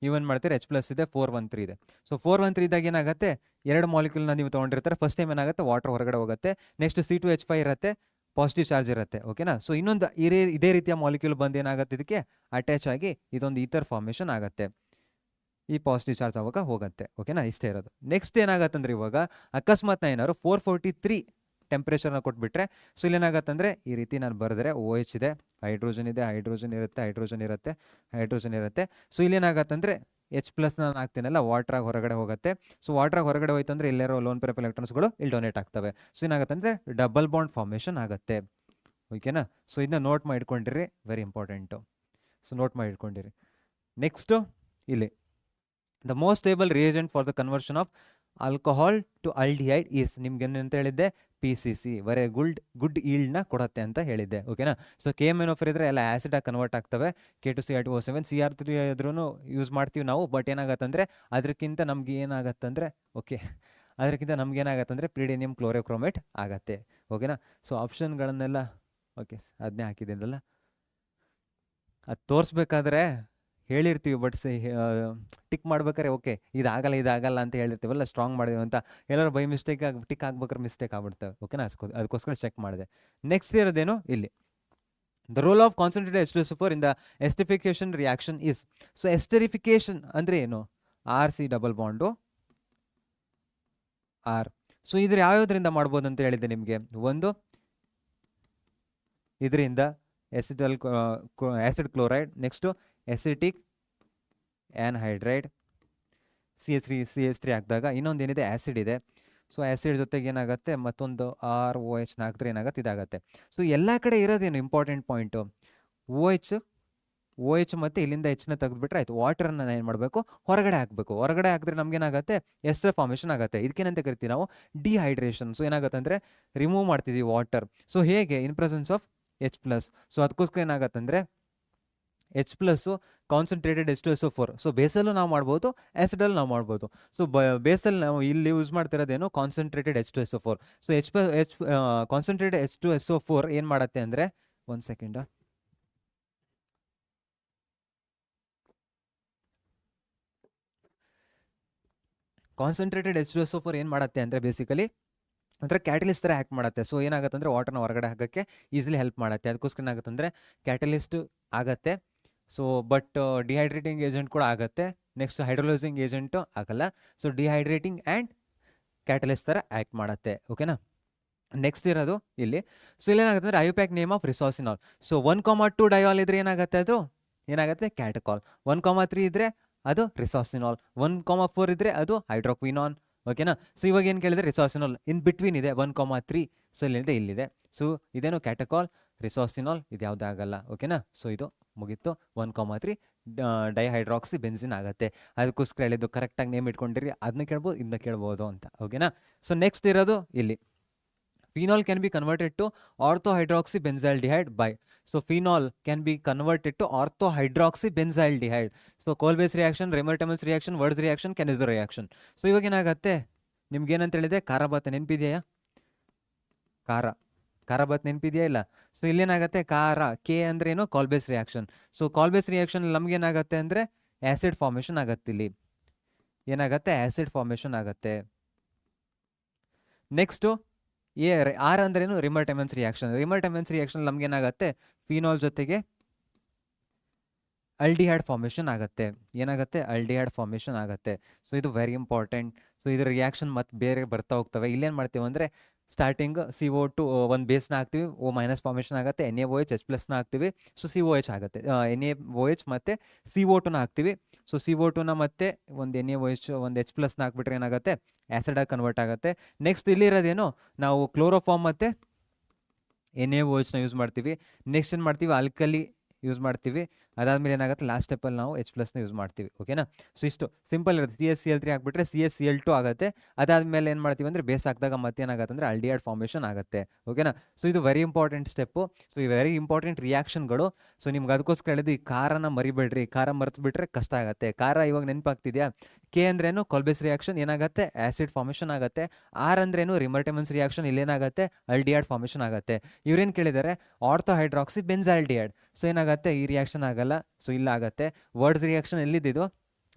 ಏನು ಮಾಡ್ತೀರಿ, H+ ಇದೆ, 413 ಇದೆ. ಸೊ 413 ಇದ್ದಾಗ ಏನಾಗುತ್ತೆ, ಎರಡು ಮಾಲಿಕ್ಯೂಲ್ನ ನೀವು ತೊಗೊಂಡಿರ್ತಾರೆ. ಫಸ್ಟ್ ಟೈಮ್ ಏನಾಗುತ್ತೆ, ವಾಟರ್ ಹೊರಗಡೆ ಹೋಗುತ್ತೆ. ನೆಕ್ಸ್ಟ್ C2H5 ಇರುತ್ತೆ, ಪಾಸಿಟಿವ್ ಚಾರ್ಜ್ ಇರುತ್ತೆ. ಓಕೆನಾ. ಸೊ ಇನ್ನೊಂದು ಇದೇ ರೀತಿಯ ಮಾಲಿಕ್ಯೂಲ್ ಬಂದು ಏನಾಗುತ್ತೆ, ಇದಕ್ಕೆ ಅಟ್ಯಾಚ್ ಆಗಿ ಇದೊಂದು ಈಥರ್ ಫಾರ್ಮೇಷನ್ ಆಗುತ್ತೆ. ಈ ಪಾಸಿಟಿವ್ ಚಾರ್ಜ್ ಅವಾಗ ಹೋಗುತ್ತೆ. ಓಕೆನಾ, ಇಷ್ಟೇ ಇರೋದು. ನೆಕ್ಸ್ಟ್ ಏನಾಗುತ್ತೆ ಅಂದರೆ ಇವಾಗ ಅಕಸ್ಮಾತ್ ಏನಾದ್ರು 443 ಟೆಂಪ್ರೇಚರ್ನ ಕೊಟ್ಬಿಟ್ರೆ, ಸೊ ಇಲ್ಲಿ ಏನಾಗುತ್ತೆ ಅಂದರೆ ಈ ರೀತಿ ನಾನು ಬರೆದ್ರೆ OH ಇದೆ, ಹೈಡ್ರೋಜನ್ ಇದೆ, ಹೈಡ್ರೋಜನ್ ಇರುತ್ತೆ. ಸೊ ಇಲ್ಲಿ ಏನಾಗುತ್ತೆ ಅಂದರೆ H+ ನಾನು ಹಾಕ್ತೀನಲ್ಲ, ವಾಟ್ರಾಗಿ ಹೊರಗಡೆ ಹೋಗುತ್ತೆ. ಸೊ ವಾಟ್ರಾಗಿ ಹೊರಗಡೆ ಹೋಯ್ತು ಅಂದರೆ ಇಲ್ಲಿರೋ ಲೋನ್ ಪೇರ್ ಎಲೆಕ್ಟ್ರಾನ್ಸ್ಗಳು ಇಲ್ಲಿ ಡೊನೇಟ್ ಆಗ್ತವೆ. ಸೊ ಏನಾಗುತ್ತೆ ಅಂದರೆ ಡಬಲ್ ಬಾಂಡ್ ಫಾರ್ಮೇಷನ್ ಆಗುತ್ತೆ. ಓಕೆನಾ. ಸೊ ಇದನ್ನ ನೋಟ್ ಮಾಡಿಟ್ಕೊಂಡಿರಿ, ವೆರಿ ಇಂಪಾರ್ಟೆಂಟು. ಸೊ ನೋಟ್ ಮಾಡಿಟ್ಕೊಂಡಿರಿ. ನೆಕ್ಸ್ಟು ಇಲ್ಲಿ the most stable reagent for the conversion of alcohol to aldehyde is, ನಿಮ್ಗೆ ಅಂತ ಹೇಳಿದ್ದೆ PCC, ವೆರಿ ಗುಡ್ ಈಲ್ಡ್ನ ಕೊಡುತ್ತೆ ಅಂತ ಹೇಳಿದ್ದೆ. ಓಕೆನಾ. ಸೊ KMnO4 ಇದ್ರೆ ಎಲ್ಲ ಆ್ಯಸಿಡಾಗಿ ಕನ್ವರ್ಟ್ ಆಗ್ತವೆ. K2Cl2O7, Cr3 ಆದ್ರೂ ಯೂಸ್ ಮಾಡ್ತೀವಿ ನಾವು. ಬಟ್ ಏನಾಗತ್ತಂದರೆ ಅದಕ್ಕಿಂತ ನಮ್ಗೆ ಏನಾಗತ್ತಂದರೆ ಪ್ಲೀಡಿನಿಯಂ ಕ್ಲೋರೋಕ್ರೋಮೇಟ್ ಆಗತ್ತೆ. ಓಕೆನಾ. ಸೊ ಆಪ್ಷನ್ಗಳನ್ನೆಲ್ಲ ಓಕೆ ಅದನ್ನೇ ಹಾಕಿದ್ದೀನಲ್ಲ, ಅದು ತೋರಿಸ್ಬೇಕಾದ್ರೆ ಹೇಳಿರ್ತೀವಿ, ಬಟ್ ಟಿಕ್ ಮಾಡ್ಬೇಕಾರೆ ಓಕೆ ಇದಾಗಲ್ಲ ಅಂತ ಹೇಳಿರ್ತೀವಲ್ಲ, ಸ್ಟ್ರಾಂಗ್ ಮಾಡಿದೀವಿ ಅಂತ. ಎಲ್ಲರೂ ಬೈ ಮಿಸ್ಟೇಕ್ ಟಿಕ್ ಹಾಕ್ಬೇಕಾದ್ರೆ ಮಿಸ್ಟೇಕ್ ಆಗ್ಬಿಡ್ತವೆ. ಓಕೆನಾ. ಅದಕ್ಕೋಸ್ಕರ ಚೆಕ್ ಮಾಡಿದೆ. ನೆಕ್ಸ್ಟ್ ಇರೋದೇನು ಇಲ್ಲಿ, the role of concentrated H2SO4 in the esterification reaction is. So esterification ಅಂದರೆ ಏನು, RC double bond R. So ಇದ್ರ ಯಾವ್ಯಾವ್ದ್ರಿಂದ ಮಾಡ್ಬೋದು ಅಂತ ಹೇಳಿದೆ ನಿಮಗೆ. ಒಂದು ಇದರಿಂದ acid chloride, next acetic anhydride CH3 ಹಾಕಿದಾಗ. ಇನ್ನೊಂದು ಏನಿದೆ, ಆ್ಯಸಿಡ್ ಇದೆ. ಸೊ ಆ್ಯಸಿಡ್ ಜೊತೆಗೆ ಏನಾಗುತ್ತೆ, ಮತ್ತೊಂದು ROH ಹಾಕಿದ್ರೆ ಏನಾಗುತ್ತೆ, ಇದಾಗುತ್ತೆ. ಸೊ ಎಲ್ಲ ಕಡೆ ಇರೋದೇನು ಇಂಪಾರ್ಟೆಂಟ್ ಪಾಯಿಂಟು, OH ಮತ್ತು ಇಲ್ಲಿಂದ Hನ ತೆಗೆದುಬಿಟ್ರೆ ಆಯಿತು. ವಾಟರನ್ನು ಏನು ಮಾಡಬೇಕು, ಹೊರಗಡೆ ಹಾಕಬೇಕು. ಹೊರಗಡೆ ಹಾಕಿದ್ರೆ ನಮಗೇನಾಗುತ್ತೆ, ಎಸ್ಟರ್ ಫಾರ್ಮೇಷನ್ ಆಗುತ್ತೆ. ಇದಕ್ಕೇನಂತ ಕರಿತೀವಿ ನಾವು, ಡಿಹೈಡ್ರೇಷನ್. ಸೊ ಏನಾಗುತ್ತೆ ಅಂದರೆ ರಿಮೂವ್ ಮಾಡ್ತಿದ್ದೀವಿ ವಾಟರ್. ಸೊ ಹೇಗೆ, ಇನ್ ಪ್ರೆಸೆನ್ಸ್ ಆಫ್ H+. ಸೊ ಅದಕ್ಕೋಸ್ಕರ ಏನಾಗುತ್ತೆ ಅಂದರೆ H+ ಕಾನ್ಸಂಟ್ರೇಟೆಡ್ H2SO4. ಸೊ ಬೇಸಲ್ಲೂ ನಾವು ಮಾಡ್ಬೋದು, ಆ್ಯಸಿಡಲ್ಲಿ ನಾವು ಮಾಡ್ಬೋದು. ಸೊ ಬೇಸಲ್ಲಿ ನಾವು ಇಲ್ಲಿ ಯೂಸ್ ಮಾಡ್ತಿರೋದೇನು, concentrated H2SO4. So concentrated H2SO4 ಏನು ಮಾಡುತ್ತೆ ಅಂದರೆ, ಒಂದು ಸೆಕೆಂಡ, ಕಾನ್ಸಂಟ್ರೇಟೆಡ್ H2SO4 ಏನು ಮಾಡುತ್ತೆ ಅಂದರೆ ಬೇಸಿಕಲಿ ಒಂಥರ ಕ್ಯಾಟಲಿಸ್ಟ್ ಥರ ಆ್ಯಕ್ಟ್ ಮಾಡುತ್ತೆ. ಸೊ ಏನಾಗುತ್ತೆ ಅಂದರೆ ವಾಟರ್ನ ಹೊರಗಡೆ ಹಾಕೋಕ್ಕೆ ಈಸಿಲಿ ಹೆಲ್ಪ್ ಮಾಡುತ್ತೆ. ಅದಕ್ಕೋಸ್ಕರ ಏನಾಗುತ್ತೆ ಅಂದರೆ ಕ್ಯಾಟಲಿಸ್ಟ್ ಆಗುತ್ತೆ. ಸೊ ಬಟ್ ಡಿಹೈಡ್ರೇಟಿಂಗ್ ಏಜೆಂಟ್ ಕೂಡ ಆಗುತ್ತೆ. ನೆಕ್ಸ್ಟ್ ಹೈಡ್ರೋಲೈಸಿಂಗ್ ಏಜೆಂಟು ಆಗಲ್ಲ. ಸೊ ಡಿಹೈಡ್ರೇಟಿಂಗ್ ಆ್ಯಂಡ್ ಕ್ಯಾಟಲಿಸ್ಟ್ ಥರ ಆ್ಯಕ್ಟ್ ಮಾಡುತ್ತೆ. ಓಕೆನಾ. ನೆಕ್ಸ್ಟ್ ಇರೋದು ಇಲ್ಲಿ, ಸೊ ಇಲ್ಲೇನಾಗುತ್ತೆ ಅಂದರೆ IUPAC name of resorcinol. So 1,2 diol ಇದ್ರೆ ಏನಾಗುತ್ತೆ, ಅದು ಏನಾಗುತ್ತೆ, ಕ್ಯಾಟಕಾಲ್. 1,3 ಇದ್ದರೆ ಅದು ರಿಸಾಸಿನಾಲ್. 1,4 ಇದ್ದರೆ ಅದು ಹೈಡ್ರೋಕ್ವಿನಾನ್. ಓಕೆನಾ. ಸೊ ಇವಾಗ ಏನು ಕೇಳಿದ್ರೆ ರಿಸಾಸಿನಾಲ್ ಇನ್ ಬಿಟ್ವೀನ್ ಇದೆ 1,3. ಸೊ ಇಲ್ಲಿದೆ. ಸೊ ಇದೇನು ಕ್ಯಾಟಕಾಲ್, ರಿಸಾಸಿನಾಲ್, ಇದು ಯಾವುದೇ ಆಗಲ್ಲ. ಓಕೆನಾ. ಸೊ ಇದು ಮುಗೀತು. 1,3 ಡೈಹೈಡ್ರಾಕ್ಸಿ ಬೆನ್ಸಿನ್ ಆಗುತ್ತೆ. ಅದಕ್ಕೋಸ್ಕರ ಹೇಳಿದ್ದು ಕರೆಕ್ಟಾಗಿ ನೇಮ್ ಇಟ್ಕೊಂಡಿರಿ. ಅದನ್ನ ಕೇಳ್ಬೋದು, ಇದನ್ನ ಕೇಳ್ಬೋದು ಅಂತ. ಓಕೆನಾ. ಸೊ ನೆಕ್ಸ್ಟ್ ಇರೋದು ಇಲ್ಲಿ, phenol can be converted to orthohydroxybenzaldehyde by. So phenol can be converted to orthohydroxybenzaldehyde. So Kolbe's reaction, Remer-Temmels reaction, Wurtz reaction, Cannizzaro reaction. So ಇವಾಗ ಏನಾಗುತ್ತೆ, ನಿಮ್ಗೆ ಏನಂತ ಹೇಳಿದೆ, ಖಾರ ನೆನಪಿದೆಯಾ, ಖಾರ ನೆನಪಿದೆಯಾ ಇಲ್ಲ. ಸೊ ಇಲ್ಲೇನಾಗುತ್ತೆ, ಖಾರ, ಕೆ ಅಂದ್ರೆ ಏನು, ಕಾಲ್ಬೇಸ್ ರಿಯಾಕ್ಷನ್. ಸೊ ಕಾಲ್ಬೇಸ್ ರಿಯಾಕ್ಷನ್ ನಮ್ಗೇನಾಗುತ್ತೆ ಅಂದರೆ ಆ್ಯಸಿಡ್ ಫಾರ್ಮೇಷನ್ ಆಗುತ್ತೆ. ಇಲ್ಲಿ ಏನಾಗುತ್ತೆ, ಆ್ಯಸಿಡ್ ಫಾರ್ಮೇಷನ್ ಆಗುತ್ತೆ. ನೆಕ್ಸ್ಟು ಆರ್ ಅಂದ್ರೇನು, ರಿಮರ್-ಟೆಮೆನ್ಸ್ ರಿಯಾಕ್ಷನ್. ರಿಮರ್-ಟೆಮೆನ್ಸ್ ರಿಯಾಕ್ಷನ್ ನಮ್ಗೇನಾಗುತ್ತೆ, ಫಿನಾಲ್ ಜೊತೆಗೆ ಅಲ್ಡಿಹೈಡ್ ಫಾರ್ಮೇಷನ್ ಆಗುತ್ತೆ. ಏನಾಗುತ್ತೆ, ಅಲ್ಡಿಹೈಡ್ ಫಾರ್ಮೇಷನ್ ಆಗುತ್ತೆ. ಸೊ ಇದು ವೆರಿ ಇಂಪಾರ್ಟೆಂಟ್. ಸೊ ಇದ್ರ ರಿಯಾಕ್ಷನ್ ಮತ್ತು ಬೇರೆ ಬರ್ತಾ ಹೋಗ್ತವೆ. ಇಲ್ಲೇನು ಮಾಡ್ತೀವಿ ಅಂದರೆ ಸ್ಟಾರ್ಟಿಂಗ್ CO2 ಒಂದು ಬೇಸ್ನ ಹಾಕ್ತೀವಿ, O- ಫಾರ್ಮೇಷನ್ ಆಗುತ್ತೆ. NaOH H+ನ ಹಾಕ್ತೀವಿ. ಸೊ COH ಆಗುತ್ತೆ. NaOH ಮತ್ತು CO2ನ ಹಾಕ್ತೀವಿ. ಸೊ CO2ನ ಮತ್ತೆ ಒಂದು NaOH ಒಂದು H+ನ ಹಾಕ್ಬಿಟ್ರೆ ಏನಾಗುತ್ತೆ, ಆ್ಯಸಿಡಾಗಿ ಕನ್ವರ್ಟ್ ಆಗುತ್ತೆ. ನೆಕ್ಸ್ಟ್ ಇಲ್ಲಿರೋದೇನು, ನಾವು ಕ್ಲೋರೋಫಾರ್ಮ್ ಮತ್ತು NaOHನ ಯೂಸ್ ಮಾಡ್ತೀವಿ. ನೆಕ್ಸ್ಟ್ ಏನು ಮಾಡ್ತೀವಿ, ಆಲ್ಕಲಿ ಯೂಸ್ ಮಾಡ್ತೀವಿ. ಅದಾದಮೇಲೆ ಏನಾಗುತ್ತೆ ಲಾಸ್ಟ್ ಸ್ಟೆಪ್ಪಲ್ಲಿ ನಾವು H+ನ ಯೂಸ್ ಮಾಡ್ತೀವಿ. ಓಕೆನಾ? ಸೊ ಇಷ್ಟು ಸಿಂಪಲ್ ಇರುತ್ತೆ. CH3 ಹಾಕ್ಬಿಟ್ರೆ CH2 ಆಗುತ್ತೆ. ಅದಾದಮೇಲೆ ಏನು ಮಾಡ್ತೀವಿ ಅಂದರೆ ಬೇಸ್ ಹಾಕಿದಾಗ ಮತ್ತೇನಾಗುತ್ತೆ ಅಂದರೆ ಆಲ್ಡಿಹೈಡ್ ಫಾರ್ಮೇಷನ್ ಆಗುತ್ತೆ. ಓಕೆನಾ? ಸೊ ಇದು ವೆರಿ ಇಂಪಾರ್ಟೆಂಟ್ ಸ್ಟೆಪ್ಪು. ಸೊ ಈ ವೆರಿ ಇಂಪಾರ್ಟೆಂಟ್ ರಿಯಾಕ್ಷನ್ಗಳು. ಸೊ ನಿಮ್ಗೆ ಅದಕ್ಕೋಸ್ಕರ ಹೇಳಿದ್ದು ಈ ಖಾರನ ಮರಿಬೇಡ್ರಿ. ಖಾರ ಮರೆತು ಬಿಟ್ರೆ ಕಷ್ಟ ಆಗುತ್ತೆ. ಖಾರ ಇವಾಗ ನೆನಪಾಗ್ತಿದೆಯಾ? ಕೆ ಅಂದ್ರೇನು ಕೊಲ್ಬೇಸ್ ರಿಯಾಕ್ಷನ್ ಏನಾಗುತ್ತೆ ಆ್ಯಸಿಡ್ ಫಾರ್ಮೇಷನ್ ಆಗುತ್ತೆ. ಆರ್ ಅಂದ್ರೇನು ರಿಮರ್ಟೆಮನ್ಸ್ ರಿಯಾಕ್ಷನ್ ಇಲ್ಲೇನಾಗುತ್ತೆ ಆಲ್ಡಿಹೈಡ್ ಫಾರ್ಮೇಷನ್ ಆಗುತ್ತೆ. ಇವ್ರೇನು ಕೇಳಿದ್ದಾರೆ ಆರ್ಥೋ ಹೈಡ್ರಾಕ್ಸಿ ಬೆನ್ಸಾಲ್ಡಿಹೈಡ್. ಸೊ ಏನಾಗುತ್ತೆ ಈ ರಿಯಾಕ್ಷನ್ ಆಗಲ್ಲ. ಸೊ ಇಲ್ಲ ಆಗುತ್ತೆ. ವರ್ಡ್ಸ್ ರಿಯಾಕ್ಷನ್ ಎಲ್ಲಿದ್ದು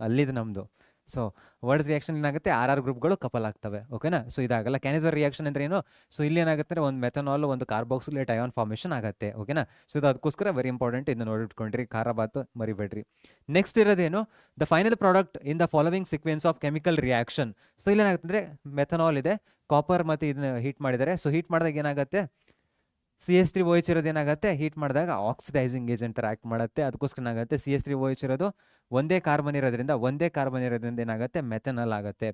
ಅಲ್ಲಿದ್ದು ನಮ್ಮದು. ಸೊ ವರ್ಡ್ಸ್ ರಿಯಾಕ್ಷನ್ ಏನಾಗುತ್ತೆ ಆರ್ ಗ್ರೂಪ್ಗಳು ಕಪಲ್ ಆಗ್ತವೆ. ಓಕೆನಾ? ಸೊ ಇದಾಗಲ್ಲ. ಕ್ಯಾನಿಸರ್ ರಿಯಾಕ್ಷನ್ ಅಂದ್ರೆ ಏನು? ಸೊ ಇಲ್ಲಿ ಏನಾಗುತ್ತೆ ಅಂದರೆ ಒಂದು ಮೆಥನಾಲ್ ಒಂದು ಕಾರ್ಬಾಕ್ಸಿಲೇಟ್ ಅಯಾನ್ ಫಾರ್ಮೇಷನ್ ಆಗುತ್ತೆ. ಓಕೆನಾ? ಸೊ ಇದು ಅದಕ್ಕೋಸ್ಕರ ವೆರಿ ಇಂಪಾರ್ಟೆಂಟ್. ಇದನ್ನ ನೋಡಿಟ್ಕೊಂಡ್ರಿ. ಖಾರ ಬಾತು ಮರಿಬೇಡ್ರಿ. ನೆಕ್ಸ್ಟ್ ಇರೋದೇನು the final product in the following sequence of chemical reaction. So ಇಲ್ಲಿ ಏನಾಗುತ್ತೆ ಅಂದರೆ ಮೆಥನಾಲ್ ಇದೆ, ಕಾಪರ್ ಮತ್ತು ಇದನ್ನ ಹೀಟ್ ಮಾಡಿದ್ದಾರೆ. ಸೊ ಹೀಟ್ ಮಾಡಿದಾಗ ಏನಾಗುತ್ತೆ CH3OH ಇರೋದು ಏನಾಗುತ್ತೆ ಹೀಟ್ ಮಾಡಿದಾಗ ಆಕ್ಸಿಡೈಸಿಂಗ್ ಏಜೆಂಟ್ ಥರ ಆ್ಯಕ್ಟ್ ಮಾಡುತ್ತೆ. ಅದಕ್ಕೋಸ್ಕರ ಏನಾಗುತ್ತೆ CH3OH ಇರೋದು ಒಂದೇ ಕಾರ್ಬನ್ ಇರೋದ್ರಿಂದ ಏನಾಗುತ್ತೆ ಮೆಥನಾಲ್ ಆಗುತ್ತೆ.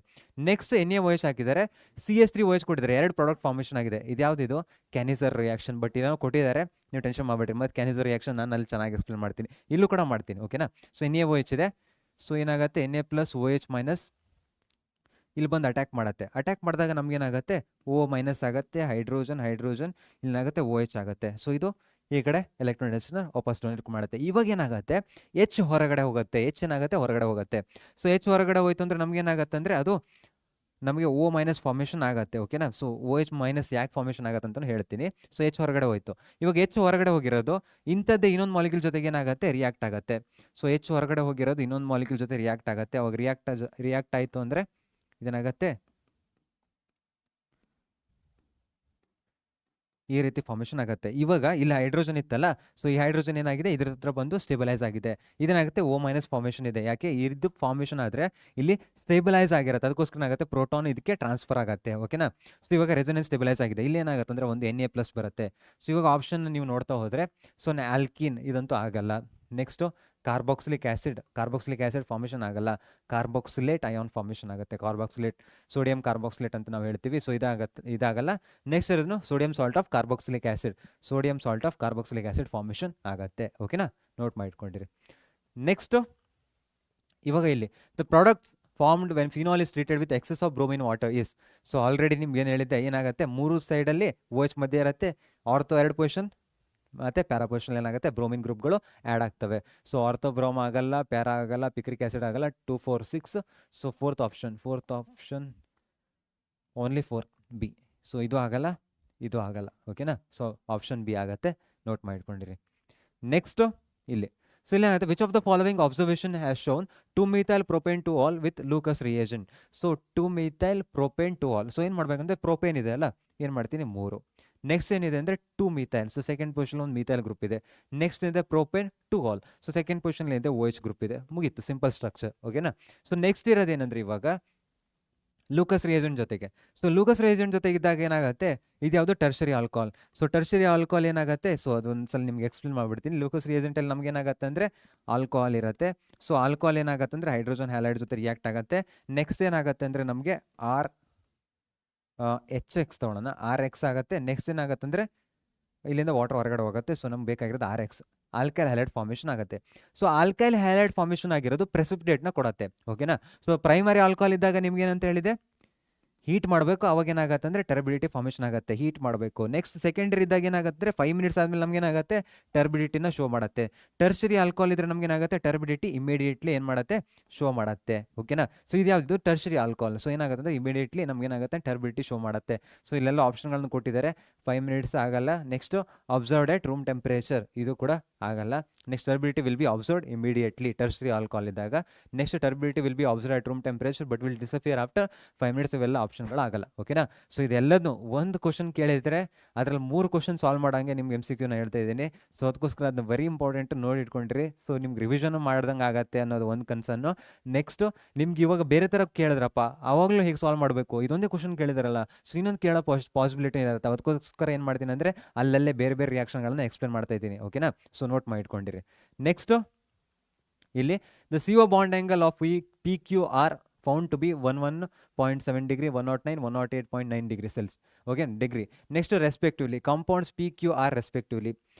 ನೆಕ್ಸ್ಟ್ NaOH ಹಾಕಿದ್ದಾರೆ, CH3OH ಕೊಟ್ಟಿದ್ದಾರೆ. 2 ಪ್ರಾಡಕ್ಟ್ ಫಾರ್ಮೇಷನ್ ಆಗಿದೆ. ಇದ್ಯಾವುದಿದು ಕ್ಯಾನಿಸರ್ ರಿಯಾಕ್ಷನ್. ಬಟ್ ಏನೋ ಕೊಟ್ಟಿದ್ದಾರೆ, ನೀವು ಟೆನ್ಷನ್ ಮಾಡಬೇಡ್ರಿ. ಮತ್ತು ಕ್ಯಾನಿಸರ್ ರಿಯಾಕ್ಷನ್ ನಾನು ಅಲ್ಲಿ ಚೆನ್ನಾಗಿ ಎಕ್ಸ್ಪ್ಲೇನ್ ಮಾಡ್ತೀನಿ, ಇಲ್ಲೂ ಕೂಡ ಮಾಡ್ತೀನಿ. ಓಕೆನಾ? ಸೊ NaOH ಇದೆ. ಸೊ ಏನಾಗುತ್ತೆ Na+OH- ಇಲ್ಲಿ ಬಂದು ಅಟ್ಯಾಕ್ ಮಾಡುತ್ತೆ. ಅಟ್ಯಾಕ್ ಮಾಡಿದಾಗ ನಮಗೇನಾಗುತ್ತೆ O- ಆಗುತ್ತೆ, ಹೈಡ್ರೋಜನ್ ಇಲ್ಲಾಗುತ್ತೆ OH ಆಗುತ್ತೆ. ಸೊ ಇದು ಈ ಕಡೆ ಎಲೆಕ್ಟ್ರಾನ್ಸ್ನ ವಾಪಸ್ ಡೊನೇಟ್ ಮಾಡುತ್ತೆ. ಇವಾಗ ಏನಾಗುತ್ತೆ H ಹೊರಗಡೆ ಹೋಗುತ್ತೆ. ಏನಾಗುತ್ತೆ ಹೊರಗಡೆ ಹೋಗುತ್ತೆ. ಸೊ H ಹೊರಗಡೆ ಹೋಯ್ತು ಅಂದರೆ ನಮಗೇನಾಗುತ್ತೆ ಅಂದರೆ ಅದು ನಮಗೆ O- ಫಾರ್ಮೇಷನ್ ಆಗುತ್ತೆ. ಓಕೆನಾ? ಸೊ OH- ಯಾಕೆ ಫಾರ್ಮೇಷನ್ ಆಗುತ್ತೆ ಅಂತಲೂ ಹೇಳ್ತೀನಿ. ಸೊ H ಹೊರಗಡೆ ಹೋಯ್ತು. ಇವಾಗ H ಹೊರಗಡೆ ಹೋಗಿರೋದು ಇಂಥದ್ದೇ ಇನ್ನೊಂದು ಮಾಲಿಕ್ಯೂಲ್ ಜೊತೆಗೆ ಏನಾಗುತ್ತೆ ರಿಯಾಕ್ಟ್ ಆಗುತ್ತೆ. ಸೊ H ಹೊರಗಡೆ ಹೋಗಿರೋದು ಇನ್ನೊಂದು ಮಾಲಿಕ್ಯೂಲ್ ಜೊತೆ ರಿಯಾಕ್ಟ್ ಆಗುತ್ತೆ. ಅವಾಗ ರಿಯಾಕ್ಟ್ ಆಯಿತು ಅಂದರೆ ಇದೇನಾಗತ್ತೆ ಈ ರೀತಿ ಫಾರ್ಮೇಷನ್ ಆಗುತ್ತೆ. ಇವಾಗ ಇಲ್ಲಿ ಹೈಡ್ರೋಜನ್ ಇತ್ತಲ್ಲ, ಸೊ ಈ ಹೈಡ್ರೋಜನ್ ಏನಾಗಿದೆ ಇದ್ರ ಹತ್ರ ಬಂದು ಸ್ಟೇಬಲೈಸ್ ಆಗಿದೆ. ಇದೇನಾಗುತ್ತೆ O- ಫಾರ್ಮೇಷನ್ ಇದೆ. ಯಾಕೆ ಇದು ಫಾರ್ಮೇಷನ್ ಆದರೆ ಇಲ್ಲಿ ಸ್ಟೇಬಲೈಸ್ ಆಗಿರುತ್ತೆ. ಅದಕ್ಕೋಸ್ಕರ ಆಗುತ್ತೆ ಪ್ರೋಟಾನ್ ಇದಕ್ಕೆ ಟ್ರಾನ್ಸ್ಫರ್ ಆಗುತ್ತೆ. ಓಕೆನಾ? ಸೊ ಇವಾಗ ರೆಸೊನೆನ್ಸ್ ಸ್ಟೇಬಲೈಸ್ ಆಗಿದೆ. ಇಲ್ಲಿ ಏನಾಗುತ್ತೆ ಅಂದರೆ ಒಂದು Na+ ಬರುತ್ತೆ. ಸೊ ಇವಾಗ ಆಪ್ಷನ್ ನೀವು ನೋಡ್ತಾ ಹೋದರೆ ಸೊ ಆಲ್ಕಿನ್ ಇದಂತೂ ಆಗಲ್ಲ. ನೆಕ್ಸ್ಟು ಕಾರ್ಬಾಕ್ಸಿಲಿಕ್ ಆ್ಯಸಿಡ್ ಫಾರ್ಮೇಷನ್ ಆಗಲ್ಲ. ಕಾರ್ಬಾಕ್ಸಿಲೇಟ್ ಅಯಾನ್ ಫಾರ್ಮೇಷನ್ ಆಗುತ್ತೆ. ಸೋಡಿಯಂ ಕಾರ್ಬಾಕ್ಸಿಲೇಟ್ ಅಂತ ನಾವು ಹೇಳ್ತೀವಿ. ಸೊ ಇದಾಗಲ್ಲ. ನೆಕ್ಸ್ಟ್ ಇರೋದು sodium salt of carboxylic acid formation ಆಗುತ್ತೆ. ಓಕೆನಾ? ನೋಟ್ ಮಾಡಿಟ್ಕೊಂಡಿರಿ. ನೆಕ್ಸ್ಟು ಇವಾಗ ಇಲ್ಲಿ the products formed when phenol is treated with excess of bromine water is. So already ನಿಮ್ಗೆ ಏನು ಹೇಳಿದ್ದೆ ಏನಾಗುತ್ತೆ 3 ಸೈಡಲ್ಲಿ OH ಮಧ್ಯೆ ಇರುತ್ತೆ. ಆರ್ಥೋ 2 ಪೊಸಿಷನ್ ಮತ್ತು ಪ್ಯಾರಾ ಪೊಸಿಷನ್ ಏನಾಗುತ್ತೆ ಬ್ರೋಮಿನ್ ಗ್ರೂಪ್ಗಳು ಆ್ಯಡ್ ಆಗ್ತವೆ. ಸೊ ಆರ್ಥೋ ಬ್ರೋಮ್ ಆಗಲ್ಲ, ಪ್ಯಾರಾ ಆಗಲ್ಲ, ಪಿಕ್ರಿಕ್ ಆ್ಯಸಿಡ್ ಆಗಲ್ಲ. 2 4 6. So fourth option only 4B. So ಇದು ಆಗಲ್ಲ. ಓಕೆನಾ? ಸೊ ಆಪ್ಷನ್ B ಆಗುತ್ತೆ. ನೋಟ್ ಮಾಡ್ಕೊಂಡಿರಿ. ನೆಕ್ಸ್ಟು ಇಲ್ಲಿ ಸೊ ಇಲ್ಲಿ ಏನಾಗುತ್ತೆ which of the following observation has shown 2-methyl propane to all with Lucas reagent. So 2-methyl propane to all. So ಏನು ಮಾಡ್ಬೇಕಂದ್ರೆ ಪ್ರೋಪೇನ್ ಇದೆ ಅಲ್ಲ, ಏನು ಮಾಡ್ತೀನಿ 3. ನೆಕ್ಸ್ಟ್ ಏನಿದೆ ಅಂದರೆ 2-methyl. ಸೊ ಸೆಕೆಂಡ್ ಪೊಸಿಷನ್ ಒಂದು ಮಿಥೈಲ್ ಗ್ರೂಪ್ ಇದೆ. ನೆಕ್ಸ್ಟ್ ಇದೆ propane two ol. So second position ಇದೆ OH ಗ್ರೂಪ್ ಇದೆ. ಮುಗೀತು, ಸಿಂಪಲ್ ಸ್ಟ್ರಕ್ಚರ್. ಓಕೆನಾ? ಸೊ ನೆಕ್ಸ್ಟ್ ಇರೋದೇನೆಂದ್ರೆ ಇವಾಗ ಲೂಕಸ್ ರಿಯೇಜೆಂಟ್ ಜೊತೆಗೆ. ಸೊ ಲೂಕಸ್ ರಿಯೇಜೆಂಟ್ ಜೊತೆಗೆ ಇದ್ದಾಗ ಏನಾಗುತ್ತೆ ಇದು ಯಾವುದು tertiary alcohol. So tertiary alcohol ಏನಾಗುತ್ತೆ ಸೊ ಅದೊಂದ್ಸಲ ನಿಮ್ಗೆ ಎಕ್ಸ್ಪ್ಲೇನ್ ಮಾಡ್ಬಿಡ್ತೀನಿ. ಲೂಕಸ್ ರಿಯೇಜೆಂಟಲ್ಲಿ ನಮ್ಗೆ ಏನಾಗುತ್ತೆ ಅಂದರೆ ಆಲ್ಕೋಹಾಲ್ ಇರುತ್ತೆ. ಸೊ ಆಲ್ಕೋಹಾಲ್ ಏನಾಗುತ್ತೆ ಅಂದರೆ ಹೈಡ್ರೋಜನ್ ಹ್ಯಾಲೈಡ್ ಜೊತೆ ರಿಯಾಕ್ಟ್ ಆಗುತ್ತೆ. ನೆಕ್ಸ್ಟ್ ಏನಾಗುತ್ತೆ ಅಂದರೆ ನಮಗೆ HX ತೊಗೊಳೋಣ. RX ಆಗುತ್ತೆ. ನೆಕ್ಸ್ಟ್ ಏನಾಗುತ್ತೆ ಅಂದರೆ ಇಲ್ಲಿಂದ ವಾಟರ್ ಹೊರಗಡೆ ಹೋಗುತ್ತೆ. ಸೊ ನಮ್ಗೆ ಬೇಕಾಗಿರೋದು RX, ಆಲ್ಕೈಲ್ ಹ್ಯಾಲೈಡ್ ಫಾರ್ಮೇಷನ್ ಆಗುತ್ತೆ. ಸೊ ಆಲ್ಕೈಲ್ ಹ್ಯಾಲೈಡ್ ಫಾರ್ಮೇಷನ್ ಆಗಿರೋದು ಪ್ರೆಸಿಪಿಟೇಟ್ನ ಕೊಡುತ್ತೆ. ಓಕೆನಾ? ಸೊ ಪ್ರೈಮರಿ ಆಲ್ಕೋಹಾಲ್ ಇದ್ದಾಗ ನಿಮ್ಗೆ ಏನಂತ ಹೇಳಿದೆ ಹೀಟ್ ಮಾಡಬೇಕು. ಅವಾಗ ಏನಾಗುತ್ತೆ ಅಂದರೆ ಟರ್ಬಿಡಿಟಿ ಫಾರ್ಮೇಷನ್ ಆಗುತ್ತೆ. ಹೀಟ್ ಮಾಡಬೇಕು. ನೆಕ್ಸ್ಟ್ ಸೆಕೆಂಡರಿ ಇದ್ದಾಗ ಏನಾಗುತ್ತೆ 5 ಮಿನಿಟ್ಸ್ ಆದಮೇಲೆ ನಮ್ಗೆ ಏನಾಗುತ್ತೆ ಟರ್ಬಿಡಿಟಿನ ಶೋ ಮಾಡುತ್ತೆ. ಟರ್ಷರಿ ಆಲ್ಕೋಹಾಲ್ ಇದ್ರೆ ನಮ್ಗೆ ಏನಾಗುತ್ತೆ ಟರ್ಬಿಡಿಟಿ ಇಮಿಡಿಯೇಟ್ಲಿ ಏನು ಮಾಡುತ್ತೆ ಶೋ ಮಾಡುತ್ತೆ. ಓಕೆನಾ? ಸೊ ಇದು ಯಾವುದು ಟರ್ಷರಿ ಆಲ್ಕೋಹಾಲ್. ಸೊ ಏನಾಗುತ್ತೆ ಅಂದರೆ ಇಮಿಡಿಯೇಟ್ಲಿ ನಮ್ಗೆ ಏನಾಗುತ್ತೆ ಟರ್ಬಿಡಿಟಿ ಶೋ ಮಾಡುತ್ತೆ. ಸೊ ಇಲ್ಲೆಲ್ಲ ಆಪ್ಷನ್ಗಳನ್ನು ಕೊಟ್ಟಿದ್ದಾರೆ. 5 ಮಿನಿಟ್ಸ್ ಆಗಲ್ಲ. Next observed at room temperature, ಇದು ಕೂಡ ಆಗಲ್ಲ. Next turbidity will be observed immediately tertiary alcohol ಇದ್ದಾಗ. Next turbidity will be observed at room temperature but will disappear after 5 minutes. ಇವೆಲ್ಲ ಆಪ್ಷನ್ಗಳಾಗಲ್ಲ. ಓಕೆನಾ? ಸೊ ಇದೆಲ್ಲದನ್ನು ಒಂದು ಕ್ವಶನ್ ಕೇಳಿದರೆ ಅದರಲ್ಲಿ 3 ಕ್ವಶನ್ ಸಾಲ್ವ್ ಮಾಡೋಂಗೆ ನಿಮ್ಗೆ MCQನ ಹೇಳ್ತಾ ಇದ್ದೀನಿ. ಸೊ ಅದಕ್ಕೋಸ್ಕರ ಅದನ್ನ ವೆರಿ ಇಂಪಾರ್ಟೆಂಟ್ ನೋಡಿ ಇಟ್ಕೊಂಡ್ರಿ. ಸೊ ನಿಮ್ಗೆ ರಿವಿಷನ್ ಮಾಡ್ದಂಗೆ ಆಗುತ್ತೆ ಅನ್ನೋದು ಒಂದು ಕನ್ಸನ್ನು. ನೆಕ್ಸ್ಟು ನಿಮ್ಗೆ ಇವಾಗ ಬೇರೆ ಥರ ಕೇಳಿದ್ರಪ್ಪ ಆವಾಗಲೂ ಹೇಗೆ ಸಾಲ್ವ್ ಮಾಡಬೇಕು, ಇದೊಂದೇ ಕ್ವಶನ್ ಕೇಳಿದಾರಲ್ಲ, ಸೊ ಇನ್ನೊಂದು ಕೇಳೋ ಪಾಸಿಬಿಲಿಟಿ ಇರುತ್ತೆ. ಅದಕ್ಕೋಸ್ಕರ ಏನು ಮಾಡ್ತೀನಿ ಅಂದರೆ ಅಲ್ಲಲ್ಲೇ ಬೇರೆ ಬೇರೆ ರಿಯಾಕ್ಷನ್ಗಳನ್ನ ಎಕ್ಸ್ಪ್ಲೇನ್ ಮಾಡ್ತಾ ಇದ್ದೀನಿ. ಓಕೆನಾ? ಸೊ ನೋಟ್ ಮಾಡಿಟ್ಕೊಂಡಿರಿ. ನೆಕ್ಸ್ಟು ಇಲ್ಲಿ the CO bond angle of PQR found to be 11.7 degree, 109, 108.9 degree ಸೆಲ್ಸ್. Okay degree. Next respectively compounds PQR respectively.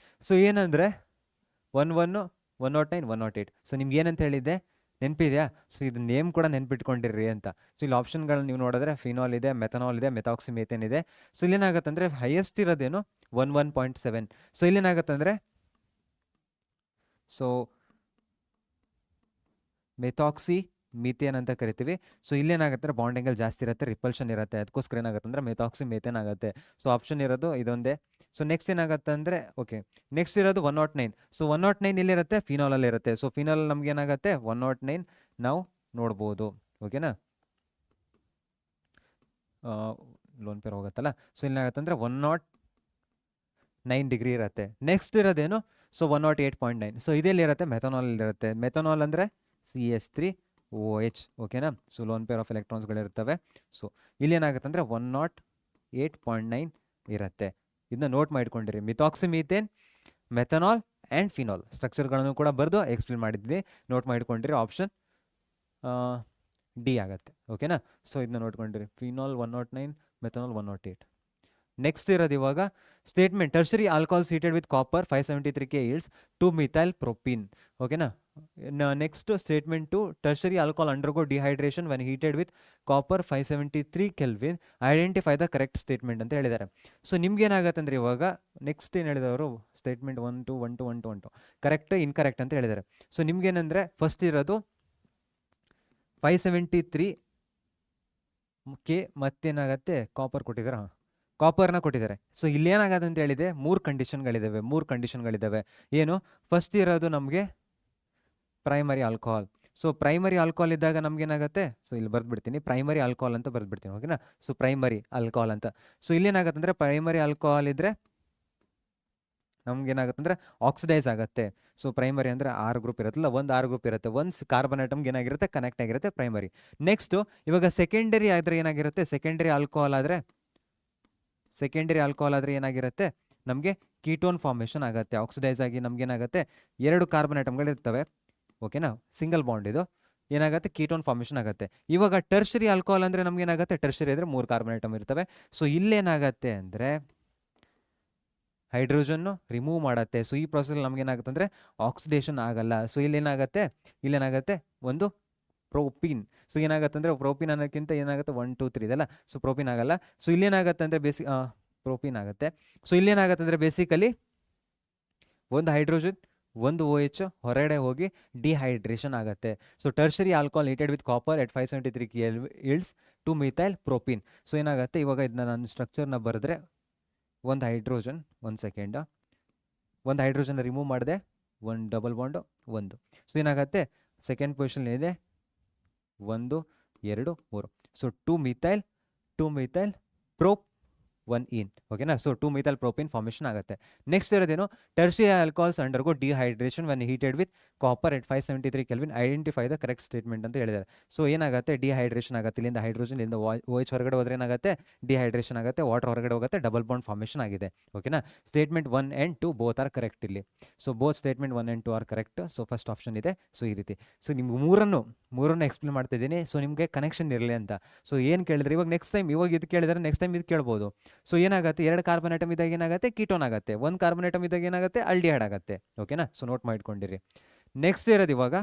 So ಏನಂದರೆ 11 109 108. ಸೊ ನಿಮ್ಗೆ ಏನಂತ ಹೇಳಿದ್ದೆ ನೆನಪಿದೆಯಾ? ಸೊ ಇದು ನೇಮ್ ಕೂಡ ನೆನ್ಪಿಟ್ಕೊಂಡಿರ್ರಿ ಅಂತ. ಸೊ ಇಲ್ಲಿ ಆಪ್ಷನ್ಗಳನ್ನ ನೀವು ನೋಡಿದ್ರೆ ಫಿನಾಲ್ ಇದೆ, ಮೆಥನಾಲ್ ಇದೆ, ಮೆಥಾಕ್ಸಿಮೇಥೇನ್ ಇದೆ. ಸೊ ಇಲ್ಲೇನಾಗತ್ತಂದ್ರೆ ಹೈಯೆಸ್ಟ್ ಇರೋದೇನು 11.7. ಸೊ ಇಲ್ಲೇನಾಗತ್ತಂದ್ರೆ ಸೊ ಮೆಥಾಕ್ಸಿ ಮೀಥೇನ್ ಅಂತ ಕರಿತೀವಿ. ಸೊ ಇಲ್ಲೇನಾಗುತ್ತೆ ಬಾಂಡ್ ಆಂಗಲ್ ಜಾಸ್ತಿ ಇರುತ್ತೆ, ರಿಪಲ್ಷನ್ ಇರುತ್ತೆ, ಅದಕ್ಕೋಸ್ಕರ ಏನಾಗುತ್ತೆ ಅಂದರೆ ಮೆಥಾಕ್ಸಿ ಮೇಥೇನ್ ಆಗುತ್ತೆ. ಸೊ ಆಪ್ಷನ್ ಇರೋದು ಇದೊಂದೇ. ಸೊ ನೆಕ್ಸ್ಟ್ ಏನಾಗುತ್ತೆ ಅಂದರೆ ಓಕೆ ನೆಕ್ಸ್ಟ್ ಇರೋದು 109. ಸೊ 109 ಎಲ್ಲಿರುತ್ತೆ? ಫಿನಾಲಲ್ಲಿ ಇರುತ್ತೆ. ಸೊ ಫಿನಾಲ್ ನಮ್ಗೆ ಏನಾಗುತ್ತೆ 109 ನಾವು ನೋಡ್ಬೋದು. ಓಕೆನಾ? ಲೋನ್ ಪೇರ್ ಹೋಗುತ್ತಲ್ಲ. ಸೊ ಇಲ್ಲೇನಾಗುತ್ತೆ ಅಂದರೆ 109 ಡಿಗ್ರಿ ಇರುತ್ತೆ. ನೆಕ್ಸ್ಟ್ ಇರೋದೇನು? ಸೊ 108.9. ಸೊ ಇದೆಲ್ಲಿರುತ್ತೆ? ಮೆಥನಾಲ್ ಇರುತ್ತೆ. ಮೆಥನಾಲ್ ಅಂದರೆ CH3OH. ಓಕೆನಾ? ಸೊ ಲೋನ್ ಪೇರ್ ಆಫ್ ಎಲೆಕ್ಟ್ರಾನ್ಸ್ಗಳಿರ್ತವೆ. ಸೊ ಇಲ್ಲೇನಾಗುತ್ತೆ ಅಂದರೆ 108.9 ಇರುತ್ತೆ. ಇದನ್ನ ನೋಟ್ ಮಾಡ್ಕೊಂಡಿರಿ. ಮಿಥಾಕ್ಸಿಮೀಥೇನ್, ಮೆಥನಾಲ್ ಆ್ಯಂಡ್ ಫಿನಾಲ್ ಸ್ಟ್ರಕ್ಚರ್ಗಳನ್ನು ಕೂಡ ಬರೆದು ಎಕ್ಸ್ಪ್ಲೇನ್ ಮಾಡಿದ್ವಿ. ನೋಟ್ ಮಾಡ್ಕೊಂಡಿರಿ. ಆಪ್ಷನ್ ಡಿ ಆಗುತ್ತೆ. ಓಕೆನಾ? ಸೊ ಇದನ್ನ ನೋಡ್ಕೊಂಡಿರಿ. Phenol 109, methanol 108. ನೆಕ್ಸ್ಟ್ ಇರೋದು ಇವಾಗ statement tertiary alcohols heated with copper 573 K yields 2-methyl propene. ಓಕೆನಾ? Next statement tertiary alcohol undergo dehydration when heated with copper 573 Kelvin. Identify the correct statement ಅಂತ ಹೇಳಿದ್ದಾರೆ. So ನಿಮ್ಗೇನಾಗತ್ತೆ ಅಂದರೆ ಇವಾಗ ನೆಕ್ಸ್ಟ್ ಏನು ಹೇಳಿದವರು ಸ್ಟೇಟ್ಮೆಂಟ್ 1 2 1 2 1 2 1 2 ಕರೆಕ್ಟ್ ಇನ್ಕರೆಕ್ಟ್ ಅಂತ ಹೇಳಿದ್ದಾರೆ. ಸೊ ನಿಮ್ಗೇನಂದರೆ ಫಸ್ಟ್ ಇರೋದು 573 K ಮತ್ತೇನಾಗತ್ತೆ ಕಾಪರ್ ಕೊಟ್ಟಿದ್ದಾರೆ. ಕಾಪರ್ನ ಕೊಟ್ಟಿದ್ದಾರೆ. ಸೊ ಇಲ್ಲೇನಾಗತ್ತೆ ಅಂತ ಹೇಳಿದೆ ಮೂರು ಕಂಡೀಷನ್ಗಳಿದ್ದಾವೆ. ಏನು? ಫಸ್ಟ್ ಇರೋದು ನಮಗೆ primary alcohol. So primary alcohol ಇದ್ದಾಗ ನಮ್ಗೇನಾಗುತ್ತೆ? ಸೊ ಇಲ್ಲಿ ಬರ್ದ್ಬಿಡ್ತೀನಿ, ಪ್ರೈಮರಿ ಆಲ್ಕೋಹಾಲ್ ಅಂತ ಬರ್ದ್ಬಿಡ್ತೀನಿ. ಓಕೆನಾ? ಸೊ ಪ್ರೈಮರಿ ಆಲ್ಕೋಹಾಲ್ ಅಂತ. ಸೊ ಇಲ್ಲೇನಾಗುತ್ತೆ ಅಂದರೆ ಪ್ರೈಮರಿ ಆಲ್ಕೋಹಾಲ್ ಇದ್ದರೆ ನಮ್ಗೇನಾಗುತ್ತೆ ಅಂದರೆ ಆಕ್ಸಿಡೈಸ್ ಆಗುತ್ತೆ. ಸೊ ಪ್ರೈಮರಿ ಅಂದರೆ 6 ಗ್ರೂಪ್ ಇರುತ್ತಲ್ಲ, ಒಂದು 6 ಗ್ರೂಪ್ ಇರುತ್ತೆ, ಒಂದು ಕಾರ್ಬನ್ ಆಟಮ್ಗೆ ಏನಾಗಿರುತ್ತೆ ಕನೆಕ್ಟ್ ಆಗಿರುತ್ತೆ ಪ್ರೈಮರಿ. ನೆಕ್ಸ್ಟು ಇವಾಗ ಸೆಕೆಂಡರಿ ಆದರೆ ಏನಾಗಿರುತ್ತೆ? ಸೆಕೆಂಡರಿ ಆಲ್ಕೋಹಾಲ್ ಆದರೆ ಏನಾಗಿರುತ್ತೆ? ನಮಗೆ ಕೀಟೋನ್ ಫಾರ್ಮೇಷನ್ ಆಗುತ್ತೆ. ಆಕ್ಸಿಡೈಸ್ ಆಗಿ ನಮಗೇನಾಗುತ್ತೆ 2 ಕಾರ್ಬನ್ ಆಟಮ್ಗಳಿರ್ತವೆ. ಓಕೆನಾ? ಸಿಂಗಲ್ ಬಾಂಡ್ ಇದು ಏನಾಗುತ್ತೆ ಕೀಟೋನ್ ಫಾರ್ಮೇಷನ್ ಆಗುತ್ತೆ. ಇವಾಗ ಟರ್ಷರಿ ಆಲ್ಕೋಹಾಲ್ ಅಂದರೆ ನಮಗೇನಾಗುತ್ತೆ? ಟರ್ಷರಿ ಅಂದರೆ 3 ಕಾರ್ಬನ್ ಆಟಮ್ ಇರ್ತವೆ. ಸೊ ಇಲ್ಲೇನಾಗತ್ತೆ ಅಂದರೆ ಹೈಡ್ರೋಜನ್ನು ರಿಮೂವ್ ಮಾಡುತ್ತೆ. ಸೊ ಈ ಪ್ರೊಸೆಸ್ ನಮಗೇನಾಗುತ್ತೆ ಅಂದರೆ ಆಕ್ಸಿಡೇಷನ್ ಆಗಲ್ಲ. ಸೊ ಇಲ್ಲೇನಾಗುತ್ತೆ ಒಂದು ಪ್ರೋಪೀನ್. ಸೊ ಏನಾಗುತ್ತೆ ಅಂದರೆ ಪ್ರೋಪೀನ್ ಅನ್ನೋಕ್ಕಿಂತ ಏನಾಗುತ್ತೆ 1 2 3 ಇದೆಲ್ಲ. ಸೊ ಪ್ರೋಪೀನ್ ಆಗಲ್ಲ. ಸೊ ಇಲ್ಲೇನಾಗುತ್ತೆ ಅಂದರೆ ಪ್ರೋಪೀನ್ ಆಗುತ್ತೆ. ಸೊ ಇಲ್ಲೇನಾಗುತ್ತೆ ಅಂದರೆ ಬೇಸಿಕಲಿ ಒಂದು ಹೈಡ್ರೋಜನ್ ಒಂದು OH ಹೊರಗಡೆ ಹೋಗಿ ಡಿಹೈಡ್ರೇಷನ್ ಆಗುತ್ತೆ. So tertiary alcohol heated with copper at 573 K yields 2-methyl propene. So ಏನಾಗುತ್ತೆ ಇವಾಗ ಇದನ್ನ ನಾನು ಸ್ಟ್ರಕ್ಚರ್ನ ಬರೆದ್ರೆ ಒಂದು ಹೈಡ್ರೋಜನ್, ಒಂದು ಸೆಕೆಂಡ, ಒಂದು ಹೈಡ್ರೋಜನ್ ರಿಮೂವ್ ಮಾಡಿದೆ, ಒಂದು ಡಬಲ್ ಬಾಂಡು 1. ಸೊ ಏನಾಗುತ್ತೆ ಸೆಕೆಂಡ್ ಪೊಸಿಷನ್ ಇದೆ 1 2 3. So 2-methyl prop 1-ene. ಓಕೆನಾ? ಸೊ 2-methyl propene ಫಾರ್ಮೇಷನ್ ಆಗುತ್ತೆ. ನೆಕ್ಸ್ಟ್ ಇರೋದೇನು? Tertiary alcohols undergo dehydration when heated with copper at 573 Kelvin. Identify the correct statement ಅಂತ ಹೇಳಿದ್ದಾರೆ. ಸೊ ಏನಾಗುತ್ತೆ ಡಿಹೈಡ್ರೇಷನ್ ಆಗುತ್ತೆ. ಇಲ್ಲಿಂದ ಹೈಡ್ರೋಜನ್ ಇಲ್ಲಿಂದ OH ಹೊರಗಡೆ ಹೋದ್ರೆ ಏನಾಗುತ್ತೆ ಡಿಹೈಡ್ರೇಷನ್ ಆಗುತ್ತೆ, ವಾಟರ್ ಹೊರಗಡೆ ಹೋಗುತ್ತೆ, ಡಬಲ್ ಬಾಂಡ್ ಫಾರ್ಮೇಷನ್ ಆಗಿದೆ. ಓಕೆನಾ? Statement 1 and 2 both are correct ಇಲ್ಲಿ. So both statement 1 and 2 are correct. So first option ಇದೆ. ಸೊ ಈ ರೀತಿ ಸೊ ನಿಮ್ಗೆ ಮೂರನ್ನು ಎಕ್ಸ್ಪ್ಲೇನ್ ಮಾಡ್ತಿದ್ದೀನಿ. ಸೊ ನಿಮಗೆ ಕನೆಕ್ಷನ್ ಇರಲಿ ಅಂತ. ಸೊ ಏನು ಕೇಳಿದ್ರೆ ಇವಾಗ ನೆಕ್ಸ್ಟ್ ಟೈಮ್ ಇವಾಗ ಇದು ಕೇಳಿದರೆ ನೆಕ್ಸ್ಟ್ ಟೈಮ್ ಇದು ಕೇಳ್ಬೋದು. ಸೊ ಏನಾಗುತ್ತೆ 2 ಕಾರ್ಬನ್ ಆಟಮ್ ಇದ್ದಾಗ ಏನಾಗುತ್ತೆ ಕೀಟೋನ್ ಆಗುತ್ತೆ, 1 ಕಾರ್ಬನ್ ಆಟಮ್ ಇದ್ದಾಗ ಏನಾಗುತ್ತೆ ಆಲ್ಡಿಹೈಡ್ ಆಗುತ್ತೆ. ಓಕೆನಾ? So note ಮಾಡ್ಕೊಂಡಿರಿ. ನೆಕ್ಸ್ಟ್ ಇರೋದು ಇವಾಗ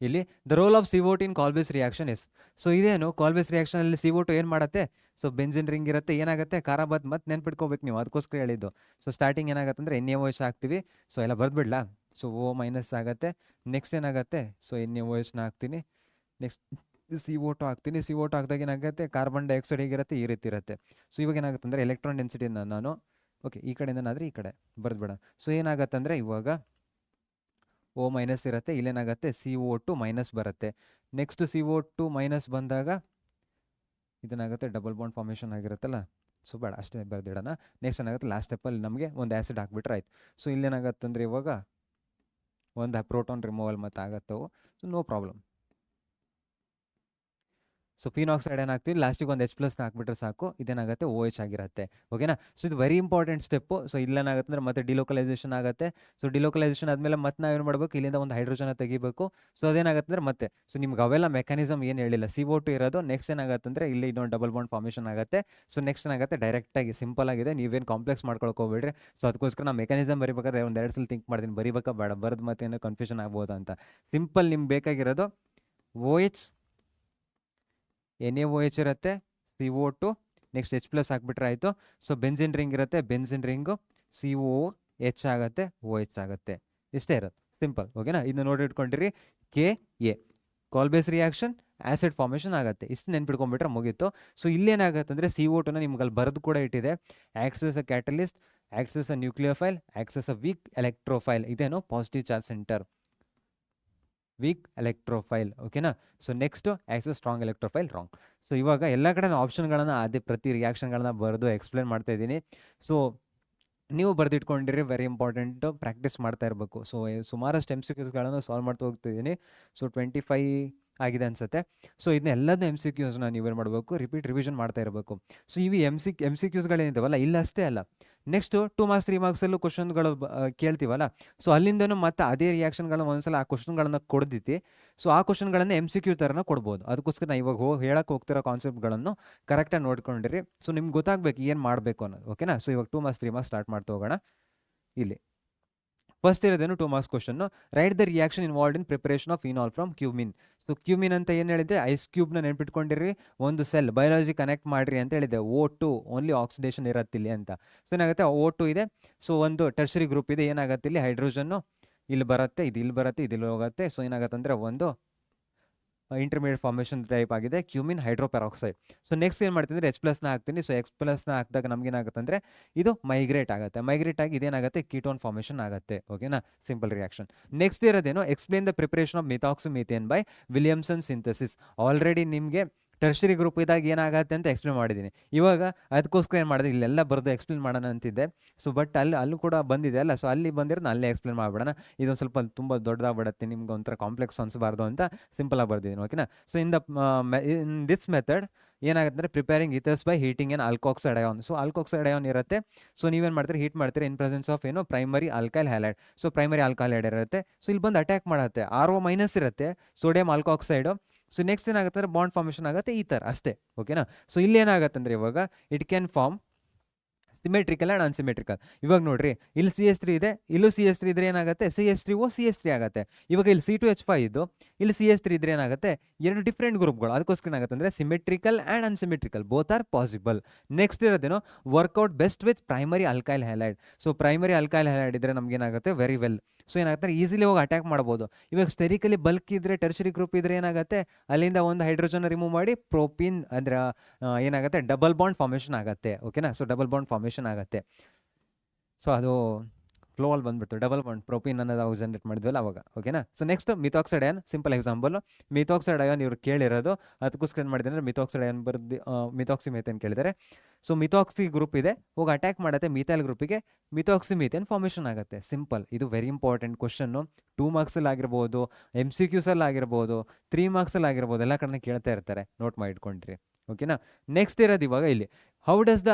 ಇಲ್ಲಿ the role of CO2 in Kolbe's reaction is. So ಇದೇನು ಕಾಲ್ಬೇಸ್ ರಿಯಾಕ್ಷನ್ ಅಲ್ಲಿ CO2 ಏನು ಮಾಡುತ್ತೆ? ಸೊ ಬೆಂಜಿನ್ ರಿಂಗ್ ಇರುತ್ತೆ, ಏನಾಗುತ್ತೆ ಖಾರ ಬಾತ್ ಮತ್ತೆ ನೆನ್ಪಿಟ್ಕೋಬೇಕು ನೀವು, ಅದಕ್ಕೋಸ್ಕರ ಹೇಳಿದ್ದು. ಸೊ ಸ್ಟಾರ್ಟಿಂಗ್ ಏನಾಗುತ್ತೆ ಅಂದರೆ NaOH ಹಾಕ್ತೀವಿ. ಸೊ ಎಲ್ಲ ಬರ್ದ್ಬಿಡ್ಲಾ? ಸೊ O- ಆಗುತ್ತೆ. ನೆಕ್ಸ್ಟ್ ಏನಾಗುತ್ತೆ? ಸೊ NaOH ಹಾಕ್ತೀನಿ, ನೆಕ್ಸ್ಟ್ CO2 ಹಾಕ್ತೀನಿ. CO2 ಹಾಕಿದಾಗ ಏನಾಗುತ್ತೆ ಕಾರ್ಬನ್ ಡೈಆಕ್ಸೈಡ್ ಹೇಗಿರುತ್ತೆ ಈ ರೀತಿ ಇರುತ್ತೆ. ಸೊ ಇವಾಗ ಏನಾಗುತ್ತೆ ಅಂದರೆ ಎಲೆಕ್ಟ್ರಾನ್ ಡೆನ್ಸಿಟಿನ ನಾನು ಓಕೆ ಈ ಕಡೆಯಿಂದನಾದರೆ ಈ ಕಡೆ ಬರ್ದ್ಬೇಡ. ಸೊ ಏನಾಗುತ್ತೆ ಅಂದರೆ ಇವಾಗ O- ಇರುತ್ತೆ, ಇಲ್ಲೇನಾಗುತ್ತೆ CO2- ಬರುತ್ತೆ. ನೆಕ್ಸ್ಟ್ CO2- ಬಂದಾಗ ಇದನ್ನಾಗುತ್ತೆ ಡಬಲ್ ಬಾಂಡ್ ಫಾರ್ಮೇಷನ್ ಆಗಿರುತ್ತಲ್ಲ. ಸೊ ಬೇಡ ಅಷ್ಟೇ ಬರ್ದಿಡೋಣ. ನೆಕ್ಸ್ಟ್ ಏನಾಗುತ್ತೆ ಲಾಸ್ಟ್ ಸ್ಟೆಪ್ಪಲ್ಲಿ ನಮಗೆ ಒಂದು ಆ್ಯಸಿಡ್ ಹಾಕ್ಬಿಟ್ರೆ ಆಯ್ತು. ಸೊ ಇಲ್ಲೇನಾಗುತ್ತೆ ಅಂದರೆ ಇವಾಗ ಒಂದು ಪ್ರೋಟಾನ್ ರಿಮೂವಲ್ ಮತ್ತು ಆಗತ್ತವು. So no problem. So phenoxide ಏನಾಗ್ತೀವಿ ಲಾಸ್ಟಿಗೆ ಒಂದು H+ ಹಾಕ್ಬಿಟ್ರೆ ಸಾಕು, ಇದೇನಾಗುತ್ತೆ OH ಆಗಿರುತ್ತೆ. ಓಕೆನಾ. ಸೊ ಇದು ವೆರಿ ಇಂಪಾರ್ಟೆಂಟ್ ಸ್ಟೆಪ್ಪು. ಸೊ ಇಲ್ಲೇನಾಗುತ್ತೆ ಅಂದರೆ ಮತ್ತೆ ಡಿಲೋಕಲೈಸೇಷನ್ ಆಗುತ್ತೆ. ಸೊ ಡಿಲೋಕಲೈಸೇಷನ್ ಆದಮೇಲೆ ಮತ್ತೆ ನಾವೇನು ಮಾಡಬೇಕು, ಇಲ್ಲಿಂದ ಒಂದು ಹೈಡ್ರೋಜನ್ ತೆಗಿಬೇಕು. ಸೊ ಅದೇನಾಗುತ್ತೆ ಅಂದರೆ ಮತ್ತೆ ಸೊ ನಿಮ್ಗೆ ಅವೆಲ್ಲ ಮೆಕ್ಯಾನಿಸಮ್ ಏನು ಹೇಳಿಲ್ಲ, CO2 ಇರೋದು. ನೆಕ್ಸ್ಟ್ ಏನಾಗುತ್ತೆ ಅಂದರೆ ಇಲ್ಲಿ ಇನ್ನೊಂದು ಡಬಲ್ ಬಾಂಡ್ ಫಾರ್ಮೇಷನ್ ಆಗುತ್ತೆ. ಸೊ ನೆಕ್ಸ್ಟ್ ಏನಾಗುತ್ತೆ, ಡೈರೆಕ್ಟಾಗಿ ಸಿಂಪಲ್ ಆಗಿದೆ, ನೀವೇನು ಕಾಂಪ್ಲೆಕ್ಸ್ ಮಾಡ್ಕೊಳಕ್ಕೆ ಹೋಗ್ಬೇಡ್ರಿ. ಸೊ ಅದಕ್ಕೋಸ್ಕರ ನಾನು ಮೆಕ್ಯಾನಿಸಮ್ ಬರಿಬೇಕಾದ್ರೆ ಒಂದು 2 ಸಲ ಥಿಂಕ್ ಮಾಡ್ತೀನಿ, ಬರಿಬೇಕಾ ಬೇಡ, ಬರೆದು ಮತ್ತೆ ಏನೋ ಕನ್ಫ್ಯೂಷನ್ ಆಗ್ಬೋದು ಅಂತ. ಸಿಂಪಲ್ ನಿಮ್ಗೆ ಬೇಕಾಗಿರೋದು OH, NaOH ಇರುತ್ತೆ, CO2, ನೆಕ್ಸ್ಟ್ H+ ಹಾಕ್ಬಿಟ್ರೆ ಆಯಿತು. ಸೊ ಬೆನ್ಸಿನ್ ರಿಂಗ್ ಇರುತ್ತೆ, ಬೆನ್ಸಿನ್ ರಿಂಗು COOH ಆಗುತ್ತೆ, OH ಆಗುತ್ತೆ. ಇಷ್ಟೇ ಇರುತ್ತೆ, ಸಿಂಪಲ್. ಓಕೆನಾ. ಇದನ್ನ ನೋಡಿ ಇಟ್ಕೊಂಡಿರಿ. KA ಕಾಲ್ ಬೇಸ್ ರಿಯಾಕ್ಷನ್, ಆ್ಯಸಿಡ್ ಫಾರ್ಮೇಷನ್ ಆಗುತ್ತೆ. ಇಷ್ಟು ನೆನ್ಪಿಟ್ಕೊಂಡ್ಬಿಟ್ರೆ ಮುಗೀತು. ಸೊ ಇಲ್ಲೇನಾಗುತ್ತೆ ಅಂದರೆ CO2ನ ನಿಮ್ಗೆ ಅಲ್ಲಿ ಬರೆದು ಕೂಡ ಇಟ್ಟಿದೆ. Acts as a catalyst, acts as a nucleophile, acts as a weak electrophile. ಇದೇನು positive charge centre, weak electrophile. ಓಕೆನಾ. So next acts strong electrophile, wrong. So ಇವಾಗ ಎಲ್ಲ ಕಡೆ ಆಪ್ಷನ್ಗಳನ್ನು ಅದೇ ಪ್ರತಿ ರಿಯಾಕ್ಷನ್ಗಳನ್ನ ಬರೆದು ಎಕ್ಸ್ಪ್ಲೇನ್ ಮಾಡ್ತಾ ಇದ್ದೀನಿ. ಸೊ ನೀವು ಬರೆದಿಟ್ಕೊಂಡಿರಿ, ವೆರಿ ಇಂಪಾರ್ಟೆಂಟು, ಪ್ರಾಕ್ಟೀಸ್ ಮಾಡ್ತಾ ಇರಬೇಕು. ಸೊ ಸುಮಾರಷ್ಟು MCQಸ್ಗಳನ್ನು ಸಾಲ್ವ್ ಮಾಡ್ತಾ ಹೋಗ್ತಿದ್ದೀನಿ. ಸೊ 25 ಆಗಿದೆ ಅನಿಸುತ್ತೆ. ಸೊ ಇದನ್ನೆಲ್ಲದೂ MCQಸ್ನ ನೀವೇನು ಮಾಡಬೇಕು, ರಿವಿಷನ್ ಮಾಡ್ತಾ ಇರಬೇಕು. ಸೊ ಇವು MCQಸ್ಗಳೇನಿದ್ದಾವಲ್ಲ, ಇಲ್ಲ ಅಷ್ಟೇ ಅಲ್ಲ, ನೆಕ್ಸ್ಟು 2 ಮಾರ್ಕ್ಸ್ 3 ಮಾರ್ಕ್ಸಲ್ಲೂ ಕ್ವಶನ್ಗಳು ಕೇಳ್ತೀವಲ್ಲ. ಸೊ ಅಲ್ಲಿಂದನೂ ಮತ್ತೆ ಅದೇ ರಿಯಾಕ್ಷನ್ಗಳನ್ನ ಒಂದ್ಸಲ ಆ ಕ್ವಶನ್ಗಳನ್ನ ಕೊಡ್ದಿತ್ತು. ಸೊ ಆ ಕ್ವಶನ್ಗಳನ್ನ MCQ ಥರನ ಕೊಡ್ಬೋದು. ಅದಕ್ಕೋಸ್ಕರ ನಾನು ಇವಾಗ ಹೇಳಕ್ಕೆ ಹೋಗ್ತಿರೋ ಕಾನ್ಸೆಪ್ಟ್ಗಳನ್ನು ಕರೆಕ್ಟಾಗಿ ನೋಡ್ಕೊಂಡಿರಿ. ಸೊ ನಿಮ್ಗೆ ಗೊತ್ತಾಗಬೇಕು ಏನು ಮಾಡಬೇಕು ಅನ್ನೋದು. ಓಕೆನಾ. ಸೊ ಇವಾಗ 2 ಮಾರ್ಕ್ಸ್ 3 ಮಾರ್ಕ್ಸ್ ಸ್ಟಾರ್ಟ್ ಮಾಡ್ತಾ ಹೋಗೋಣ. ಇಲ್ಲಿ ಫಸ್ಟ್ ಇರೋದೇನು 2 marks question. Write the reaction involved in preparation of phenol from cumene. So cumene ಅಂತ ಏನು ಹೇಳಿದೆ, ಐಸ್ ಕ್ಯೂಬ್ನ ನೆನ್ಪಿಟ್ಕೊಂಡಿರಿ. ಒಂದು ಸೆಲ್ ಬಯಾಲಜಿ ಕನೆಕ್ಟ್ ಮಾಡಿರಿ ಅಂತ ಹೇಳಿದೆ. O2 ಓನ್ಲಿ ಆಕ್ಸಿಡೇಷನ್ ಇರತ್ತಿಲ್ಲಿ ಅಂತ. ಸೊ ಏನಾಗುತ್ತೆ, O2 ಇದೆ. ಸೊ ಒಂದು ಟರ್ಷರಿ ಗ್ರೂಪ್ ಇದೆ, ಏನಾಗುತ್ತೆ ಇಲ್ಲಿ ಹೈಡ್ರೋಜನ್ನು ಇಲ್ಲಿ ಬರುತ್ತೆ, ಇದು ಇಲ್ಲಿ ಬರುತ್ತೆ, ಇದು ಇಲ್ಲಿ ಹೋಗುತ್ತೆ. ಸೊ ಏನಾಗುತ್ತೆ ಅಂದರೆ ಒಂದು ಇಂಟರ್ಮೀಡಿಯೇಟ್ ಫಾರ್ಮೇಷನ್ ಟೈಪ್ ಆಗಿದೆ, ಕ್ಯೂಮಿನ್ ಹೈಡ್ರೋಪೆರಾಕ್ಸೈಡ್. ಸೊ ನೆಕ್ಸ್ಟ್ ಏನು ಮಾಡ್ತೀನಿ ಅಂದರೆ H+ ಹಾಕ್ತೀನಿ. ಸೊ H+ ಹಾಕಿದಾಗ ನಮಗೇನಾಗುತ್ತೆ ಅಂದರೆ ಇದು ಮೈಗ್ರೇಟ್ ಆಗುತ್ತೆ. ಮೈಗ್ರೇಟ್ ಆಗಿ ಇದೇನಾಗುತ್ತೆ, ಕೀಟೋನ್ ಫಾರ್ಮೇಷನ್ ಆಗುತ್ತೆ. ಓಕೆನಾ. Simple reaction. ನೆಕ್ಸ್ಟ್ ಇರೋದೇನು, explain the preparation of methoxymethane by Williamson synthesis. Already ನಿಮಗೆ ಟರ್ಷರಿ ಗ್ರೂಪ್ ಇದ್ದಾಗ ಏನಾಗುತ್ತೆ ಅಂತ ಎಕ್ಸ್ಪ್ಲೇನ್ ಮಾಡಿದ್ದೀನಿ. ಇವಾಗ ಅದಕ್ಕೋಸ್ಕರ ಏನು ಮಾಡಿದೆ, ಇಲ್ಲೆಲ್ಲ ಬರೆದು ಎಕ್ಸ್ಪ್ಲೇನ್ ಮಾಡೋಣ ಅಂತಿದ್ದೆ. ಸೊ ಬಟ್ ಅಲ್ಲೂ ಕೂಡ ಬಂದಿದೆ ಅಲ್ಲ, ಸೊ ಅಲ್ಲಿ ಬಂದಿರೋದು ಅಲ್ಲೇ ಎಕ್ಸ್ಪ್ಲೇನ್ ಮಾಡಿಬಿಡೋಣ. ಇದೊಂದು ಸ್ವಲ್ಪ ತುಂಬ ದೊಡ್ಡದಾಗ್ಬಿಡುತ್ತೆ, ನಿಮ್ಗೆ ಒಂಥರ ಕಾಂಪ್ಲೆಕ್ಸ್ ಅನಿಸಬಾರ್ದು ಅಂತ ಸಿಂಪಲಾಗಿ ಬರ್ದಿದ್ದೀನಿ. ಓಕೆನಾ. ಸೊ ಇನ್ ದಿಸ್ ಮೆಥಡ್ ಏನಾಗುತ್ತೆ ಅಂದರೆ preparing ethers by heating an alkoxide ion. So alkoxide ion ಇರುತ್ತೆ. ಸೊ ನೀವೇನು ಮಾಡ್ತೀರಿ, ಹೀಟ್ ಮಾಡ್ತೀರಿ ಇನ್ ಪ್ರೆಸೆನ್ಸ್ ಆಫ್ ಏನು, primary alkyl halide. So primary alkyl halide ಇರುತ್ತೆ. ಸೊ ಇಲ್ಲಿ ಬಂದು ಅಟ್ಯಾಕ್ ಮಾಡುತ್ತೆ. RO- ಇರುತ್ತೆ, ಸೋಡಿಯಂ ಆಲ್ಕೋಕ್ಸೈಡು. ಸೊ ನೆಕ್ಸ್ಟ್ ಏನಾಗುತ್ತೆ ಅಂದರೆ ಬಾಂಡ್ ಫಾರ್ಮೇಷನ್ ಆಗುತ್ತೆ, ಈ ಥರ ಅಷ್ಟೇ. ಓಕೆನಾ. ಸೊ ಇಲ್ಲಿ ಏನಾಗುತ್ತೆ ಅಂದರೆ ಇವಾಗ it can form symmetrical and unsymmetrical. ಇವಾಗ ನೋಡ್ರಿ, ಇಲ್ಲಿ CH3 ಇದೆ, ಇಲ್ಲೂ CH3 ಇದ್ರೆ ಏನಾಗುತ್ತೆ, CH3O CH3 ಆಗುತ್ತೆ. ಇವಾಗ ಇಲ್ಲಿ C2H5 ಇದ್ದು ಇಲ್ಲಿ CH3 ಇದ್ರೆ ಏನಾಗುತ್ತೆ, ಎರಡು ಡಿಫ್ರೆಂಟ್ ಗ್ರೂಪ್ಗಳು. ಅದಕ್ಕೋಸ್ಕರ ಏನಾಗುತ್ತೆ ಅಂದರೆ symmetrical and unsymmetrical both are possible. Next ಇರೋದೇನೋ, work out best with primary alkyl halide. So primary alkyl halide ಇದ್ರೆ ನಮಗೇನಾಗುತ್ತೆ, ವೆರಿ ವೆಲ್. ಸೊ ಏನಾಗುತ್ತೆ, ಈಸಿಲಿ ಹೋಗಿ ಅಟ್ಯಾಕ್ ಮಾಡ್ಬೋದು. ಇವಾಗ ಸ್ಟೆರಿಕಲಿ ಬಲ್ಕ್ ಇದ್ದರೆ, ಟರ್ಷರಿ ಗ್ರೂಪ್ ಇದ್ರೆ ಏನಾಗುತ್ತೆ, ಅಲ್ಲಿಂದ ಒಂದು ಹೈಡ್ರೋಜನ್ ರಿಮೂವ್ ಮಾಡಿ ಪ್ರೋಪೀನ್ ಅಂದರೆ ಏನಾಗುತ್ತೆ, ಡಬಲ್ ಬಾಂಡ್ ಫಾರ್ಮೇಷನ್ ಆಗುತ್ತೆ. ಓಕೆನಾ. ಸೊ ಡಬಲ್ ಬಾಂಡ್ ಫಾರ್ಮೇಷನ್ ಆಗುತ್ತೆ. ಸೊ ಅದು ಫ್ಲೋ ಅಲ್ಲಿ ಬಂದ್ಬಿಡ್ತು, ಡಬಲ್ ಬಾಂಡ್ ಪ್ರೋಪೀನ್ ಅನ್ನೋದು ಅವಾಗ ಜನರೇಟ್ ಮಾಡಿದ್ವಲ್ಲ ಅವಾಗ. ಓಕೆನಾ. So next methoxide ion, simple example. Methoxide ion ಇವ್ರು ಕೇಳಿರೋದು, ಅದಕ್ಕೋಸ್ಕರ ಏನು ಮಾಡಿದ್ದಾರೆ ಅಂದರೆ ಮಿಥಾಕ್ಸೈಡ್ ಅಯಾನ್ ಬರೆದು ಮಿಥಾಕ್ಸಿಮೇಥೇನ್ ಕೇಳಿದ್ದಾರೆ. ಸೊ ಮಿಥಾಕ್ಸಿ ಗ್ರೂಪ್ ಇದೆ, ಹೋಗಿ ಅಟ್ಯಾಕ್ ಮಾಡುತ್ತೆ ಮಿಥೈಲ್ ಗ್ರೂಪಿಗೆ, ಮಿಥಾಕ್ಸಿಮೇಥೇನ್ ಫಾರ್ಮೇಷನ್ ಆಗುತ್ತೆ. ಸಿಂಪಲ್. ಇದು ವೆರಿ ಇಂಪಾರ್ಟೆಂಟ್ ಕ್ವಶನ್ನು. 2 ಮಾರ್ಕ್ಸಲ್ಲಿ ಆಗಿರ್ಬೋದು, MCQಸಲ್ಲಿ ಆಗಿರ್ಬೋದು, 3 ಮಾರ್ಕ್ಸಲ್ಲಿ ಆಗಿರ್ಬೋದು, ಎಲ್ಲ ಕಡೆ ಕೇಳ್ತಾ ಇರ್ತಾರೆ, ನೋಟ್ ಮಾಡಿ ಇಟ್ಕೊಂಡ್ರಿ. ಓಕೆನಾ. ನೆಕ್ಸ್ಟ್ ಇರೋದು ಇವಾಗ ಇಲ್ಲಿ, how does the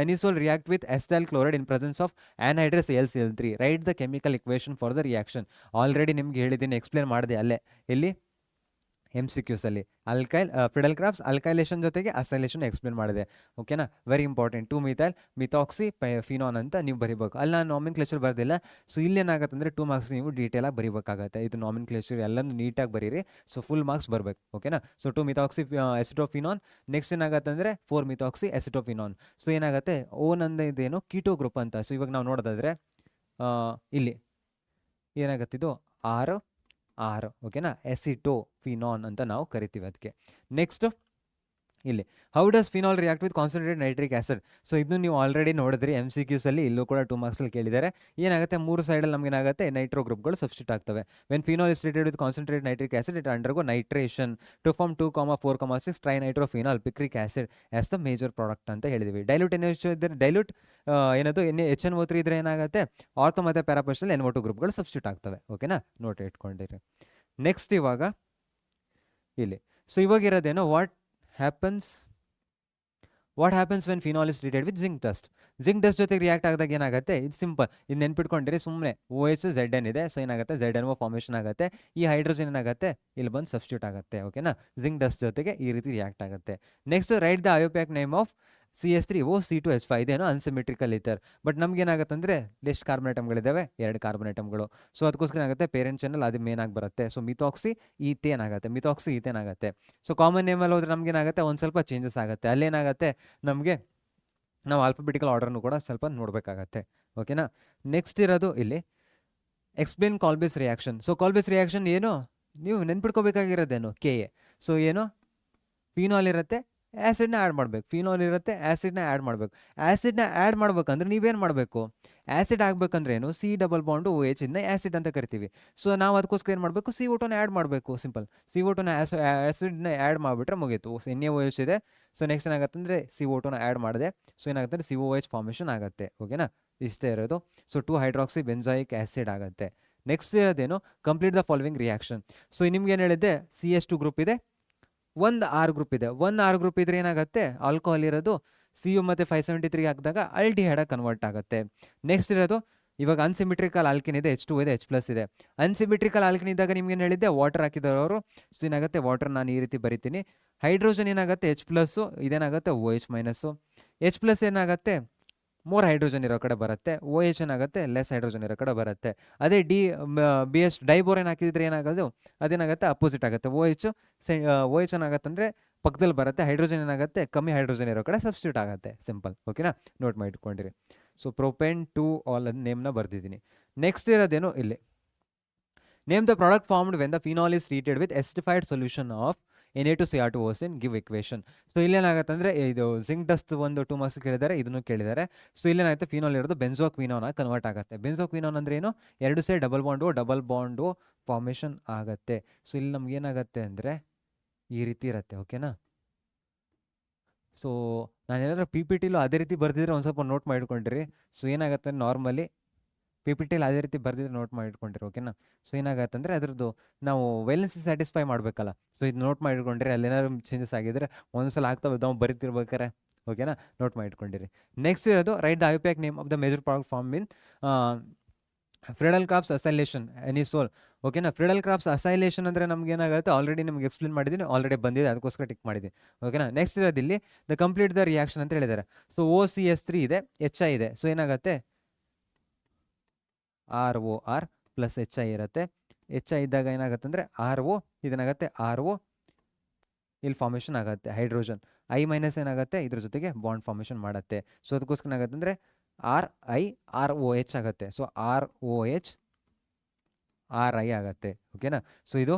anisole react with acetyl chloride in presence of anhydrous AlCl3. Write the chemical equation for the reaction. Already ನಿಮ್ಗೆ ಹೇಳಿದ್ದೀನಿ, ಎಕ್ಸ್ಪ್ಲೇನ್ ಮಾಡಿದೆ ಅಲ್ಲೇ ಇಲ್ಲಿ MCQಸಲ್ಲಿ. ಫಿಡೆಲ್ ಕ್ರಾಫ್ಟ್ಸ್ ಅಲ್ಕೈಲೇಷನ್ ಜೊತೆಗೆ ಅಸೈಲೇಷನ್ ಎಕ್ಸ್ಪ್ಲೇನ್ ಮಾಡಿದೆ. ಓಕೆನಾ. Very important. 2 ಮಿಥೈಲ್ ಮಿಥಾಕ್ಸಿ ಫಿನಾನ್ ಅಂತ ನೀವು ಬರೀಬೇಕು. ಅಲ್ಲಿ ನಾನು ನಾಮಿನ್ಕ್ಲೇಚರ್ ಬರೆದಿಲ್ಲ. ಸೊ ಇಲ್ಲೇನಾಗುತ್ತೆ ಅಂದರೆ 2 ಮಾರ್ಕ್ಸ್ ನೀವು ಡೀಟೇಲಾಗಿ ಬರೀಬೇಕಾಗುತ್ತೆ. ಇದು ನಾಮಿನ್ಕ್ಲೇಚರ್ ಎಲ್ಲನೂ ನೀಟಾಗಿ ಬರೀರಿ. ಸೊ ಫುಲ್ ಮಾರ್ಕ್ಸ್ ಬರಬೇಕು. ಓಕೆನಾ. ಸೊ 2 ಮಿಥಾಕ್ಸಿ ಎಸಿಟೋಫಿನಾನ್. ನೆಕ್ಸ್ಟ್ ಏನಾಗುತ್ತೆ ಅಂದರೆ 4 ಮಿಥಾಕ್ಸಿ ಎಸಿಟೋಫಿನಾನ್. ಸೊ ಏನಾಗುತ್ತೆ, ಓನಂದ ಇದೇನು ಕೀಟೋ ಗ್ರೂಪ್ ಅಂತ. ಸೊ ಇವಾಗ ನಾವು ನೋಡೋದಾದರೆ ಇಲ್ಲಿ ಏನಾಗುತ್ತೆ, ಇದು 6 ಓಕೆನಾ, ಎಸಿಟೋಫಿನಾನ್ ಅಂತ ನಾವು ಕರಿತೀವಿ ಅದಕ್ಕೆ. ನೆಕ್ಸ್ಟ್ ಇಲ್ಲಿ, how does phenol react with concentrated nitric acid. So ಇದನ್ನು ನೀವು ಆಲ್ರೆಡಿ ನೋಡಿದ್ರಿ MCQಸಲ್ಲಿ, ಇಲ್ಲೂ ಕೂಡ 2 ಮಾರ್ಕ್ಸಲ್ಲಿ ಕೇಳಿದ್ದಾರೆ. ಏನಾಗುತ್ತೆ, 3 ಸೈಡಲ್ಲಿ ನಮ್ಗೆ ಏನಾಗುತ್ತೆ, ನೈಟ್ರೋ ಗ್ರೂಪ್ಗಳು ಸಬ್ಸ್ಟಿಟ್ಯೂಟ್ ಆಗ್ತವೆ. When phenol is treated with concentrated nitric acid it undergo nitration to form 2,4,6 trinitrophenol picric acid as the major product ಅಂತ ಹೇಳಿದ್ವಿ. ಡೈಲ್ಯೂಟ್ ಏನದು HNO3 ಇದ್ರೆ ಏನಾಗುತ್ತೆ, ಆರ್ಥೋ ಮತ್ತು ಪ್ಯಾರಾಪೋಸ್ಟಲ್ NO2 ಗ್ರೂಪ್ಗಳು ಸಬ್ಸ್ಟಿಟ್ಯೂಟ್ ಆಗ್ತವೆ. ಓಕೆನಾ. ನೋಟ್ ಇಟ್ಕೊಂಡಿರಿ. ನೆಕ್ಸ್ಟ್ ಇವಾಗ ಇಲ್ಲಿ, ಸೊ ಇವಾಗ ಇರೋದೇನೋ, what happens what happens when phenol is treated with zinc dust. Zinc dust ಜೊತೆಗೆ ರಿಯಾಕ್ಟ್ ಆದಾಗ ಏನಾಗುತ್ತೆ, ಇದು ಸಿಂಪಲ್, ಇದು ನೆನ್ಪಿಟ್ಕೊಂಡಿರಿ ಸುಮ್ಮನೆ OH ZN ಇದೆ, ಸೊ ಏನಾಗುತ್ತೆ ZNO ಫಾರ್ಮೇಷನ್ ಆಗುತ್ತೆ, ಈ ಹೈಡ್ರೋಜನ್ ಏನಾಗುತ್ತೆ ಇಲ್ಲಿ ಬಂದು ಸಬ್ಸ್ಟಿಟ್ಯೂಟ್ ಆಗುತ್ತೆ. ಓಕೆನಾ, ಜಿಂಕ್ ಡಸ್ಟ್ ಜೊತೆಗೆ ಈ ರೀತಿ ರಿಯಾಕ್ಟ್ ಆಗುತ್ತೆ. Next right the IUPAC name of CH3O C2H5. ಇದೇನೋ ಅನ್ಸಿಮೆಟ್ರಿಕಲ್ ಈಥರ್, ಬಟ್ ನಮ್ಗೆ ಏನಾಗುತ್ತೆ ಅಂದರೆ ಎಷ್ಟು ಕಾರ್ಬನ್ ಐಟಮ್ಗಳಿದ್ದಾವೆ, 2 ಕಾರ್ಬನ್ ಐಟಮ್ಗಳು. ಸೊ ಅದಕ್ಕೋಸ್ಕರ ಏನಾಗುತ್ತೆ ಪೇರೆಂಟ್ ಚಾನಲ್ ಅದು ಮೇನ್ ಆಗಿ ಬರುತ್ತೆ. ಸೊ ಮಿಥಾಕ್ಸಿ ಈಥೇನ್ ಆಗುತ್ತೆ, ಮಿಥಾಕ್ಸಿ ಈಥೇನ್ ಆಗುತ್ತೆ. ಸೊ ಕಾಮನ್ ನೇಮಲ್ಲಿ ಹೋದ್ರೆ ನಮ್ಗೆ ಏನಾಗುತ್ತೆ ಒಂದು ಸ್ವಲ್ಪ ಚೇಂಜಸ್ ಆಗುತ್ತೆ. ಅಲ್ಲೇನಾಗುತ್ತೆ ನಮಗೆ ನಾವು ಆಲ್ಫಾಬೆಟಿಕಲ್ ಆರ್ಡರ್ನು ಕೂಡ ಸ್ವಲ್ಪ ನೋಡಬೇಕಾಗತ್ತೆ. ಓಕೆನಾ, ನೆಕ್ಸ್ಟ್ ಇರೋದು ಇಲ್ಲಿ ಎಕ್ಸ್ಪ್ಲೇನ್ ಕಾಲ್ಬೇಸ್ ರಿಯಾಕ್ಷನ್. ಸೊ ಕಾಲ್ಬೇಸ್ ರಿಯಾಕ್ಷನ್ ಏನು ನೀವು ನೆನ್ಪಿಟ್ಕೋಬೇಕಾಗಿರೋದೇನು, KA. ಸೊ ಏನು ಫಿನಾಲ್ ಇರುತ್ತೆ, ಆ್ಯಸಿಡ್ನ ಆ್ಯಡ್ ಮಾಡಬೇಕು, ಫಿನಾಲ್ ಇರುತ್ತೆ, ಆ್ಯಸಿಡ್ನ ಆ್ಯಡ್ ಮಾಡಬೇಕು. ಆ್ಯಸಿಡ್ನ ಆ್ಯಡ್ ಮಾಡ್ಬೇಕಂದ್ರೆ ನೀವೇನು ಮಾಡಬೇಕು, ಆ್ಯಸಿಡ್ ಆಗಬೇಕಂದ್ರೆ ಏನು C∪OH ಇದನ್ನ ಆ್ಯಸಿಡ್ ಅಂತ ಕರಿತೀವಿ. ಸೊ ನಾವು ಅದಕ್ಕೋಸ್ಕರ ಏನು ಮಾಡಬೇಕು, CO2ನ ಆ್ಯಡ್ ಮಾಡಬೇಕು. ಸಿಂಪಲ್, CO2ನ ಆ್ಯಸಿಡ್ನ ಆ್ಯಡ್ ಮಾಡಿಬಿಟ್ರೆ ಮುಗೀತು. NaOH ಇದೆ. ಸೊ ನೆಕ್ಸ್ಟ್ ಏನಾಗುತ್ತೆ ಅಂದರೆ CO2ನ ಆ್ಯಡ್ ಮಾಡಿದೆ, ಸೊ ಏನಾಗುತ್ತೆ ಅಂದರೆ COOH ಫಾರ್ಮೇಷನ್ ಆಗುತ್ತೆ. ಓಕೆನಾ, ಇಷ್ಟೇ ಇರೋದು. ಸೊ 2 ಹೈಡ್ರಾಕ್ಸಿ ಬೆಂಜಾಯಿಕ್ ಆ್ಯಸಿಡ್ ಆಗುತ್ತೆ. ನೆಕ್ಸ್ಟ್ ಇರೋದೇನು, complete the following reaction. So ನಿಮ್ಗೆ ಏನು ಹೇಳಿದ್ದೆ, CH2 ಗ್ರೂಪ್ ಇದೆ, ಒಂದು R ಗ್ರೂಪ್ ಇದೆ. ಒಂದು R ಗ್ರೂಪ್ ಇದ್ರೆ ಏನಾಗುತ್ತೆ, ಆಲ್ಕೋಹಾಲ್ ಇರೋದು Cu ಮತ್ತು 573 ಹಾಕಿದಾಗ ಅಲ್ಡಿಹೈಡಾಗಿ ಕನ್ವರ್ಟ್ ಆಗುತ್ತೆ. ನೆಕ್ಸ್ಟ್ ಇರೋದು ಇವಾಗ ಅನ್ಸಿಮಿಟ್ರಿಕಲ್ ಆಲ್ಕಿನ್ ಇದೆ, H2 ಇದೆ, H+ ಇದೆ. ಅನ್ಸಿಮಿಟ್ರಿಕಲ್ ಆಲ್ಕಿನ್ ಇದ್ದಾಗ ನಿಮ್ಗೆ ಏನು ಹೇಳಿದ್ದೆ, ವಾಟರ್ ಹಾಕಿದವರು ಅವರು. ಸೊ ಏನಾಗುತ್ತೆ, ವಾಟರ್ ನಾನು ಈ ರೀತಿ ಬರಿತೀನಿ. ಹೈಡ್ರೋಜನ್ ಏನಾಗುತ್ತೆ H+, ಇದೇನಾಗುತ್ತೆ OH-. H+ ಏನಾಗುತ್ತೆ ಮೋರ್ ಹೈಡ್ರೋಜನ್ ಇರೋ ಕಡೆ ಬರುತ್ತೆ, OH ಏನಾಗುತ್ತೆ ಲೆಸ್ ಹೈಡ್ರೋಜನ್ ಇರೋ ಕಡೆ ಬರುತ್ತೆ. ಅದೇ BH ಡೈಬೋರೇನ್ ಹಾಕಿದ್ರೆ ಏನಾಗೋದು, ಅದೇನಾಗುತ್ತೆ ಅಪೋಸಿಟ್ ಆಗುತ್ತೆ. OH ಏನಾಗುತ್ತೆ ಅಂದರೆ ಪಕ್ಕದಲ್ಲಿ ಬರುತ್ತೆ, ಹೈಡ್ರೋಜನ್ ಏನಾಗುತ್ತೆ ಕಮ್ಮಿ ಹೈಡ್ರೋಜನ್ ಇರೋ ಕಡೆ ಸಬ್ಸ್ಟಿಟ್ಯೂಟ್ ಆಗುತ್ತೆ. ಸಿಂಪಲ್. ಓಕೆನಾ, ನೋಟ್ ಮಾಡಿ ಇಟ್ಕೊಂಡಿರಿ. ಸೊ ಪ್ರೊಪೇನ್ 2 ಆಲ್ ನೇಮ್ನ ಬರ್ದಿದ್ದೀನಿ. ನೆಕ್ಸ್ಟ್ ಇರೋದೇನು ಇಲ್ಲಿ, name the product formed when the phenol is treated with acidified solution of Na2Cr2O give equation. So ಇಲ್ಲೇನಾಗುತ್ತೆ ಅಂದರೆ ಇದು ಜಿಂಕ್ ಡಸ್ಟ್ ಒಂದು 2 ಮಾರ್ಕ್ಸ್ ಕೇಳಿದ್ದಾರೆ, ಇದನ್ನು ಕೇಳಿದ್ದಾರೆ. ಸೊ ಇಲ್ಲೇನಾಗುತ್ತೆ ಫಿನಾಲ್ ಇರೋದು ಬೆನ್ಜೋಕ್ವಿನೋನ್ ಆಗಿ ಕನ್ವರ್ಟ್ ಆಗುತ್ತೆ. ಬೆನ್ಜೋಕ್ವಿನೋನ್ ಅಂದ್ರೆ ಏನು, 2 ಸೈಡ್ ಡಬಲ್ ಬಾಂಡು ಫಾರ್ಮೇಷನ್ ಆಗುತ್ತೆ. ಸೊ ಇಲ್ಲಿ ನಮ್ಗೆ ಏನಾಗುತ್ತೆ ಅಂದರೆ ಈ ರೀತಿ ಇರುತ್ತೆ. ಓಕೆನಾ, ಸೊ ನಾನೇನಾದ್ರು PPTಲೂ ಅದೇ ರೀತಿ ಬರ್ದಿದ್ರೆ ಒಂದು ಸ್ವಲ್ಪ ನೋಟ್ ಮಾಡಿಟ್ಕೊಂಡಿರಿ. ಸೊ ಏನಾಗುತ್ತೆ ನಾರ್ಮಲಿ PPTಲಿ ಅದೇ ರೀತಿ ಬರ್ದಿದ್ರೆ ನೋಟ್ ಮಾಡಿಟ್ಕೊಂಡಿರಿ. ಓಕೆನಾ, ಸೊ ಏನಾಗುತ್ತೆ ಅಂದರೆ ಅದ್ರದ್ದು ನಾವು ವೆಲೆನ್ಸಿ ಸ್ಯಾಟಿಸ್ಫೈ ಮಾಡಬೇಕಲ್ಲ. ಸೊ ಇದು ನೋಟ್ ಮಾಡಿಟ್ಕೊಂಡಿರಿ, ಅಲ್ಲೇನಾದ್ರು ಚೇಂಜಸ್ ಆಗಿದ್ರೆ ಒಂದ್ಸಲ ಆಗ್ತಾವೆ ನಾವು ಬರೀತಿರ್ಬೇಕಾರೆ. ಓಕೆನಾ, ನೋಟ್ ಮಾಡಿಟ್ಕೊಂಡಿರಿ. ನೆಕ್ಸ್ಟ್ ಇರೋದು write the IUPAC name of the major product form in Friedel Crafts acylation anisole. ಓಕೆನಾ, ಫ್ರೀಡಲ್ ಕ್ರಾಫ್ಟ್ಸ್ ಅಸೈಲೇಷನ್ ಅಂದರೆ ನಮ್ಗೆ ಏನಾಗುತ್ತೆ ಆಲ್ರೆಡಿ ನಿಮ್ಗೆ ಎಕ್ಸ್ಪ್ಲೇನ್ ಮಾಡಿದ್ದೀನಿ, ಆಲ್ರೆಡಿ ಬಂದಿದೆ, ಅದಕ್ಕೋಸ್ಕರ ಟಿಕ್ ಮಾಡಿದ್ದೀನಿ. ಓಕೆನಾ, ನೆಕ್ಸ್ಟ್ ಇರೋದು ಇಲ್ಲಿ ದ ಕಂಪ್ಲೀಟ್ ದ ರಿಯಾಕ್ಷನ್ ಅಂತ ಹೇಳಿದ್ದಾರೆ. ಸೊ OCH3 ಇದೆ, HI ಇದೆ. ಸೊ ಏನಾಗುತ್ತೆ ROR ಪ್ಲಸ್ HI ಇರುತ್ತೆ. HI ಇದ್ದಾಗ ಏನಾಗುತ್ತೆ ಅಂದರೆ RO, ಇದೇನಾಗುತ್ತೆ RO ಇಲ್ಲಿ ಫಾರ್ಮೇಷನ್ ಆಗುತ್ತೆ ಹೈಡ್ರೋಜನ್. I- ಏನಾಗುತ್ತೆ ಇದ್ರ ಜೊತೆಗೆ ಬಾಂಡ್ ಫಾರ್ಮೇಷನ್ ಮಾಡುತ್ತೆ. ಸೊ ಅದಕ್ಕೋಸ್ಕರ ಏನಾಗುತ್ತೆ ಅಂದರೆ RI ROH ಆಗುತ್ತೆ. ಸೊ ROH RI ಆಗುತ್ತೆ. ಓಕೆನಾ, ಸೊ ಇದು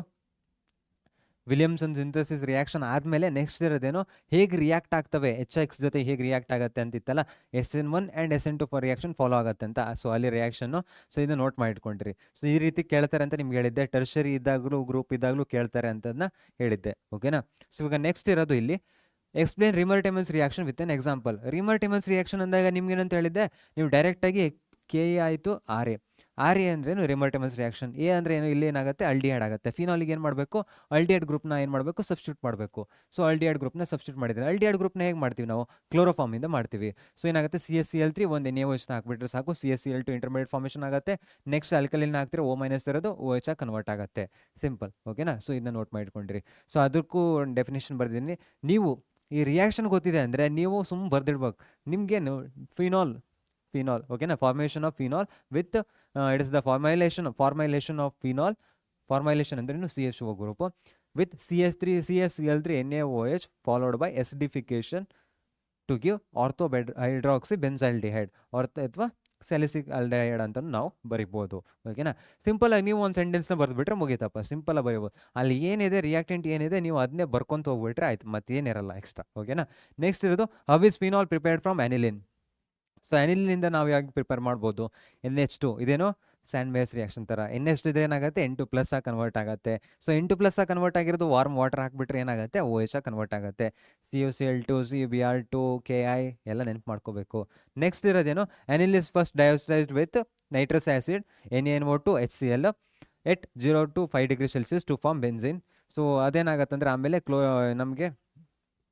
ವಿಲಿಯಮ್ಸನ್ ಸಿಂಥಸಿಸ್ ರಿಯಾಕ್ಷನ್ ಆದಮೇಲೆ ನೆಕ್ಸ್ಟ್ ಇರೋದೇನು, ಹೇಗೆ ರಿಯಾಕ್ಟ್ ಆಗ್ತವೆ HX ಜೊತೆ ಹೇಗೆ ರಿಯಾಕ್ಟ್ ಆಗುತ್ತೆ ಅಂತಿತ್ತಲ್ಲ, SN1 and SN2 for reaction follow ಆಗುತ್ತೆ ಅಂತ. ಸೊ ಅಲ್ಲಿ ರಿಯಾಕ್ಷನ್ನು. ಸೊ ಇದು ನೋಟ್ ಮಾಡಿಟ್ಕೊಂಡಿರಿ. ಸೊ ಈ ರೀತಿ ಕೇಳ್ತಾರೆ ಅಂತ ನಿಮ್ಗೆ ಹೇಳಿದ್ದೆ, ಟರ್ಷರಿ ಇದ್ದಾಗಲೂ ಗ್ರೂಪ್ ಇದ್ದಾಗಲೂ ಕೇಳ್ತಾರೆ ಅಂತದನ್ನ ಹೇಳಿದ್ದೆ. ಓಕೆನಾ, ಸೊ ಇವಾಗ ನೆಕ್ಸ್ಟ್ ಇರೋದು ಇಲ್ಲಿ explain Reimer Tiemann's reaction with an example. Reimer Tiemann's reaction ಅಂದಾಗ ನಿಮ್ಗೆ ಏನಂತ ಹೇಳಿದ್ದೆ, ನೀವು ಡೈರೆಕ್ಟಾಗಿ KA ಆಯಿತು RA. RA ಅಂದ್ರೇನು ರಿಮರ್-ಟಿಮನ್ಸ್ ರಿಯಾಕ್ಷನ್. A ಅಂದರೆ ಏನು, ಇಲ್ಲಿ ಏನಾಗುತ್ತೆ ಅಲ್ಡಿಹೈಡ್ ಆಗುತ್ತೆ. ಫಿನಾಲಿಗೆ ಏನು ಮಾಡಬೇಕು, ಅಲ್ಡಿಹೈಡ್ ಗ್ರೂಪ್ನ ಏನು ಮಾಡಬೇಕು ಸಬ್ಸ್ಟಿಟ್ಯೂಟ್ ಮಾಡಬೇಕು. ಸೊ ಅಲ್ಡಿಹೈಡ್ ಗ್ರೂಪ್ನ ಸಬ್ಸ್ಟಿಟ್ಯೂಟ್ ಮಾಡಿದ್ರೆ ಅಲ್ಡಿಹೈಡ್ ಗ್ರೂಪ್ನ ಹೇಗೆ ಮಾಡ್ತೀವಿ ನಾವು, ಕ್ಲೋರೋಫಾರ್ಮಿಂದ ಮಾಡ್ತೀವಿ. ಸೊ ಏನಾಗುತ್ತೆ CH3 ಒಂದು NaOH ಹಾಕ್ಬಿಟ್ರೆ ಸಾಕು, CH2 ಇಂಟರ್ಮೀಡಿಯೇಟ್ ಫಾರ್ಮೇಷನ್ ಆಗುತ್ತೆ. ನೆಕ್ಸ್ಟ್ ಆಲ್ಕಲಿನ್ ಹಾಕ್ತಿರೋ O- ಇರೋದು OH ಆಗಿ ಕನ್ವರ್ಟ್ ಆಗುತ್ತೆ. ಸಿಂಪಲ್. ಓಕೆನಾ, ಸೊ ಇದನ್ನ ನೋಟ್ ಮಾಡಿಟ್ಕೊಂಡಿರಿ. ಸೊ ಅದಕ್ಕೂ ಡೆಫಿನೇಷನ್ ಬರ್ದಿದ್ದೀನಿ. ನೀವು ಈ ರಿಯಾಕ್ಷನ್ ಗೊತ್ತಿದೆ ಅಂದರೆ ನೀವು ಸುಮ್ಮನೆ ಬರ್ದಿಡ್ಬೇಕು. ನಿಮಗೇನು ಫಿನಾಲ್ ಓಕೆನಾ, formation of phenol with it is the formylation of phenol. Formylation ಅಂದ್ರೇನು CH2 group with CH3 NaOH followed by acidification to give ortho hydroxy benzaldehyde ಅಥವಾ ಸ್ಯಾಲಿಸಿಕ್ ಆಲ್ಡಿಹೈಡ್ ಅಂತ ನಾವು ಬರಿಬೋದು. ಓಕೆನಾ, ಸಿಂಪಲಾಗಿ ನೀವು ಒಂದು ಸೆಂಟೆನ್ಸ್ನ ಬರೆದ್ಬಿಟ್ರೆ ಮುಗೀತಪ್ಪ, ಸಿಂಪಲಾಗಿ ಬರೀಬೋದು. ಅಲ್ಲಿ ಏನಿದೆ ರಿಯಾಕ್ಟೆಂಟ್ ಏನಿದೆ ನೀವು ಅದನ್ನೇ ಬರ್ಕೊಂತ ಹೋಗ್ಬಿಟ್ರೆ ಆಯ್ತು, ಮತ್ತೇನಿರಲ್ಲ ಎಕ್ಸ್ಟ್ರಾ. ಓಕೆನಾ, ನೆಕ್ಸ್ಟ್ ಇರೋದು how is phenol prepared from aniline. So ಅನಿಲಿನಿಂದ ನಾವು ಯಾಕೆ ಪ್ರಿಪೇರ್ ಮಾಡ್ಬೋದು, NH2 ಇದೇನೋ ಸ್ಯಾಂಡ್ ಬೇಸ್ ರಿಯಾಕ್ಷನ್ ಥರ. NH2 ಇದ್ರೆ ಏನಾಗುತ್ತೆ N2+ ಆಗಿ ಕನ್ವರ್ಟ್ ಆಗುತ್ತೆ. ಸೊ N2+ ಆಗಿ ಕನ್ವರ್ಟ್ ಆಗಿರೋದು ವಾರ್ಮ್ ವಾಟರ್ ಹಾಕ್ಬಿಟ್ರೆ ಏನಾಗುತ್ತೆ OH ಆಗಿ ಕನ್ವರ್ಟ್ ಆಗುತ್ತೆ. CuCl2 CBr2 Ki ಎಲ್ಲ ನೆನಪು ಮಾಡ್ಕೋಬೇಕು. ನೆಕ್ಸ್ಟ್ ಇರೋದೇನು, aniline is first diazotised with nitrous acid NaNO2 HCl at 0 to 5 degrees Celsius to form benzene. So ಅದೇನಾಗತ್ತೆ ಅಂದರೆ ಆಮೇಲೆ ನಮಗೆ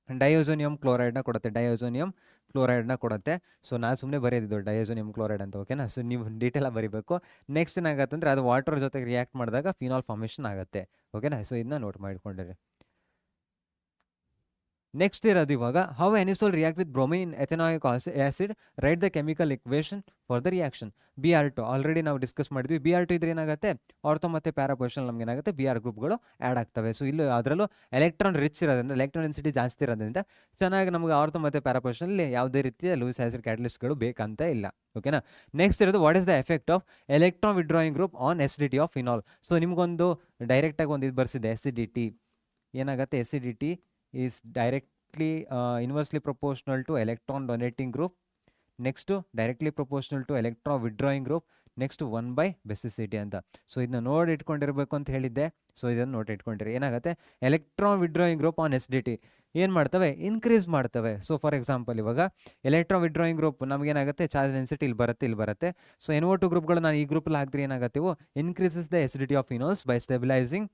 ಡೈಯೋಸೋನಿಯಂ ಕ್ಲೋರೈಡ್ನ ಕೊಡುತ್ತೆ, ಡೈಯೋಸೋನಿಯಂ ಕ್ಲೋರೈಡ್ನ ಕೊಡುತ್ತೆ. ಸೊ ನಾನು ಸುಮ್ಮನೆ ಬರೆದಿದ್ದು ಡೈಯೋಸೋನಿಯಂ ಕ್ಲೋರೈಡ್ ಅಂತ, ಓಕೆನಾ. ಸೊ ನೀವು ಡೀಟೇಲಾಗಿ ಬರೀಬೇಕು. ನೆಕ್ಸ್ಟ್ ಏನಾಗುತ್ತೆ ಅಂದರೆ ಅದು ವಾಟರ್ ಜೊತೆಗೆ ರಿಯಾಕ್ಟ್ ಮಾಡಿದಾಗ ಫಿನಾಲ್ ಫಾರ್ಮೇಷನ್ ಆಗುತ್ತೆ, ಓಕೆನಾ. ಸೊ ಇದನ್ನ ನೋಟ್ ಮಾಡಿಕೊಂಡಿರಿ. ನೆಕ್ಸ್ಟ್ ಇರೋದು ಇವಾಗ how anisole react with bromine ethanoic acid, write the chemical equation for the reaction. BR2 already ನಾವು ಡಿಸ್ಕಸ್ ಮಾಡಿದ್ವಿ. BR2 ಇದ್ರೆ ಏನಾಗುತ್ತೆ, ಆರ್ಥೋ ಮತ್ತು ಪ್ಯಾರಾ ಪೊಸಿಷನ್ ನಮ್ಗೆ ಏನಾಗುತ್ತೆ BR ಗ್ರೂಪ್ಗಳು ಆ್ಯಡ್ ಆಗ್ತವೆ. ಸೊ ಇಲ್ಲಿ ಅದರಲ್ಲೂ ಎಲೆಕ್ಟ್ರಾನ್ ರಿಚ್ ಇರೋದ್ರಿಂದ, ಎಲೆಕ್ಟ್ರಾನ್ ಡೆನ್ಸಿಟಿ ಜಾಸ್ತಿ ಇರೋದ್ರಿಂದ ಚೆನ್ನಾಗಿ ನಮಗೆ ಆರ್ಥೋ ಮತ್ತು ಪ್ಯಾರಾ ಪೊಸಿಷನಲ್ಲಿ ಯಾವುದೇ ರೀತಿಯ ಲೂಯಿಸ್ ಆಸಿಡ್ ಕ್ಯಾಟಲಿಸ್ಟ್ಗಳು ಬೇಕಂತ ಇಲ್ಲ, ಓಕೆನಾ. ನೆಕ್ಸ್ಟ್ ಇರೋದು what is the effect of electron withdrawing group on acidity of phenol. So ನಿಮಗೊಂದು ಡೈರೆಕ್ಟಾಗಿ ಒಂದು ಇದು ಬರ್ಸಿದೆ, ಎಸಿಡಿಟಿ ಏನಾಗುತ್ತೆ, acidity is directly inversely proportional to electron donating group, next to directly proportional to electron withdrawing group, next to 1 by basicity ಅಂತ. So ಇದನ್ನ ನೋಡಿ ಇಟ್ಕೊಂಡಿರ್ಬೇಕು ಅಂತ ಹೇಳಿದ್ದೆ. ಸೊ ಇದನ್ನು ನೋಡಿ ಇಟ್ಕೊಂಡಿರಿ. ಏನಾಗುತ್ತೆ, electron withdrawing group on acidity ಏನು ಮಾಡ್ತವೆ, ಇನ್ಕ್ರೀಸ್ ಮಾಡ್ತವೆ. ಸೊ ಫಾರ್ ಎಕ್ಸಾಂಪಲ್ ಇವಾಗ ಎಲೆಕ್ಟ್ರಾನ್ ವಿಡ್ರಾಯಿಂಗ್ ಗ್ರೂಪ್ ನಮಗೇನಾಗುತ್ತೆ, ಚಾರ್ಜ್ ಡೆನ್ಸಿಟಿ ಇಲ್ಲಿ ಬರುತ್ತೆ. ಸೊ NO2 ಗ್ರೂಪ್ಗಳು ನಾನು ಈ ಗ್ರೂಪಲ್ಲಿ ಹಾಕಿದ್ರೆ ಏನಾಗುತ್ತೆ, ಇವು increases the acidity of phenols by stabilising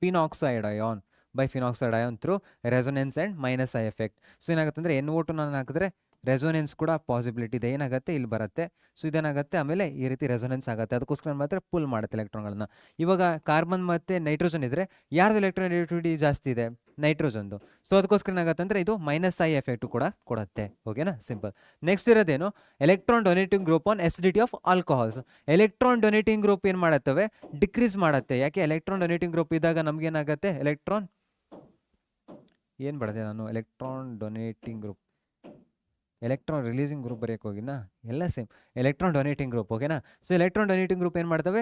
phenoxide ion by phenoxide ion through resonance and minus I effect. So ಏನಾಗುತ್ತೆ ಅಂದರೆ NO2 ನಾನು ಹಾಕಿದ್ರೆ ರೆಸೋನೆನ್ಸ್ ಕೂಡ ಪಾಸಿಬಿಲಿಟಿ ಇದೆ, ಏನಾಗುತ್ತೆ ಇಲ್ಲಿ ಬರುತ್ತೆ. ಸೊ ಇದೇನಾಗುತ್ತೆ ಆಮೇಲೆ ಈ ರೀತಿ ರೆಸೋನೆನ್ಸ್ ಆಗುತ್ತೆ, ಅದಕ್ಕೋಸ್ಕರ ಮಾತ್ರ ಪುಲ್ ಮಾಡುತ್ತೆ ಎಲೆಕ್ಟ್ರಾನ್ಗಳನ್ನ. ಇವಾಗ ಕಾರ್ಬನ್ ಮತ್ತು ನೈಟ್ರೋಜನ್ ಇದ್ದರೆ ಯಾರ್ದು ಎಲೆಕ್ಟ್ರಾನ್ ನೆಗೆಟಿವಿಟಿ ಜಾಸ್ತಿ ಇದೆ, ನೈಟ್ರೋಜನ್ದು. ಸೊ ಅದಕ್ಕೋಸ್ಕರ ಏನಾಗುತ್ತೆ ಅಂದರೆ ಇದು ಮೈನಸ್ ಐ ಎಫೆಕ್ಟು ಕೂಡ ಕೊಡುತ್ತೆ, ಓಕೆನಾ, ಸಿಂಪಲ್. ನೆಕ್ಸ್ಟ್ ಇರೋದೇನು, electron donating group on acidity of alcohols. Electron donating group ಏನು ಮಾಡುತ್ತವೆ, ಡಿಕ್ರೀಸ್ ಮಾಡುತ್ತೆ. ಯಾಕೆ, ಎಲೆಕ್ಟ್ರಾನ್ ಡೊನೇಟಿಂಗ್ ಗ್ರೂಪ್ ಇದ್ದಾಗ ನಮಗೇನಾಗುತ್ತೆ, ಎಲೆಕ್ಟ್ರಾನ್ ಏನು ಬರುತ್ತೆ, ನಾನು electron donating group, electron releasing group ಬರೆಯೋಕೆ ಹೋಗಿದ್ನಾ, ಎಲ್ಲ ಸೇಮ್, ಎಲೆಕ್ಟ್ರಾನ್ ಡೊನೇಟಿಂಗ್ ಗ್ರೂಪ್, ಓಕೆನಾ. ಸೊ ಎಲೆಕ್ಟ್ರಾನ್ ಡೊನೇಟಿಂಗ್ ಗ್ರೂಪ್ ಏನು ಮಾಡ್ತವೆ,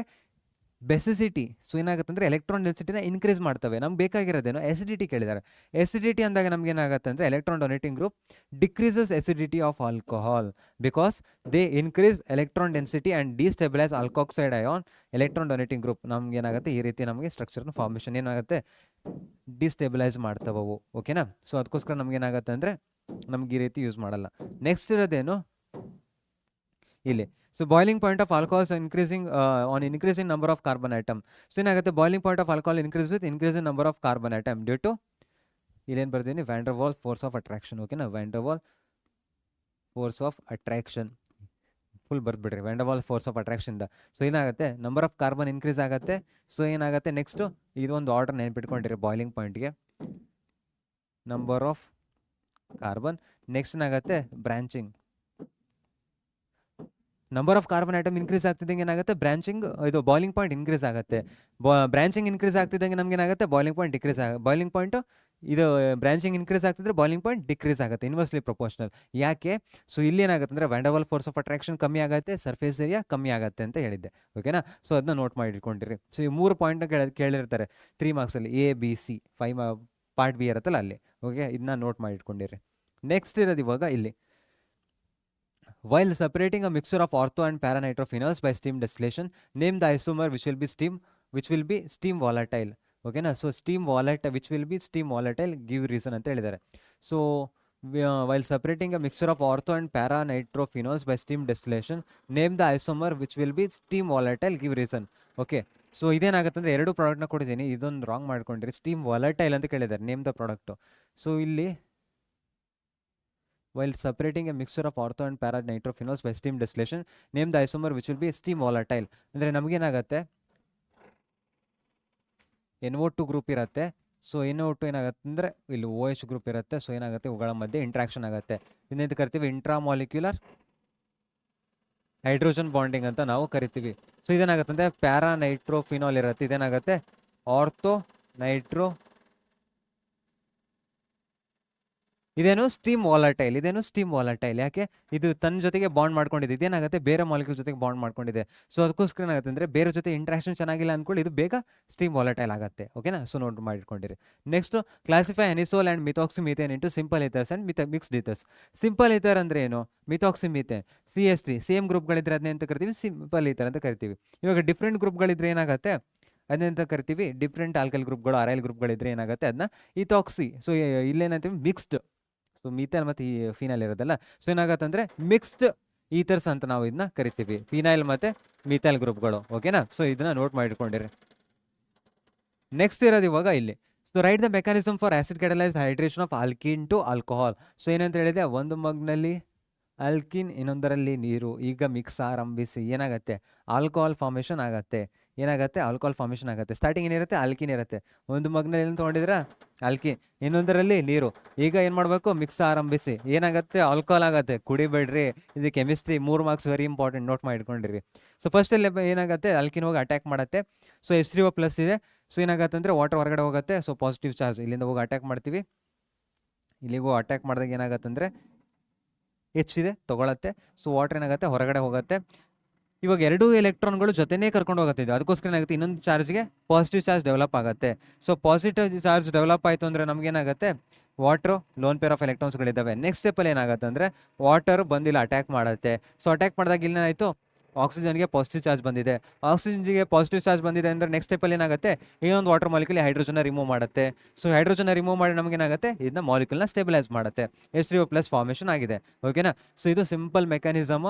ಬೆಸಿಸಿಟಿ. ಸೊ ಏನಾಗುತ್ತೆ ಅಂದರೆ ಎಲೆಕ್ಟ್ರಾನ್ ಡೆನ್ಸಿಟಿನ ಇನ್ಕ್ರೀಸ್ ಮಾಡ್ತವೆ. ನಮ್ಗೆ ಬೇಕಾಗಿರೋದೇನೋ ಎಸಿಡಿಟಿ ಕೇಳಿದ್ದಾರೆ. ಎಸಿಡಿಟಿ ಅಂದಾಗ ನಮ್ಗೆ ಏನಾಗುತ್ತೆ ಅಂದರೆ electron donating group decreases acidity of alcohol because they increase electron density and destabilise alkoxide ion. Electron donating group ನಮ್ಗೆ ಏನಾಗುತ್ತೆ, ಈ ರೀತಿ ನಮಗೆ ಸ್ಟ್ರಕ್ಚರ್ನ ಫಾರ್ಮೇಷನ್ ಏನಾಗುತ್ತೆ, ಡಿಸ್ಟೆಬಿಲೈಸ್ ಮಾಡ್ತವವು, ಓಕೆನಾ. ಸೊ ಅದಕ್ಕೋಸ್ಕರ ನಮ್ಗೆ ಏನಾಗುತ್ತೆ ಅಂದರೆ ನಮ್ಗೆ ಈ ರೀತಿ ಯೂಸ್ ಮಾಡಲ್ಲ. ನೆಕ್ಸ್ಟ್ ಇರೋದೇನು ಇಲ್ಲಿ, so boiling point of alcohols increasing on increasing number of carbon atom. So ಏನಾಗುತ್ತೆ, boiling point of alcohol increase with increasing number of carbon atom due to ಇಲ್ಲೇನು ಬರ್ತೀನಿ, van Waals force of attraction, ಓಕೆನಾ. Van Waals force of attraction full ಬರ್ದ್ಬಿಡ್ರಿ, van Waals force of ಅಟ್ರಾಕ್ಷನ್ದ. So ಏನಾಗುತ್ತೆ, number of carbon increase ಆಗುತ್ತೆ. So ಏನಾಗುತ್ತೆ, next ಇದೊಂದು order ನೆನ್ಪಿಟ್ಕೊಂಡಿರಿ ಬಾಯ್ಲಿಂಗ್ ಪಾಯಿಂಟ್ಗೆ, ನಂಬರ್ ಆಫ್ ಕಾರ್ಬನ್. ನೆಕ್ಸ್ಟ್ ಏನಾಗುತ್ತೆ, branching, number of carbon atom increase ಆಗ್ತಿದ್ದಂಗೆ ಏನಾಗುತ್ತೆ, ಬ್ರಾಂಚಿಂಗ್ ಇದು ಬಾಯ್ಲಿಂಗ್ ಪಾಯಿಂಟ್ ಇನ್ಕ್ರೀಸ್ ಆಗುತ್ತೆ. ಬ್ರಾಂಚಿಂಗ್ ಇನ್ಕ್ರೀಸ್ ಆಗ್ತಿದ್ದಂಗೆ ನಮ್ಗೆ ಏನಾಗುತ್ತೆ, boiling point decrease boiling point ಇದು ಬ್ರಾಂಚಿಂಗ್ ಇನ್ಕ್ರೀಸ್ ಆಗ್ತಿದ್ರೆ ಬಾಯ್ಲಿಂಗ್ ಪಾಯಿಂಟ್ ಡಿಕ್ರೀಸ್ ಆಗುತ್ತೆ, ಇನ್ವರ್ಸ್ಲಿ ಪ್ರಪೋರ್ಷನಲ್. ಯಾಕೆ, ಸೊ ಇಲ್ಲಿ ಏನಾಗುತ್ತೆ ಅಂದರೆ van Waals force of attraction ಕಮ್ಮಿ ಆಗುತ್ತೆ, ಸರ್ಫೇಸ್ ಏರಿಯಾ ಕಮ್ಮಿ ಆಗುತ್ತೆ ಅಂತ ಹೇಳಿದ್ದೆ, ಓಕೆನಾ. ಸೊ ಅದನ್ನ ನೋಟ್ ಮಾಡಿ ಇಟ್ಕೊಂಡಿರಿ. ಸೊ ಈ 3 ಪಾಯಿಂಟ್ನ ಕೇಳಿರ್ತಾರೆ 3 ಮಾರ್ಕ್ಸಲ್ಲಿ, A B C 5 part B ಇರುತ್ತಲ್ಲ ಅಲ್ಲಿ, ಓಕೆ. ಇದನ್ನ ನೋಟ್ ಮಾಡಿ ಇಟ್ಕೊಂಡಿರಿ. ನೆಕ್ಸ್ಟ್ ಇರೋದು ಇವಾಗ ಇಲ್ಲಿ, while separating a mixture of ortho and para nitrophenols by steam distillation, name the isomer which will be steam volatile, ಓಕೆನಾ. So steam volatile which will be steam volatile, give reason ಅಂತ ಹೇಳಿದ್ದಾರೆ. So while separating a mixture of ortho and para nitrophenols by steam distillation, name the isomer which will be steam volatile, give reason. Okay. So ಇದೇನಾಗುತ್ತೆ ಅಂದರೆ 2 ಪ್ರಾಡಕ್ಟ್ನ ಕೊಟ್ಟಿದ್ದೀನಿ, ಇದೊಂದು wrong ಮಾಡ್ಕೊಂಡ್ರಿ, steam volatile ಅಂತ ಕೇಳಿದ್ದಾರೆ, ನೇಮ್ ದ ಪ್ರಾಡಕ್ಟು. ಸೊ ಇಲ್ಲಿ while separating a mixture of ortho and para nitrophenols by steam distillation, name the isomer which will be steam volatile. ಅಂದರೆ ನಮಗೇನಾಗುತ್ತೆ, NO2 ಗ್ರೂಪ್ ಇರುತ್ತೆ. ಸೊ NO2 ಏನಾಗುತ್ತೆ ಅಂದರೆ ಇಲ್ಲಿ OH group ಇರುತ್ತೆ. So ಏನಾಗುತ್ತೆ, ಇವುಗಳ ಮಧ್ಯೆ ಇಂಟ್ರಾಕ್ಷನ್ ಆಗುತ್ತೆ. ಇದನ್ನ ಕರಿತೀವಿ ಇಂಟ್ರಾಮಾಲಿಕ್ಯುಲರ್ ಹೈಡ್ರೋಜನ್ ಬಾಂಡಿಂಗ್ ಅಂತ ನಾವು ಕರಿತೀವಿ. ಸೊ ಇದೇನಾಗುತ್ತೆ ಅಂದರೆ ಪ್ಯಾರಾ ನೈಟ್ರೋಫಿನಾಲ್ ಇರುತ್ತೆ, ಇದೇನಾಗುತ್ತೆ ಆರ್ಥೋ ನೈಟ್ರೋ, ಇದೇನು ಸ್ಟೀಮ್ ವಾಲಟೈಲ್. ಯಾಕೆ, ಇದು ತನ್ನ ಜೊತೆಗೆ ಬಾಂಡ್ ಮಾಡ್ಕೊಂಡಿದೆ, ಇದೇನಾಗುತ್ತೆ ಬೇರೆ ಮಾಲಿಕ್ಯೂಲ್ ಜೊತೆಗೆ ಬಾಂಡ್ ಮಾಡ್ಕೊಂಡಿದೆ. ಸೊ ಅದಕ್ಕೋಸ್ಕರ ಏನಾಗುತ್ತೆ ಅಂದರೆ ಬೇರೆ ಜೊತೆ ಇಂಟ್ರಾಕ್ಷನ್ ಚೆನ್ನಾಗಿಲ್ಲ ಅಂದ್ಕೊಳ್ಳಿ, ಇದು ಬೇಗ ಸ್ಟೀಮ್ ವಾಲಟೈಲ್ ಆಗುತ್ತೆ, ಓಕೆನಾ. ಸೊ ನೋಟ್ ಮಾಡಿಟ್ಕೊಂಡಿರಿ. Next, classify anisole and methoxymethane into simple ethers and mixed ethers. Simple ether ಅಂದರೆ ಏನು, ಮಿಥಾಕ್ಸಿಮೀಥೇನ್ CH3 ಸೇಮ್ ಗ್ರೂಪ್ಗಳಿದ್ರೆ ಅದನ್ನೇ ಅಂತ ಕರಿತೀವಿ ಸಿಂಪಲ್ ಈಥರ್ ಅಂತ ಕರಿತೀವಿ. ಇವಾಗ ಡಿಫ್ರೆಂಟ್ ಗ್ರೂಪ್ಗಳಿದ್ರೆ ಏನಾಗುತ್ತೆ, ಅದನ್ನಂತ ಕರಿತೀವಿ ಡಿಫ್ರೆಂಟ್ ಆಲ್ಕೈಲ್ ಗ್ರೂಪ್ಗಳು, ಅರೈಲ್ ಗ್ರೂಪ್ಗಳಿದ್ರೆ ಏನಾಗುತ್ತೆ ಅದನ್ನ ಇಥಾಕ್ಸಿ. ಸೊ ಇಲ್ಲೇನಂತೀವಿ ಮಿಕ್ಸ್ಡ್, ಸೊ ಮೀಥೈಲ್ ಮತ್ತು ಈ ಫಿನೈಲ್ ಇರೋದಲ್ಲ. ಸೊ ಏನಾಗುತ್ತೆ ಅಂದರೆ ಮಿಕ್ಸ್ಡ್ ಈಥರ್ಸ್ ಅಂತ ನಾವು ಇದನ್ನ ಕರಿತೀವಿ, ಫಿನೈಲ್ ಮತ್ತು ಮೀಥೈಲ್ ಗ್ರೂಪ್ಗಳು, ಓಕೆನಾ. ಸೊ ಇದನ್ನ ನೋಟ್ ಮಾಡಿಟ್ಕೊಂಡಿರಿ. ನೆಕ್ಸ್ಟ್ ಇರೋದು ಇವಾಗ ಇಲ್ಲಿ, so write the mechanism for acid catalysed hydration of alkene to alcohol. So ಏನಂತ ಹೇಳಿದೆ, ಒಂದು ಮಗ್ನಲ್ಲಿ ಆಲ್ಕಿನ್, ಇನ್ನೊಂದರಲ್ಲಿ ನೀರು. ಈಗ ಮಿಕ್ಸ್ ಆರಂಭಿಸಿ ಏನಾಗುತ್ತೆ, ಆಲ್ಕೋಹಾಲ್ ಫಾರ್ಮೇಷನ್ ಆಗುತ್ತೆ. ಏನಾಗುತ್ತೆ, ಆಲ್ಕೋಹಾಲ್ ಫಾರ್ಮೇಷನ್ ಆಗುತ್ತೆ. ಸ್ಟಾರ್ಟಿಂಗ್ ಏನಿರುತ್ತೆ, ಆಲ್ಕಿನ್ ಇರುತ್ತೆ. ಒಂದು ಮಗ್ನಲ್ಲಿ ಏನು ತೊಗೊಂಡಿದ್ರೆ ಆಲ್ಕಿನ್, ಇನ್ನೊಂದರಲ್ಲಿ ನೀರು. ಈಗ ಏನು ಮಾಡಬೇಕು, ಮಿಕ್ಸ್ ಆರಂಭಿಸಿ ಏನಾಗುತ್ತೆ, ಆಲ್ಕೋಹಾಲ್ ಆಗುತ್ತೆ. ಕುಡಿಬೇಡ್ರಿ, ಇದು chemistry 3 marks very important, note ಮಾಡಿ ಇಟ್ಕೊಂಡಿರಿ. ಸೊ ಫಸ್ಟಲ್ಲಿ ಏನಾಗುತ್ತೆ, ಆಲ್ಕಿನ್ ಹೋಗಿ ಅಟ್ಯಾಕ್ ಮಾಡುತ್ತೆ. ಸೊ H3O ಪ್ಲಸ್ ಇದೆ. ಸೊ ಏನಾಗುತ್ತೆ ಅಂದರೆ ವಾಟರ್ ಹೊರಗಡೆ ಹೋಗುತ್ತೆ. ಸೊ ಪಾಸಿಟಿವ್ ಚಾರ್ಜ್ ಇಲ್ಲಿಂದ ಹೋಗಿ ಅಟ್ಯಾಕ್ ಮಾಡ್ತೀವಿ. ಇಲ್ಲಿಗೂ ಅಟ್ಯಾಕ್ ಮಾಡಿದಾಗ ಏನಾಗುತ್ತೆ ಅಂದರೆ ಇದೆ ತೊಗೊಳತ್ತೆ. ಸೊ ವಾಟರ್ ಏನಾಗುತ್ತೆ, ಹೊರಗಡೆ ಹೋಗುತ್ತೆ. ಇವಾಗ ಎರಡೂ ಎಲೆಕ್ಟ್ರಾನ್ಗಳು ಜೊತೆನೇ ಕರ್ಕೊಂಡು ಹೋಗುತ್ತೆ. ಇದು ಅದಕ್ಕೋಸ್ಕರ ಏನಾಗುತ್ತೆ, ಇನ್ನೊಂದು ಚಾರ್ಜ್ಗೆ ಪಾಸಿಟಿವ್ ಚಾರ್ಜ್ ಡೆವಲಪ್ ಆಗುತ್ತೆ. ಸೊ ಪಾಸಿಟಿವ್ ಚಾರ್ಜ್ ಡೆವಲಪ್ ಆಯಿತು ಅಂದರೆ ನಮಗೇನಾಗುತ್ತೆ, ವಾಟ್ರು ಲೋನ್ ಪೇರ್ ಆಫ್ ಎಲೆಕ್ಟ್ರಾನ್ಸ್ಗಳಿದ್ದಾವೆ. ನೆಕ್ಸ್ಟ್ ಸ್ಟೆಪ್ಪಲ್ಲಿ ಏನಾಗುತ್ತೆ ಅಂದರೆ ವಾಟರ್ ಬಂದಿಲ್ಲ ಅಟ್ಯಾಕ್ ಮಾಡುತ್ತೆ. ಸೊ ಅಟ್ಯಾಕ್ ಮಾಡಿದಾಗ ಇಲ್ಲೇನಾಯಿತು, ಆಕ್ಸಿಜನ್ಗೆ ಪಾಸಿಟಿವ್ ಚಾರ್ಜ್ ಬಂದಿದೆ. ಆಕ್ಸಿಜನ್ಗೆ ಪಾಸಿಟಿವ್ ಚಾರ್ಜ್ ಬಂದಿದೆ ಅಂದರೆ ನೆಕ್ಸ್ಟ್ ಸ್ಟೆಪ್ಪಲ್ಲಿ ಏನಾಗುತ್ತೆ, ಇನ್ನೊಂದು ವಾಟರ್ ಮಾಲಿಕ್ಯೂಲ್ ಹೈಡ್ರೋಜನ್ನ ರಿಮೂವ್ ಮಾಡುತ್ತೆ. ಸೊ ಹೈಡ್ರೋಜನ್ನ ರಿಮೂವ್ ಮಾಡಿ ನಮಗೇನಾಗುತ್ತೆ, ಇದನ್ನ ಮಾಲಿಕ್ಯೂಲ್ನ ಸ್ಟೆಬಿಲೈಸ್ ಮಾಡುತ್ತೆ. H3O ಪ್ಲಸ್ ಫಾರ್ಮೇಷನ್ ಆಗಿದೆ. ಓಕೆನಾ. ಸೊ ಇದು ಸಿಂಪಲ್ ಮೆಕ್ಯಾನಿಸಮ್.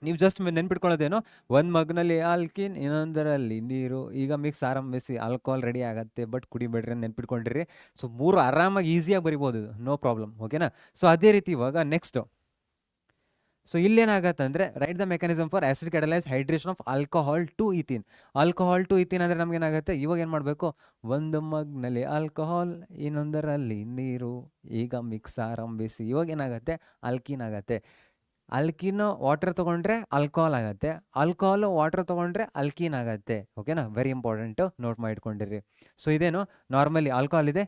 ನೀವು ಜಸ್ಟ್ ನೆನ್ಪಿಟ್ಕೊಳ್ಳೋದೇನು, ಒಂದು ಮಗ್ನಲ್ಲಿ ಆಲ್ಕಿನ್, ಇನ್ನೊಂದರಲ್ಲಿ ನೀರು. ಈಗ ಮಿಕ್ಸ್ ಆರಂಭಿಸಿ ಆಲ್ಕೋಹಾಲ್ ರೆಡಿ ಆಗುತ್ತೆ. ಬಟ್ ಕುಡಿಬೇಡ್ರಿ ಅಂತ ನೆನ್ಪಿಟ್ಕೊಂಡಿರಿ. ಸೊ 3 ಆರಾಮಾಗಿ ಈಸಿಯಾಗಿ ಬರಿಬೋದು, ಇದು ನೋ ಪ್ರಾಬ್ಲಮ್. ಓಕೆನಾ. ಸೊ ಅದೇ ರೀತಿ ಇವಾಗ ನೆಕ್ಸ್ಟ್, ಸೊ ಇಲ್ಲೇನಾಗತ್ತೆ ಅಂದರೆ right the mechanism for acid catalyse hydration of alcohol to ethene. Alcohol to ethene ಅಂದರೆ ನಮಗೇನಾಗುತ್ತೆ, ಇವಾಗ ಏನು ಮಾಡಬೇಕು, ಒಂದು ಮಗ್ನಲ್ಲಿ ಆಲ್ಕೋಹಾಲ್, ಇನ್ನೊಂದರಲ್ಲಿ ನೀರು. ಈಗ ಮಿಕ್ಸ್ ಆರಂಭಿಸಿ ಇವಾಗ ಏನಾಗುತ್ತೆ, ಆಲ್ಕಿನ್ ಆಗುತ್ತೆ. ಆಲ್ಕಿನ್ ವಾಟರ್ ತೊಗೊಂಡ್ರೆ ಆಲ್ಕೋಹಾಲ್ ಆಗುತ್ತೆ, ಆಲ್ಕೋಹಾಲ್ ವಾಟರ್ ತೊಗೊಂಡ್ರೆ ಆಲ್ಕಿನ್ ಆಗುತ್ತೆ. ಓಕೆನಾ, ವೆರಿ ಇಂಪಾರ್ಟೆಂಟು, ನೋಟ್ ಮಾಡಿ ಇಟ್ಕೊಂಡಿರಿ. ಸೊ ಇದೇನು, ನಾರ್ಮಲಿ ಆಲ್ಕೋಹಾಲ್ ಇದೆ,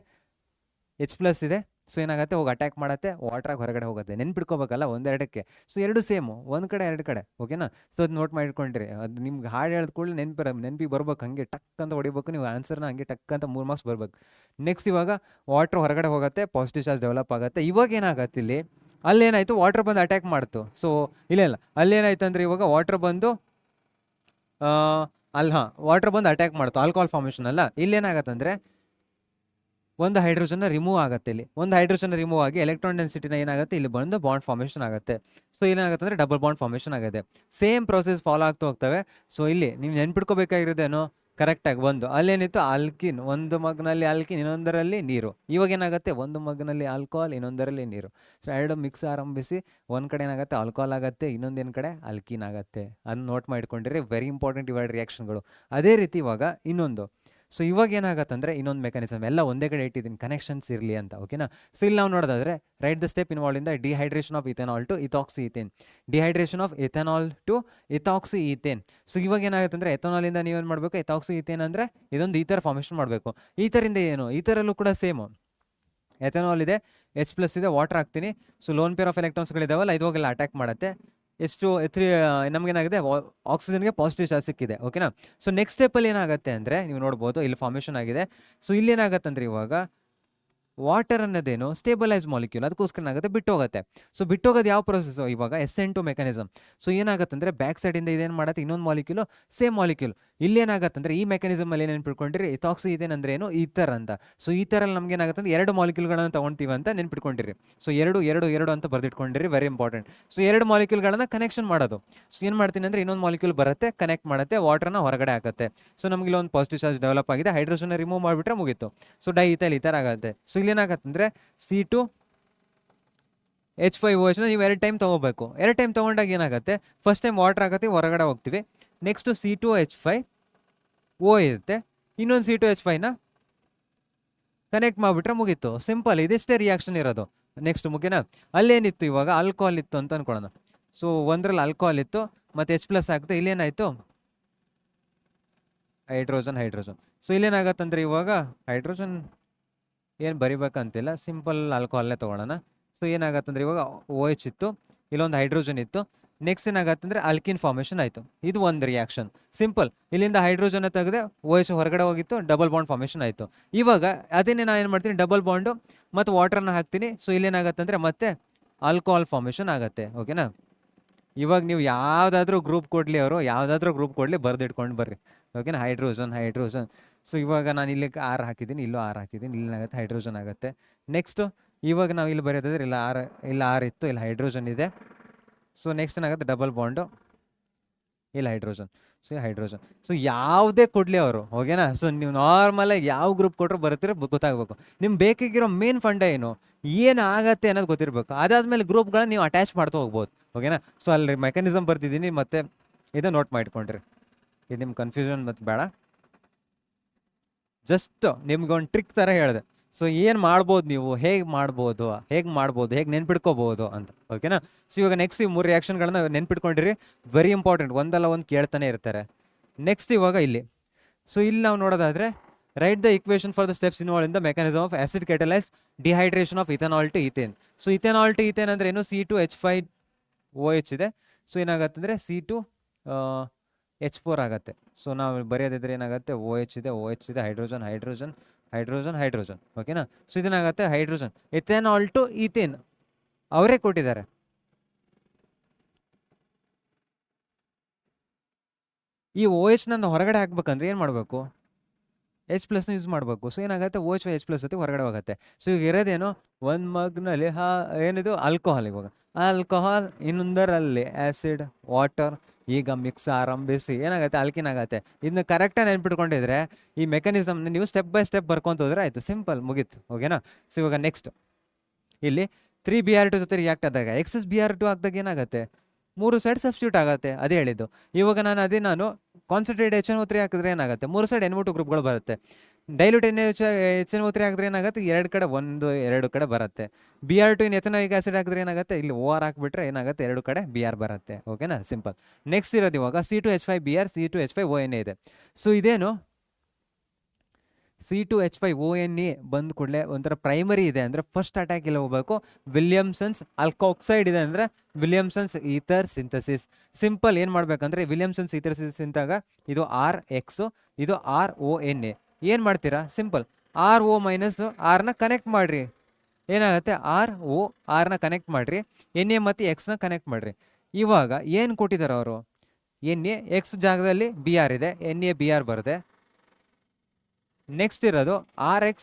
H+ ಇದೆ. ಸೊ ಏನಾಗುತ್ತೆ, ಹೋಗಿ ಅಟ್ಯಾಕ್ ಮಾಡುತ್ತೆ, ವಾಟ್ರಾಗಿ ಹೊರಗಡೆ ಹೋಗುತ್ತೆ. ನೆನ್ಪಿಟ್ಕೋಬೇಕಲ್ಲ ಒಂದೆರಡಕ್ಕೆ. ಸೊ ಎರಡು ಸೇಮು, ಒಂದು ಕಡೆ ಎರಡು ಕಡೆ. ಓಕೆನಾ. ಸೊ ಅದು ನೋಟ್ ಮಾಡಿಟ್ಕೊಂಡ್ರಿ. ಅದು ನಿಮ್ಗೆ ಹಾಡು ಹೇಳಿದ ಕೂಡಲೇ ನೆನಪಿಗೆ ಬರ್ಬೇಕು, ಹಂಗೆ ಟಕ್ ಅಂತ ಹೊಡಿಬೇಕು. ನೀವು ಆನ್ಸರ್ನ ಹಂಗೆ ಟಕ್ ಅಂತ 3 ಮಾರ್ಕ್ಸ್ ಬರ್ಬೇಕು. ನೆಕ್ಸ್ಟ್ ಇವಾಗ ವಾಟ್ರ್ ಹೊರಗಡೆ ಹೋಗುತ್ತೆ, ಪಾಸಿಟಿವ್ ಚಾರ್ಜ್ ಡೆವಲಪ್ ಆಗುತ್ತೆ. ಇವಾಗ ಏನಾಗತ್ತೆ, ಇಲ್ಲಿ ಅಲ್ಲೇನಾಯಿತು, ವಾಟ್ರ್ ಬಂದು ಅಟ್ಯಾಕ್ ಮಾಡ್ತು. ಸೊ ಇಲ್ಲ ಅಲ್ಲೇನಾಯ್ತು ಅಂದರೆ ಇವಾಗ ವಾಟ್ರ್ ಬಂದು ವಾಟ್ರ್ ಬಂದು ಅಟ್ಯಾಕ್ ಮಾಡ್ತು, ಆಲ್ಕೋಹಾಲ್ ಫಾರ್ಮೇಷನ್ ಅಲ್ಲ. ಇಲ್ಲೇನಾಗತ್ತಂದರೆ ಒಂದು ಹೈಡ್ರೋಜನ್ನ ರಿಮೂವ್ ಆಗುತ್ತೆ. ಇಲ್ಲಿ ಒಂದು ಹೈಡ್ರೋಜನ್ ರಿಮೂವ್ ಆಗಿ ಎಲೆಕ್ಟ್ರಾನ್ ಡೆನ್ಸಿಟಿನ ಏನಾಗುತ್ತೆ, ಇಲ್ಲಿ ಬಂದು ಬಾಂಡ್ ಫಾರ್ಮೇಷನ್ ಆಗುತ್ತೆ. ಸೊ ಏನಾಗುತ್ತೆ ಅಂದರೆ ಡಬಲ್ ಬಾಂಡ್ ಫಾರ್ಮೇಷನ್ ಆಗುತ್ತೆ. ಸೇಮ್ ಪ್ರೊಸೆಸ್ ಫಾಲೋ ಆಗ್ತಾ ಹೋಗ್ತವೆ. ಸೊ ಇಲ್ಲಿ ನೀವು ನೆನ್ಪಿಟ್ಕೋಬೇಕಾಗಿರೋದೇನೋ ಕರೆಕ್ಟಾಗಿ, ಒಂದು ಅಲ್ಲೇನಿತ್ತು ಆಲ್ಕಿನ್, ಒಂದು ಮಗ್ನಲ್ಲಿ ಆಲ್ಕಿನ್, ಇನ್ನೊಂದರಲ್ಲಿ ನೀರು. ಇವಾಗ ಏನಾಗುತ್ತೆ, ಒಂದು ಮಗ್ನಲ್ಲಿ ಆಲ್ಕೋಹಾಲ್, ಇನ್ನೊಂದರಲ್ಲಿ ನೀರು. ಸೊ ಎರಡು ಮಿಕ್ಸ್ ಆರಂಭಿಸಿ ಒಂದು ಕಡೆ ಏನಾಗುತ್ತೆ, ಆಲ್ಕೋಹಾಲ್ ಆಗುತ್ತೆ, ಇನ್ನೊಂದೇನು ಕಡೆ ಆಲ್ಕಿನ್ ಆಗುತ್ತೆ. ಅದನ್ನ ನೋಟ್ ಮಾಡಿಕೊಂಡಿರಿ, ವೆರಿ ಇಂಪಾರ್ಟೆಂಟ್ ಇವಾಗ ರಿಯಾಕ್ಷನ್ಗಳು. ಅದೇ ರೀತಿ ಇವಾಗ ಇನ್ನೊಂದು, ಸೊ ಇವಾಗ ಏನಾಗತ್ತಂದರೆ ಇನ್ನೊಂದು ಮೆಕ್ಯಾನಿಸಮ್, ಎಲ್ಲ ಒಂದೇ ಕಡೆ ಇಟ್ಟಿದ್ದೀನಿ ಕನೆಕ್ಷನ್ಸ್ ಇರಲಿ ಅಂತ. ಓಕೆನಾ. ಸೊ ಇಲ್ಲಿ ನಾವು ನೋಡೋದಾದ್ರೆ write the step involve in the dehydration of ethanol to ethoxy ethane. Dehydration of ethanol to ethoxy ethane. So ಇವಾಗ ಏನಾಗುತ್ತೆ ಅಂದರೆ ಎಥೆನಾಲಿಂದ ನೀವೇನು ಮಾಡಬೇಕು, ಇಥಾಕ್ಸಿ ಈಥೇನ್ ಅಂದರೆ ಇದೊಂದು ಈಥರ್ ಫಾರ್ಮೇಷನ್ ಮಾಡಬೇಕು. ಈಥರಿಂದ ಏನು, ಈಥರಲ್ಲೂ ಕೂಡ ಸೇಮು, ಎಥೆನಾಲ್ ಇದೆ, H+ ಇದೆ, ವಾಟರ್ ಹಾಕ್ತೀನಿ. ಸೊ ಲೋನ್ ಪೇರ್ ಆಫ್ ಎಲೆಕ್ಟ್ರಾನ್ಸ್ಗಳಿದಾವಲ್ಲ, ಇದು ಹೋಗೆಲ್ಲ ಅಟ್ಯಾಕ್ ಮಾಡುತ್ತೆ. H3 ನಮಗೇನಾಗಿದೆ, ಆಕ್ಸಿಜನ್ಗೆ ಪಾಸಿಟಿವ್ ಚಾರ್ಜ್ ಸಿಕ್ಕಿದೆ. ಓಕೆನಾ. ಸೊ ನೆಕ್ಸ್ಟ್ ಸ್ಟೆಪ್ಪಲ್ಲಿ ಏನಾಗುತ್ತೆ ಅಂದರೆ ನೀವು ನೋಡ್ಬೋದು, ಇಲ್ಲಿ ಫಾರ್ಮೇಷನ್ ಆಗಿದೆ. ಸೊ ಇಲ್ಲಿ ಏನಾಗುತ್ತೆ ಅಂದರೆ ಇವಾಗ ವಾಟರ್ ಅನ್ನೋದೇನು ಸ್ಟೇಬಲೈಸ್ ಮಾಲಿಕ್ಯೂಲ್, ಅದಕ್ಕೋಸ್ಕರ ಏನಾಗುತ್ತೆ, ಬಿಟ್ಟೋಗುತ್ತೆ. ಸೊ ಬಿಟ್ಟೋಗೋದು ಯಾವ ಪ್ರೊಸೆಸ್, ಇವಾಗ SN2 ಮೆಕ್ಯಾನಿಸಮ್. ಸೊ ಏನಾಗುತ್ತೆ ಅಂದರೆ ಬ್ಯಾಕ್ ಸೈಡಿಂದ ಇದೇನು ಮಾಡುತ್ತೆ, ಇನ್ನೊಂದು ಮಾಲಿಕ್ಯೂಲು ಸೇಮ್ ಮಾಲಿಕ್ಯೂಲ್. ಇಲ್ಲಿ ಏನಾಗುತ್ತೆ ಅಂದರೆ ಈ ಮೆಕ್ಯಾನಿಸಮಲ್ಲಿ ಏನೇನು ನೆನ್ಪಿಟ್ಕೊಂಡಿರಿ, ಇಥಾಕ್ಸಿ ಈಥೇನ್ ಅಂದರೆ ಏನು, ಈಥರ್ ಅಂತ. ಸೊ ಈಥರಲ್ಲಿ ನಮ್ಗೆ ಏನಾಗುತ್ತೆ ಅಂದರೆ 2 ಮಾಲಿಕ್ಯೂಲ್ಗಳನ್ನು ತೊಗೊಳ್ತೀವಿ ಅಂತ ನೆನ್ಪಿಟ್ಕೊಂಡಿರಿ. ಸೊ ಎರಡು ಅಂತ ಬರೆದಿಟ್ಕೊಂಡಿರಿ, ವೆರಿ ಇಂಪಾರ್ಟೆಂಟ್. ಸೊ 2 ಮಾಲಿಕ್ಯೂಲ್ಗಳನ್ನು ಕನೆಕ್ಷನ್ ಮಾಡೋದು. ಸೊ ಏನು ಮಾಡ್ತೀನಿ ಅಂದರೆ ಇನ್ನೊಂದು ಮಾಲಿಕ್ಯೂಲ್ ಬರುತ್ತೆ, ಕನೆಕ್ಟ್ ಮಾಡುತ್ತೆ, ವಾಟರ್ನ ಹೊರಗಡೆ ಹಾಕುತ್ತೆ. ಸೊ ನಮಗೆ ಇಲ್ಲೊಂದು ಪಾಸಿಟಿವ್ ಚಾರ್ಜ್ ಡೆವಲಪ್ ಆಗಿದೆ, ಹೈಡ್ರೋಜನ್ ರಿಮೂವ್ ಮಾಡಿಬಿಟ್ರೆ ಮುಗೀತು. ಸೊ ಡೈಥೈಲ್ ಈ ಥರ ಆಗುತ್ತೆ. ಸೊ ಇಲ್ಲೇನಾಗತ್ತಂದರೆ C2H5OH ನೀವು 2 ಟೈಮ್ ತೊಗೋಬೇಕು. 2 ಟೈಮ್ ತೊಗೊಂಡಾಗ ಏನಾಗುತ್ತೆ, ಫಸ್ಟ್ ಟೈಮ್ ವಾಟರ್ ಆಗುತ್ತೆ, ಹೊರಗಡೆ ಹೋಗ್ತೀವಿ. ನೆಕ್ಸ್ಟು C2H5O ಇರುತ್ತೆ, ಇನ್ನೊಂದು C2H5ನ ಕನೆಕ್ಟ್ ಮಾಡಿಬಿಟ್ರೆ ಮುಗೀತು. ಸಿಂಪಲ್, ಇದಿಷ್ಟೇ ರಿಯಾಕ್ಷನ್ ಇರೋದು. ನೆಕ್ಸ್ಟ್ ಮುಗಿನಾ, ಅಲ್ಲೇನಿತ್ತು ಇವಾಗ ಆಲ್ಕೋಹಾಲ್ ಇತ್ತು ಅಂತ ಅನ್ಕೊಳ್ಳೋಣ. ಸೊ ಒಂದರಲ್ಲಿ ಆಲ್ಕೋಹಾಲ್ ಇತ್ತು ಮತ್ತು H+ ಆಗುತ್ತೆ, ಇಲ್ಲೇನಾಯಿತು ಹೈಡ್ರೋಜನ್. ಸೊ ಇಲ್ಲೇನಾಗತ್ತಂದರೆ ಇವಾಗ ಹೈಡ್ರೋಜನ್ ಏನು ಬರಿಬೇಕಂತಿಲ್ಲ, ಸಿಂಪಲ್ ಆಲ್ಕೋಹಾಲ್ನೇ ತೊಗೊಳ್ಳೋಣ. ಸೊ ಏನಾಗತ್ತಂದ್ರೆ ಇವಾಗ OH ಇತ್ತು, ಇಲ್ಲೊಂದು ಹೈಡ್ರೋಜನ್ ಇತ್ತು. ನೆಕ್ಸ್ಟ್ ಏನಾಗತ್ತಂದರೆ ಆಲ್ಕಿನ್ ಫಾರ್ಮೇಷನ್ ಆಯಿತು. ಇದು ಒಂದು ರಿಯಾಕ್ಷನ್, ಸಿಂಪಲ್. ಇಲ್ಲಿಂದ ಹೈಡ್ರೋಜನ್ ತೆಗೆದೆ, OH ಹೊರಗಡೆ ಹೋಗಿತ್ತು, ಡಬಲ್ ಬಾಂಡ್ ಫಾರ್ಮೇಷನ್ ಆಯಿತು. ಇವಾಗ ಅದನ್ನೇ ನಾನು ಏನು ಮಾಡ್ತೀನಿ, ಡಬಲ್ ಬಾಂಡು ಮತ್ತು ವಾಟರ್ನ ಹಾಕ್ತೀನಿ. ಸೊ ಇಲ್ಲೇನಾಗತ್ತಂದರೆ ಮತ್ತೆ ಆಲ್ಕೋಹಾಲ್ ಫಾರ್ಮೇಷನ್ ಆಗುತ್ತೆ. ಓಕೆನಾ. ಇವಾಗ ನೀವು ಯಾವುದಾದ್ರೂ ಗ್ರೂಪ್ ಕೊಡಲಿ ಬರೆದಿಟ್ಕೊಂಡು ಬರ್ರಿ. ಓಕೆನಾ. ಹೈಡ್ರೋಜನ್. ಸೊ ಇವಾಗ ನಾನು ಇಲ್ಲಿ R ಹಾಕಿದ್ದೀನಿ, ಇಲ್ಲೂ R ಹಾಕಿದ್ದೀನಿ, ಇಲ್ಲೇನಾಗುತ್ತೆ ಹೈಡ್ರೋಜನ್ ಆಗುತ್ತೆ. ನೆಕ್ಸ್ಟು ಇವಾಗ ನಾವು ಇಲ್ಲಿ ಬರೆಯೋದಾದ್ರೆ ಇಲ್ಲ R ಇತ್ತು, ಇಲ್ಲಿ ಹೈಡ್ರೋಜನ್ ಇದೆ. ಸೊ ನೆಕ್ಸ್ಟ್ ಏನಾಗುತ್ತೆ, ಡಬಲ್ ಬಾಂಡು ಇಲ್ಲಿ ಹೈಡ್ರೋಜನ್. So hydrogen. ಸೊ ಯಾವುದೇ ಕೊಡಲಿ ಅವರು, ಓಕೆನಾ. ಸೊ ನೀವು ನಾರ್ಮಲಾಗಿ ಯಾವ ಗ್ರೂಪ್ ಕೊಟ್ಟರು ಬರ್ತೀರ ಗೊತ್ತಾಗಬೇಕು. ನಿಮ್ಗೆ ಬೇಕಾಗಿರೋ ಮೇನ್ ಫಂಡ ಏನು ಆಗತ್ತೆ ಅನ್ನೋದು ಗೊತ್ತಿರಬೇಕು. ಅದಾದಮೇಲೆ ಗ್ರೂಪ್ಗಳನ್ನ ನೀವು ಅಟ್ಯಾಚ್ ಮಾಡ್ತಾ ಹೋಗ್ಬೋದು, ಓಕೆನಾ. ಸೊ ಅಲ್ಲಿ ಮೆಕ್ಯಾನಿಸಮ್ ಬರ್ತಿದ್ದೀನಿ, ಮತ್ತೆ ಇದು ನೋಟ್ ಮಾಡ್ಕೊಂಡ್ರಿ. ಇದು ನಿಮ್ಮ ಕನ್ಫ್ಯೂಷನ್ ಮತ್ತು ಬೇಡ, ಜಸ್ಟ್ ನಿಮ್ಗೆ ಒಂದು ಟ್ರಿಕ್ ಥರ ಹೇಳಿದೆ. ಸೊ ಏನು ಮಾಡ್ಬೋದು ನೀವು, ಹೇಗೆ ಮಾಡ್ಬೋದು, ಹೇಗೆ ನೆನ್ಪಿಟ್ಕೋಬೋದು ಅಂತ, ಓಕೆನಾ. ಸೊ ಇವಾಗ ನೆಕ್ಸ್ಟ್ ಈ 3 ರಿಯಾಕ್ಷನ್ಗಳನ್ನ ನೆನ್ಪಿಟ್ಕೊಂಡಿರಿ, ವೆರಿ ಇಂಪಾರ್ಟೆಂಟ್. ಒಂದಲ್ಲ ಒಂದು ಕೇಳ್ತಾನೆ ಇರ್ತಾರೆ. ನೆಕ್ಸ್ಟ್ ಇವಾಗ ಇಲ್ಲಿ, ಸೊ ಇಲ್ಲಿ ನಾವು ನೋಡೋದಾದರೆ, write the equation for the steps involve in the mechanism of acid catalyse dehydration of ethanol to ethane. So ethanol to ethane ಅಂದರೆ ಏನು, C2H5OH ಇದೆ. ಸೊ ಏನಾಗುತ್ತೆ ಅಂದರೆ C2H4 ಆಗುತ್ತೆ. ಸೊ ನಾವು ಬರೆಯೋದಿದ್ರೆ ಏನಾಗುತ್ತೆ, OH ಇದೆ, ಹೈಡ್ರೋಜನ್, ಓಕೆನಾ. ಸೊ ಇದೇನಾಗುತ್ತೆ ಹೈಡ್ರೋಜನ್. ಇಥೆನಾಲ್ ಟು ಈಥೇನ್ ಅವರೇ ಕೊಟ್ಟಿದ್ದಾರೆ. ಈ OH ನಾನು ಹೊರಗಡೆ ಹಾಕ್ಬೇಕಂದ್ರೆ ಏನು ಮಾಡಬೇಕು, H+ ಯೂಸ್ ಮಾಡಬೇಕು. ಸೊ ಏನಾಗುತ್ತೆ, OH H+ ಜೊತೆ ಹೊರಗಡೆ ಹೋಗುತ್ತೆ. ಸೊ ಈಗ ಇರೋದೇನು, ಒಂದು ಮಗ್ನಲ್ಲಿ ಏನಿದು ಆಲ್ಕೋಹಾಲ್. ಇವಾಗ ಆಲ್ಕೋಹಾಲ್, ಇನ್ನೊಂದರಲ್ಲಿ ಆ್ಯಸಿಡ್, ವಾಟರ್. ಈಗ ಮಿಕ್ಸ್ ಆರಂಭಿಸಿ ಏನಾಗುತ್ತೆ, ಆಲ್ಕಿನ್ ಆಗುತ್ತೆ. ಇದನ್ನ ಕರೆಕ್ಟಾಗಿ ನೆನ್ಪಿಟ್ಕೊಂಡಿದ್ರೆ ಈ ಮೆಕ್ಯಾನಿಸಮ್ನ ನೀವು ಸ್ಟೆಪ್ ಬೈ ಸ್ಟೆಪ್ ಬರ್ಕೊಂತ ಹೋದ್ರೆ ಆಯಿತು, ಸಿಂಪಲ್, ಮುಗೀತು, ಓಕೆನಾ. ಸೊ ಇವಾಗ ನೆಕ್ಸ್ಟ್ ಇಲ್ಲಿ 3Br2 ಜೊತೆ ರಿಯಾಕ್ಟ್ ಆದಾಗ ಎಕ್ಸಸ್ Br2 ಹಾಕಿದಾಗ ಏನಾಗುತ್ತೆ, 3 ಸೈಡ್ ಸಬ್ಸ್ಟಿಟ್ಯೂಟ್ ಆಗುತ್ತೆ, ಅದೇ ಹೇಳಿದ್ದು. ಇವಾಗ ನಾನು ಕಾನ್ಸಂಟ್ರೇಟ್ HNO3 ಹಾಕಿದ್ರೆ ಏನಾಗುತ್ತೆ, 3 ಸೈಡ್ NO2 ಗ್ರೂಪ್ಗಳು ಬರುತ್ತೆ. ಡೈಲ್ಯೂಟ್ HNO3 ಹಾಕಿದ್ರೆ ಏನಾಗುತ್ತೆ, 2 ಕಡೆ 2 ಕಡೆ ಬರುತ್ತೆ. Br2 ಇನ್ ಎಥನೋಯಿಕ್ ಆಸಿಡ್ ಹಾಕಿದ್ರೆ ಏನಾಗುತ್ತೆ, ಇಲ್ಲಿ OR ಹಾಕ್ಬಿಟ್ರೆ ಏನಾಗುತ್ತೆ, 2 ಕಡೆ Br ಬರುತ್ತೆ, ಓಕೆನಾ, ಸಿಂಪಲ್. ನೆಕ್ಸ್ಟ್ ಇರೋದು ಇವಾಗ C2H5Br, C2H5ONA ಇದೆ. ಸೊ ಇದೇನು C2H5ONA ಬಂದ ಕೂಡಲೇ ಒಂಥರ ಪ್ರೈಮರಿ ಇದೆ ಅಂದರೆ ಫಸ್ಟ್ ಅಟ್ಯಾಕ್ ಇಲ್ಲ ಹೋಗ್ಬೇಕು. ವಿಲಿಯಮ್ಸನ್ಸ್ ಆಲ್ಕೋಕ್ಸೈಡ್ ಇದೆ ಅಂದರೆ ವಿಲಿಯಮ್ಸನ್ಸ್ ಈಥರ್ ಸಿಂಥಸಿಸ್. ಸಿಂಪಲ್ ಏನು ಮಾಡಬೇಕಂದ್ರೆ ವಿಲಿಯಮ್ಸನ್ಸ್ ಈಥರ್ ಸಿಂಥಸಿಸ್ ಇಂತಾಗ ಇದು RX, ಇದು RONA. ಏನು ಮಾಡ್ತೀರಾ, ಸಿಂಪಲ್ RO ಮೈನಸ್ ಆರ್ನ ಕನೆಕ್ಟ್ ಮಾಡಿರಿ, ಏನಾಗುತ್ತೆ RO ಆರ್ನ ಕನೆಕ್ಟ್ ಮಾಡಿರಿ, NA ಮತ್ತು Xನ ಕನೆಕ್ಟ್ ಮಾಡಿರಿ. ಇವಾಗ ಏನು ಕೊಟ್ಟಿದ್ದಾರೆ ಅವರು, NA X ಜಾಗದಲ್ಲಿ BR ಇದೆ, NA BR ಬರುತ್ತೆ. ನೆಕ್ಸ್ಟ್ ಇರೋದು RX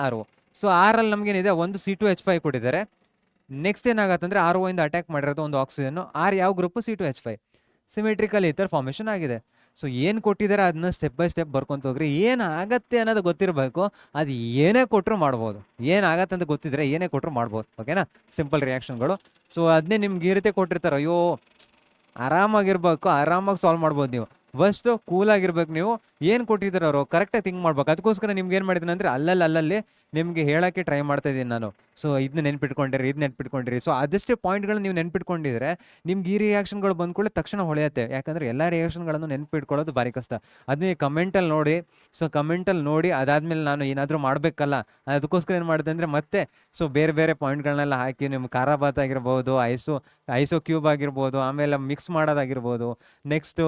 RO. ಸೊ ಆರಲ್ಲಿ ನಮಗೇನಿದೆ, ಒಂದು C2H5 ಕೊಟ್ಟಿದ್ದಾರೆ. ನೆಕ್ಸ್ಟ್ ಏನಾಗತ್ತಂದ್ರೆ RO ಇಂದ ಅಟ್ಯಾಕ್ ಮಾಡಿರೋದು ಒಂದು ಆಕ್ಸಿಜನ್ನು. ಯಾವ group, C2H5. Symmetrical ether formation ಆಗಿದೆ. ಸೊ ಏನು ಕೊಟ್ಟಿದ್ದಾರೆ ಅದನ್ನ ಸ್ಟೆಪ್ ಬೈ ಸ್ಟೆಪ್ ಬರ್ಕೊಂತ ಹೋಗ್ರಿ. ಏನಾಗತ್ತೆ ಅನ್ನೋದು ಗೊತ್ತಿರಬೇಕು. ಅದು ಏನೇ ಕೊಟ್ಟರು ಮಾಡ್ಬೋದು, ಏನಾಗತ್ತೆ ಅಂತ ಗೊತ್ತಿದ್ರೆ ಏನೇ ಕೊಟ್ಟರು ಮಾಡ್ಬೋದು, ಓಕೆನಾ, ಸಿಂಪಲ್ ರಿಯಾಕ್ಷನ್ಗಳು. ಸೊ ಅದನ್ನೇ ನಿಮ್ಗೆ ಈ ರೀತಿ ಕೊಟ್ಟಿರ್ತಾರೆ, ಅಯ್ಯೋ ಆರಾಮಾಗಿರ್ಬೇಕು, ಆರಾಮಾಗಿ ಸಾಲ್ವ್ ಮಾಡ್ಬೋದು ನೀವು. ಫಸ್ಟು ಕೂಲಾಗಿರ್ಬೇಕು. ನೀವು ಏನು ಕೊಟ್ಟಿದ್ದಾರೆ ಅವರು ಕರೆಕ್ಟಾಗಿ ಥಿಂಕ್ ಮಾಡ್ಬೇಕು. ಅದಕ್ಕೋಸ್ಕರ ನಿಮ್ಗೆ ಏನು ಮಾಡಿದ್ದೀನಿ ಅಂದರೆ ಅಲ್ಲಲ್ಲಿ ನಿಮಗೆ ಹೇಳೋಕ್ಕೆ ಟ್ರೈ ಮಾಡ್ತಾ ಇದ್ದೀನಿ ನಾನು. ಸೊ ಇದನ್ನ ನೆನ್ಪಿಟ್ಕೊಂಡಿರಿ. ಸೊ ಅದಷ್ಟೇ ಪಾಯಿಂಟ್ಗಳನ್ನ ನೀವು ನೆನ್ಪಿಟ್ಕೊಂಡಿದ್ರೆ ನಿಮ್ಗೆ ಈ ರಿಯಾಕ್ಷನ್ಗಳು ಬಂದ್ಕೊಳ್ಳಿ ತಕ್ಷಣ ಹೊಳೆಯುತ್ತೆ. ಯಾಕಂದರೆ ಎಲ್ಲ ರಿಯಾಕ್ಷನ್ಗಳನ್ನು ನೆನ್ಪಿಟ್ಕೊಳ್ಳೋದು ಭಾರಿ ಕಷ್ಟ. ಅದನ್ನೇ ಕಮೆಂಟಲ್ಲಿ ನೋಡಿ. ಸೊ ಕಮೆಂಟಲ್ಲಿ ನೋಡಿ ಅದಾದಮೇಲೆ ನಾನು ಏನಾದರೂ ಮಾಡಬೇಕಲ್ಲ, ಅದಕ್ಕೋಸ್ಕರ ಏನು ಮಾಡಿದೆ ಅಂದರೆ ಮತ್ತೆ ಸೊ ಬೇರೆ ಪಾಯಿಂಟ್ಗಳನ್ನೆಲ್ಲ ಹಾಕಿ, ನಿಮ್ಮ ಖಾರಾಬಾತ್ ಆಗಿರ್ಬೋದು, ಐಸೋ ಕ್ಯೂಬ್ ಆಗಿರ್ಬೋದು, ಆಮೇಲೆ ಮಿಕ್ಸ್ ಮಾಡೋದಾಗಿರ್ಬೋದು, ನೆಕ್ಸ್ಟು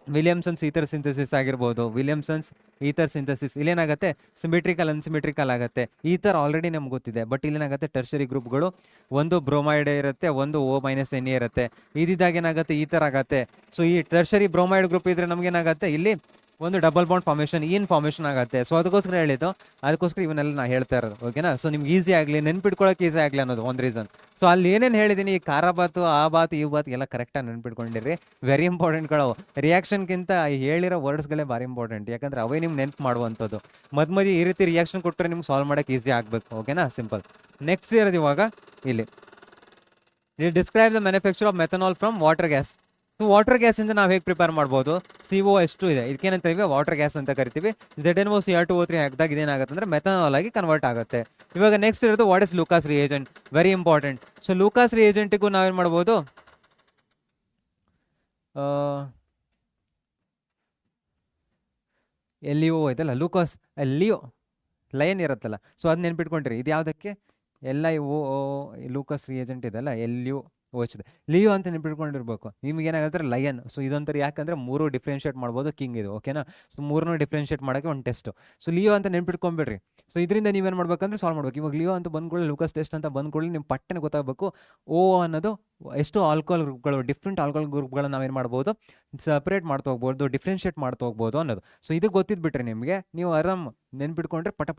ವಿಲಿಯಮ್ಸನ್ಸ್ ಈಥರ್ ಸಿಂಥಸಿಸ್ ಆಗಿರ್ಬೋದು. ವಿಲಿಯಮ್ಸನ್ಸ್ ಈಥರ್ ಸಿಂಥಸಿಸ್ ಇಲ್ಲೇನಾಗುತ್ತೆ, ಸಿಮೆಟ್ರಿಕಲ್ ಅನ್ಸಿಮೆಟ್ರಿಕಲ್ ಆಗುತ್ತೆ. ಈಥರ್ ಆಲ್ರೆಡಿ ನಮ್ಗೆ ಗೊತ್ತಿದೆ. ಬಟ್ ಇಲ್ಲೇನಾಗುತ್ತೆ, ಟರ್ಷರಿ ಗ್ರೂಪ್ಗಳು, ಒಂದು ಬ್ರೋಮೈಡ್ ಇರುತ್ತೆ, ಒಂದು O-NA ಇರುತ್ತೆ. ಇದಿದ್ದಾಗ ಏನಾಗುತ್ತೆ, ಈ ಥರ ಆಗುತ್ತೆ. ಸೊ ಈ ಟರ್ಷರಿ ಬ್ರೋಮೈಡ್ ಗ್ರೂಪ್ ಇದ್ರೆ ನಮಗೇನಾಗುತ್ತೆ, ಇಲ್ಲಿ ಒಂದು ಡಬಲ್ ಬಾಂಡ್ ಫಾರ್ಮೇಷನ್ ಆಗುತ್ತೆ. ಸೊ ಅದಕ್ಕೋಸ್ಕರ ಹೇಳಿದ್ದು, ಅದಕ್ಕೋಸ್ಕರ ಇವನ್ನೆಲ್ಲ ನಾನು ಹೇಳ್ತಾ ಇರೋದು, ಓಕೆನಾ. ಸೊ ನಿಮ್ಗೆ ಈಸಿ ಆಗಲಿ, ನೆನ್ಪಿಟ್ಕೊಳ್ಳೋಕೆ ಈಸಿ ಆಗಲಿ ಅನ್ನೋದು ಒಂದು ರೀಸನ್. ಸೊ ಅಲ್ಲಿ ಏನೇನು ಹೇಳಿದ್ದೀನಿ, ಈ ಖಾರಾಬಾತು, ಆ ಬಾತು, ಈ ಬಾತು ಎಲ್ಲ ಕರೆಕ್ಟಾಗಿ ನೆನ್ಪಿಟ್ಕೊಂಡಿರಿ. ವೆರಿ ಇಂಪಾರ್ಟೆಂಟ್ಗಳು. ರಿಯಾಕ್ಷನ್ಗಿಂತ ಹೇಳಿರೋ ವರ್ಡ್ಸ್ಗಳೇ ಭಾರಿ ಇಂಪಾರ್ಟೆಂಟ್. ಯಾಕಂದರೆ ಅವೇ ನಿಮ್ಗೆ ನೆನ್ಪು ಮಾಡುವಂಥದ್ದು. ಮಧ್ಯ ಈ ರೀತಿ ರಿಯಾಕ್ಷನ್ ಕೊಟ್ಟರೆ ನಿಮ್ಗೆ ಸಾಲ್ವ್ ಮಾಡೋಕ್ಕೆ ಈಸಿ ಆಗಬೇಕು, ಓಕೆನಾ, ಸಿಂಪಲ್. ನೆಕ್ಸ್ಟ್ ಇರೋದು ಇವಾಗ ಇಲ್ಲಿ describe the manufacture of methanol from water gas. Water ಗ್ಯಾಸಿಂದ ನಾವು ಹೇಗೆ ಪ್ರಿಪೇರ್ ಮಾಡ್ಬೋದು, CO2 ಇದೆ, ಇದಕ್ಕೇನಂತೀವಿ, ವಾಟರ್ ಗ್ಯಾಸ್ ಅಂತ ಕರಿತೀವಿ. ZnO ಹಾಕಿದಾಗ ಇದೇನಾಗುತ್ತೆ ಅಂದರೆ ಮೆಥನಾಲ್ ಆಗಿ ಕನ್ವರ್ಟ್ ಆಗುತ್ತೆ. ಇವಾಗ ನೆಕ್ಸ್ಟ್ ಇರೋದು what is Lucas reagent, very important. So Lucas ರಿಯೇಜೆಂಟಿಗೂ ನಾವೇನು ಮಾಡ್ಬೋದು, LiO ಇದಲ್ಲ, ಲೂಕಾಸ್ LiO ಲೈನ್ ಇರುತ್ತಲ್ಲ. ಸೊ ಅದು ನೆನ್ಪಿಟ್ಕೊಂಡ್ರಿ. ಇದು ಯಾವುದಕ್ಕೆ, LiO ಲೂಕಾಸ್ ರಿಯೇಜೆಂಟ್ ಇದೆಲ್ಲ, LiO ಇದೆ. ಲಿಯೋ ಅಂತ ನೆನ್ಪಿಟ್ಕೊಂಡಿರ್ಬೇಕು. ನಿಮ್ಗೆ ಏನಾಗುತ್ತೆ, ಲಯನ್. ಸೊ ಇದೊಂಥರ ಯಾಕಂದರೆ 3 ಡಿಫ್ರೆನ್ಷಿಯೇಟ್ ಮಾಡ್ಬೋದು, ಕಿಂಗ್ ಇದು, ಓಕೆನಾ. ಸೊ 3 ಡಿಫ್ರೆನ್ಷಿಯೇಟ್ ಮಾಡೋಕ್ಕೆ ಒಂದು ಟೆಸ್ಟು. ಸೊ ಲಿಯೋ ಅಂತ ನೆನ್ಪಿಟ್ಕೊಂಬಿಡ್ರಿ. ಸೊ ಇದರಿಂದ ನೀವೇನು ಮಾಡ್ಬೇಕಂದ್ರೆ ಸಾಲ್ವ್ ಮಾಡ್ಬೇಕು. ಇವಾಗ ಲಿಯೋ ಅಂತ ಬಂದ್ಕೊಳ್ಳಿ, ಲೂಕಾಸ್ ಟೆಸ್ಟ್ ಅಂತ ಬಂದ್ಕೊಳ್ಳಿ, ನಿಮ್ಮ ಪಟ್ಟನೆ ಗೊತ್ತಾಗಬೇಕು O ಅನ್ನೋದು ಎಷ್ಟು ಆಲ್ಕೋಹಾಲ್ ಗ್ರೂಪ್ಗಳು, ಡಿಫ್ರೆಂಟ್ ಆಲ್ಕೋಹಾಲ್ ಗ್ರೂಪ್ಗಳನ್ನ ನಾವೇನು ಮಾಡ್ಬೋದು, ಸಪ್ರೇಟ್ ಮಾಡ್ತಾ ಹೋಗ್ಬೋದು, ಡಿಫ್ರೆನ್ಷಿಯೇಟ್ ಮಾಡ್ತಾ ಹೋಗ್ಬೋದು ಅನ್ನೋದು. ಸೊ ಇದು ಗೊತ್ತಿದ್ಬಿಟ್ರೆ ನಿಮಗೆ, ನೀವು ಆರಾಮ್ ನೆನ್ಪಿಟ್ಕೊಂಡ್ರೆ ಪಟ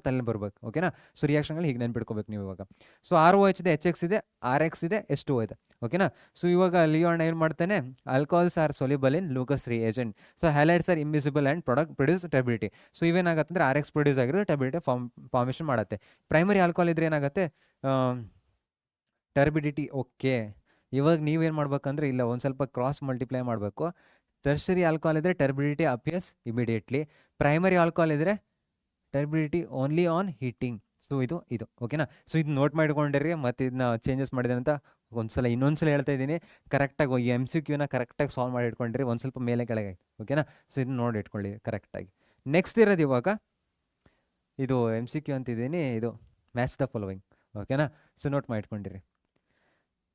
ತಲೆ ಬರಬೇಕು, ಓಕೆನಾ. ಸೊ ರಿಯಾಕ್ಷನ್ಗಳು ಹೀಗೆ ನೆನ್ಪಿಟ್ಕೋಬೇಕು ನೀವು ಇವಾಗ. ಸೊ ROH ಇದೆ, HX ಇದೆ, RX ಇದೆ, H2O ಇದೆ. ಓಕೆನಾ. ಸೊ ಇವಾಗ ಲಿಯೋನ್ ಏನು ಮಾಡ್ತಾನೆ, alcohols are soluble in Lucas reagent, so halides are invisible and product produce turbidity. So ಇವೇನಾಗುತ್ತೆ ಅಂದರೆ RX ಪ್ರೊಡ್ಯೂಸ್ ಆಗಿರೋದು ಟೆಬಿಲಿಟಿ ಫಾರ್ಮೇಷನ್ ಮಾಡುತ್ತೆ. ಪ್ರೈಮರಿ ಆಲ್ಕೋಹಾಲ್ ಇದ್ರೆ ಏನಾಗುತ್ತೆ, ಟರ್ಬಿಡಿಟಿ. ಓಕೆ, ಇವಾಗ ನೀವೇನು ಮಾಡ್ಬೇಕಂದ್ರೆ ಇಲ್ಲ ಒಂದು ಸ್ವಲ್ಪ ಕ್ರಾಸ್ ಮಲ್ಟಿಪ್ಲೈ ಮಾಡಬೇಕು. ಟರ್ಷರಿ ಆಲ್ಕೋಹಾಲ್ ಇದ್ದರೆ turbidity appears immediately, primary alcohol ಇದ್ದರೆ turbidity only on heating. So ಇದು ಓಕೆನಾ. ಸೊ ಇದು ನೋಟ್ ಮಾಡ್ಕೊಂಡಿರಿ, ಮತ್ತು ಇದನ್ನ ಚೇಂಜಸ್ ಮಾಡಿದೆ ಅಂತ ಒಂದ್ಸಲ ಇನ್ನೊಂದ್ಸಲ ಹೇಳ್ತಾ ಇದ್ದೀನಿ. ಕರೆಕ್ಟಾಗಿ ಈ MCQನ ಕರೆಕ್ಟಾಗಿ ಸಾಲ್ವ್ ಮಾಡಿ ಇಟ್ಕೊಂಡಿರಿ, ಒಂದು ಸ್ವಲ್ಪ ಮೇಲೆ ಕೆಳಗೆ ಓಕೆನಾ. ಸೊ ಇದನ್ನ ನೋಡಿ ಇಟ್ಕೊಳ್ಳಿ ಕರೆಕ್ಟಾಗಿ. ನೆಕ್ಸ್ಟ್ ಇರೋದು ಇವಾಗ ಇದು MCQ ಅಂತಿದ್ದೀನಿ, ಇದು ಮ್ಯಾಚ್ ದ ಫಾಲೋವಿಂಗ್. ಓಕೆನಾ. ಸೊ ನೋಟ್ ಮಾಡಿ ಇಟ್ಕೊಂಡಿರಿ.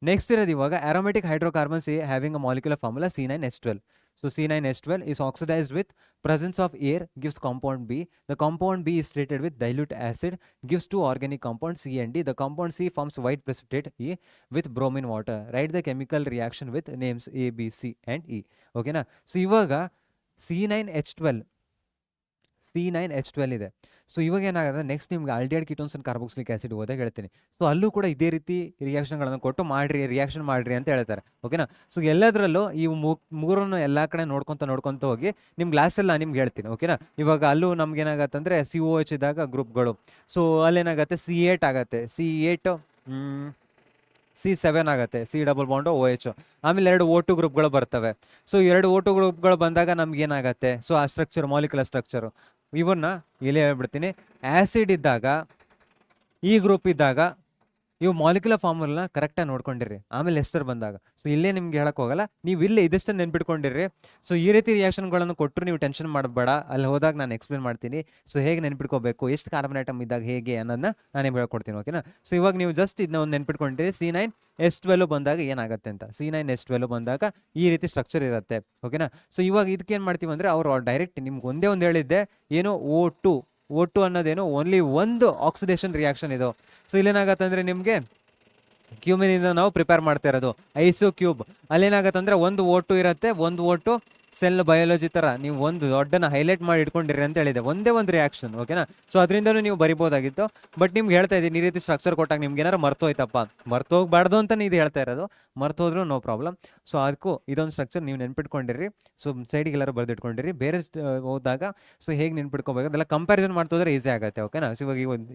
ನೆಕ್ಸ್ಟ್ ಇರೋದು ಇವಾಗ aromatic hydrocarbons having a molecular formula C9H12. So C9H12 is oxidized with presence of air, gives compound B. The compound B is treated with dilute acid, gives two organic compounds C and D. The compound C forms white precipitate E with bromine water. Write the chemical reaction with names A, B, C and E. ಓಕೆನಾ. So ಇವಾಗ C9H12 ಇದೆ. So ಇವಾಗ ಏನಾಗುತ್ತೆ, next ನಿಮ್ಗೆ aldehyde ketones and carboxylic acid ಓದಾಗ ಹೇಳ್ತೀನಿ. So ಅಲ್ಲೂ ಕೂಡ ಇದೇ ರೀತಿ ರಿಯಾಕ್ಷನ್ಗಳನ್ನು ಕೊಟ್ಟು ರಿಯಾಕ್ಷನ್ ಮಾಡಿರಿ ಅಂತ ಹೇಳ್ತಾರೆ. ಓಕೆನಾ. ಸೊ ಎಲ್ಲದರಲ್ಲೂ ಈ ಮೂರನ್ನು ಎಲ್ಲ ಕಡೆ ನೋಡ್ಕೊತ ಹೋಗಿ ನಿಮ್ಮ ಗ್ಲಾಸಲ್ಲಿ ನಾನು ನಿಮ್ಗೆ ಹೇಳ್ತೀನಿ. ಓಕೆನಾ. ಇವಾಗ ಅಲ್ಲೂ ನಮ್ಗೆ ಏನಾಗತ್ತೆ ಅಂದರೆ COH ಇದ್ದಾಗ ಗ್ರೂಪ್ಗಳು, ಸೊ ಅಲ್ಲೇನಾಗುತ್ತೆ C8 ಆಗುತ್ತೆ, C8 C7 ಆಗುತ್ತೆ, C ಡಬಲ್ ಬಾಂಡು OH. ಆಮೇಲೆ 2 O2 ಗ್ರೂಪ್ಗಳು ಬರ್ತವೆ. ಸೊ 2 O2 ಗ್ರೂಪ್ಗಳು ಬಂದಾಗ ನಮ್ಗೆ ಏನಾಗುತ್ತೆ, ಸೊ ಆ ಸ್ಟ್ರಕ್ಚರ್ ಮಾಲಿಕ್ಯುಲರ್ ಸ್ಟ್ರಕ್ಚರು ಇವನ್ನ ಇಲ್ಲಿ ಹೇಳ್ಬಿಡ್ತೀನಿ. ಆ್ಯಸಿಡ್ ಇದ್ದಾಗ, ಈ ಗ್ರೂಪ್ ಇದ್ದಾಗ ಇವು ಮಾಲಿಕ್ಯುಲರ್ ಫಾರ್ಮುಲಾ ಕರೆಕ್ಟಾಗಿ ನೋಡ್ಕೊಂಡಿರಿ. ಆಮೇಲೆ ಎಸ್ಟರ್ ಬಂದಾಗ ಸೊ ಇಲ್ಲೇ ನಿಮ್ಗೆ ಹೇಳಕ್ಕೆ ಹೋಗಲ್ಲ, ನೀವು ಇಲ್ಲೇ ಇದಿಷ್ಟು ನೆನ್ಪಿಟ್ಕೊಂಡಿರಿ. ಸೊ ಈ ರೀತಿ ರಿಯಾಕ್ಷನ್ಗಳನ್ನು ಕೊಟ್ಟರು ನೀವು ಟೆನ್ಷನ್ ಮಾಡಬೇಡ, ಅಲ್ಲಿ ಹೋದಾಗ ನಾನು ಎಕ್ಸ್ಪ್ಲೇನ್ ಮಾಡ್ತೀನಿ. ಸೊ ಹೇಗೆ ನೆನ್ಪಿಟ್ಕೋಬೇಕು, ಎಷ್ಟು ಕಾರ್ಬನ್ ಐಟಮ್ ಇದ್ದಾಗ ಹೇಗೆ ಅನ್ನೋದನ್ನ ನಾನೇ ಹೇಳ್ಕೊಡ್ತೀನಿ. ಓಕೆನಾ. ಸೊ ಇವಾಗ ನೀವು ಜಸ್ಟ್ ಇದನ್ನ ಒಂದು ನೆನ್ಪಿಟ್ಕೊಂಡಿರಿ, C9H12 ಬಂದಾಗ ಏನಾಗುತ್ತೆ ಅಂತ. C9H12 ಬಂದಾಗ ಈ ರೀತಿ ಸ್ಟ್ರಕ್ಚರ್ ಇರುತ್ತೆ. ಓಕೆನಾ. ಸೊ ಇವಾಗ ಇದಕ್ಕೆ ಏನು ಮಾಡ್ತೀವಿ ಅಂದರೆ, ಅವರು ಡೈರೆಕ್ಟ್ ನಿಮ್ಗೆ ಒಂದೇ ಒಂದು ಹೇಳಿದ್ದೆ, ಏನೋ O2 ಅನ್ನೋದೇನು ಓನ್ಲಿ ಒಂದು ಆಕ್ಸಿಡೇಷನ್ ರಿಯಾಕ್ಷನ್ ಇದು. ಸೊ ಇಲ್ಲೇನಾಗತ್ತೆ ಅಂದರೆ ನಿಮಗೆ ಕ್ಯೂಮಿನಿಂದ ನಾವು ಪ್ರಿಪೇರ್ ಮಾಡ್ತಾ ಇರೋದು ಐಸೋ ಕ್ಯೂಬ್. ಅಲ್ಲೇನಾಗತ್ತೆ ಅಂದರೆ ಒಂದು O2 ಇರುತ್ತೆ, ಒಂದು O2 ಸೆಲ್ ಬಯಾಲಜಿ ಥರ ನೀವು ಒಂದು ದೊಡ್ಡನ ಹೈಲೈಟ್ ಮಾಡಿ ಇಟ್ಕೊಂಡಿರಿ ಅಂತ ಹೇಳಿದೆ, ಒಂದೇ ಒಂದು ರಿಯಾಕ್ಷನ್. ಓಕೆನಾ. ಸೊ ಅದರಿಂದನೂ ನೀವು ಬರಿಬೋದಾಗಿತ್ತು. ಬಟ್ ನಿಮ್ಗೆ ಹೇಳ್ತಾ ಇದ್ದೀನಿ, ಈ ರೀತಿ ಸ್ಟ್ರಕ್ಚರ್ ಕೊಟ್ಟಾಗ ನಿಮ್ಗೆ ಏನಾರು ಮರ್ತೋಯ್ತಪ್ಪ, ಮರ್ತೋಗ್ಬಾರ್ದು ಅಂತಲೇ ಇದು ಹೇಳ್ತಾ ಇರೋದು, ಮರ್ತೋದ್ರೂ ನೋ ಪ್ರಾಬ್ಲಮ್. ಸೊ ಅದಕ್ಕೂ ಇದೊಂದು ಸ್ಟ್ರಕ್ಚರ್ ನೀವು ನೆನ್ಪಿಟ್ಕೊಂಡಿರಿ. ಸೊ ಸೈಡಿಗೆ ಎಲ್ಲರೂ ಬರೆದಿಟ್ಕೊಂಡಿರಿ. ಬೇರೆ ಹೋದಾಗ ಸೊ ಹೇಗೆ ನೆನ್ಪಿಟ್ಕೋಬೇಕು ಅದೆಲ್ಲ ಕಂಪ್ಯಾರಿಸನ್ ಮಾಡ್ತೋದ್ರೆ ಈಸಿ ಆಗುತ್ತೆ. ಓಕೆನಾ. ಸೊ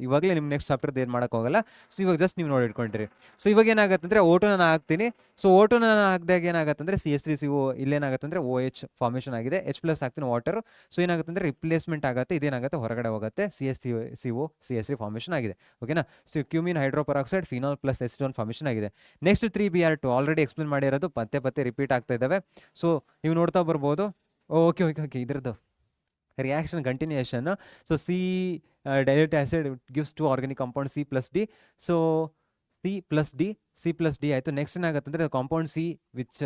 ಇವಾಗಲೇ ನಿಮ್ಮ ನೆಕ್ಸ್ಟ್ ಚಾಪ್ಟರ್ದು ಏನು ಮಾಡೋಕ್ಕೋಗಲ್ಲ. ಸೊ ಇವಾಗ ಜಸ್ಟ್ ನೀವು ನೋಡಿ ಇಟ್ಕೊಂಡಿರಿ. ಸೊ ಇವಾಗ ಏನಾಗುತ್ತೆ ಅಂದರೆ O2 ನಾನು ಹಾಕ್ತೀನಿ. ಸೊ O2 ನಾನು ಹಾಕಿದಾಗ ಏನಾಗುತ್ತೆ ಅಂದರೆ CH3CO ಇಲ್ಲೇನಾಗುತ್ತೆ ಅಂದರೆ OH ಫಾರ್ಮೇಷನ್ ಆಗಿದೆ, H+ ಹಾಕ್ತೀನಿ ವಾಟರ್. ಸೊ ಏನಾಗುತ್ತೆ ಅಂದರೆ ರಿಪ್ಲೇಸ್ಮೆಂಟ್ ಆಗುತ್ತೆ, ಇದೇನಾಗುತ್ತೆ ಹೊರಗಡೆ ಹೋಗುತ್ತೆ, CH3CO CH3 ಫಾರ್ಮೇಷನ್ ಆಗಿದೆ. ಓಕೆನಾ. So cumene hydroperoxide phenol plus acetone formation ಆಗಿದೆ. ನೆಕ್ಸ್ಟ್ 3Br2 ಆಲ್ರೆಡಿ ಎಕ್ಸ್ಪ್ಲೇನ್ ಮಾಡಿರೋದು, ಮತ್ತೆ ರಿಪೀಟ್ ಆಗ್ತಾ ಇದ್ದಾವೆ. ಸೊ ನೀವು ನೋಡ್ತಾ ಬರ್ಬೋದು. ಓಕೆ ಇದ್ರದ್ದು reaction continuation. So dilute acid gives 2 organic compound C+D. So C+D ಆಯಿತು. ನೆಕ್ಸ್ಟ್ ಏನಾಗುತ್ತೆ ಅಂದರೆ compound C which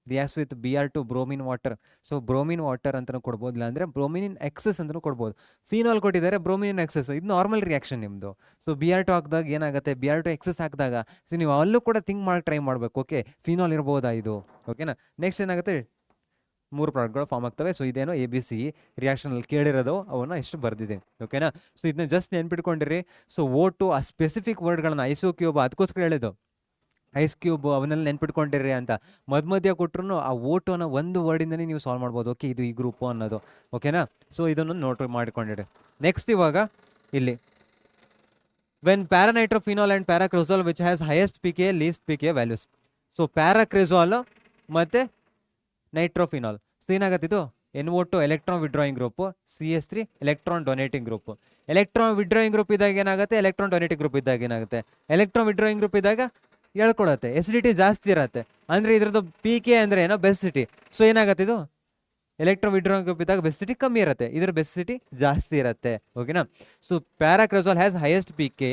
reacts with Br2 bromine water. So bromine water ಅಂತಲೂ ಕೊಡ್ಬೋದು, ಇಲ್ಲ ಅಂದರೆ ಬ್ರೋಮಿನ್ ಎಕ್ಸಸ್ ಅಂತಲೂ ಕೊಡ್ಬೋದು. ಫಿನಾಲ್ ಕೊಟ್ಟಿದ್ದಾರೆ, ಬ್ರೋಮಿನ್ ಎಕ್ಸಸ್, ಇದು ನಾರ್ಮಲ್ ರಿಯಾಕ್ಷನ್ ನಿಮ್ಮದು. ಸೊ Br2 ಹಾಕಿದಾಗ ಏನಾಗುತ್ತೆ, Br2 ಎಕ್ಸಸ್ ಹಾಕಿದಾಗ ಸೊ ನೀವು ಅಲ್ಲೂ ಕೂಡ ಥಿಂಕ್ ಮಾಡಿ ಟ್ರೈ ಮಾಡಬೇಕು. ಓಕೆ, ಫಿನಾಲ್ ಇರ್ಬೋದಾ ಇದು. ಓಕೆನಾ. ನೆಕ್ಸ್ಟ್ ಏನಾಗುತ್ತೆ, 3 ಪ್ರಾಡಕ್ಟ್ಗಳು ಫಾರ್ಮ್ ಆಗ್ತವೆ. ಸೊ ಇದೇನೋ ABC ರಿಯಾಕ್ಷನಲ್ಲಿ ಕೇಳಿರೋದು ಅವನ್ನ ಎಷ್ಟು ಬರ್ದಿದೆ. ಓಕೆನಾ. ಸೊ ಇದನ್ನ ಜಸ್ಟ್ ನೆನ್ಪಿಟ್ಕೊಂಡಿರಿ. ಸೊ O2 ಆ ಸ್ಪೆಸಿಫಿಕ್ ವರ್ಡ್ಗಳನ್ನ ಐಸೋ ಕ್ಯೂಬ್ ಅದಕ್ಕೋಸ್ಕರ ಹೇಳಿದ್ದು, ಐಸ್ ಕ್ಯೂಬ್ ಅವನ್ನೆಲ್ಲ ನೆನ್ಪಿಟ್ಕೊಂಡಿರಿ ಅಂತ. ಮಧ್ಯ ಕೊಟ್ಟರು ಆ O2 ಅನ್ನೋ ಒಂದು ವರ್ಡಿಂದನೇ ನೀವು ಸಾಲ್ವ್ ಮಾಡ್ಬೋದು. ಓಕೆ, ಇದು ಈ ಗ್ರೂಪು ಅನ್ನೋದು. ಓಕೆನಾ. ಸೊ ಇದನ್ನು ನೋಟ್ ಮಾಡಿಕೊಂಡಿರಿ. ನೆಕ್ಸ್ಟ್ ಇವಾಗ ಇಲ್ಲಿ when paranitrophenol and paracresol which has highest pKa least pKa values. So paracresol ಮತ್ತು ನೈಟ್ರೋಫಿನಾಲ್. ಸೊ ಏನಾಗುತ್ತೆ, ಇದು NO2 electron withdrawing group, CH3 electron donating group. Electron withdrawing group ಇದ್ದಾಗ ಏನಾಗುತ್ತೆ, ಎಲೆಕ್ಟ್ರಾನ್ ಡೊನೇಟಿಂಗ್ ಗ್ರೂಪ್ ಇದ್ದಾಗ ಏನಾಗುತ್ತೆ, electron withdrawing group ಇದ್ದಾಗ ಹೇಳ್ಕೊಡತ್ತೆ, acidity ಜಾಸ್ತಿ ಇರುತ್ತೆ. ಅಂದರೆ ಇದ್ರದ್ದು pKa ಅಂದರೆ ಏನೋ ಬೆಸಿಟಿ. ಸೊ ಏನಾಗುತ್ತೆ, ಇದು ಎಲೆಕ್ಟ್ರಾನ್ ವಿಡ್ರಾಯಿಂಗ್ ಗ್ರೂಪ್ ಇದ್ದಾಗ ಬೆಸಿಟಿ ಕಮ್ಮಿ ಇರುತ್ತೆ, ಇದರ ಬೆಸಿಟಿ ಜಾಸ್ತಿ ಇರುತ್ತೆ. ಓಕೆನಾ. So paracresol has highest pKa,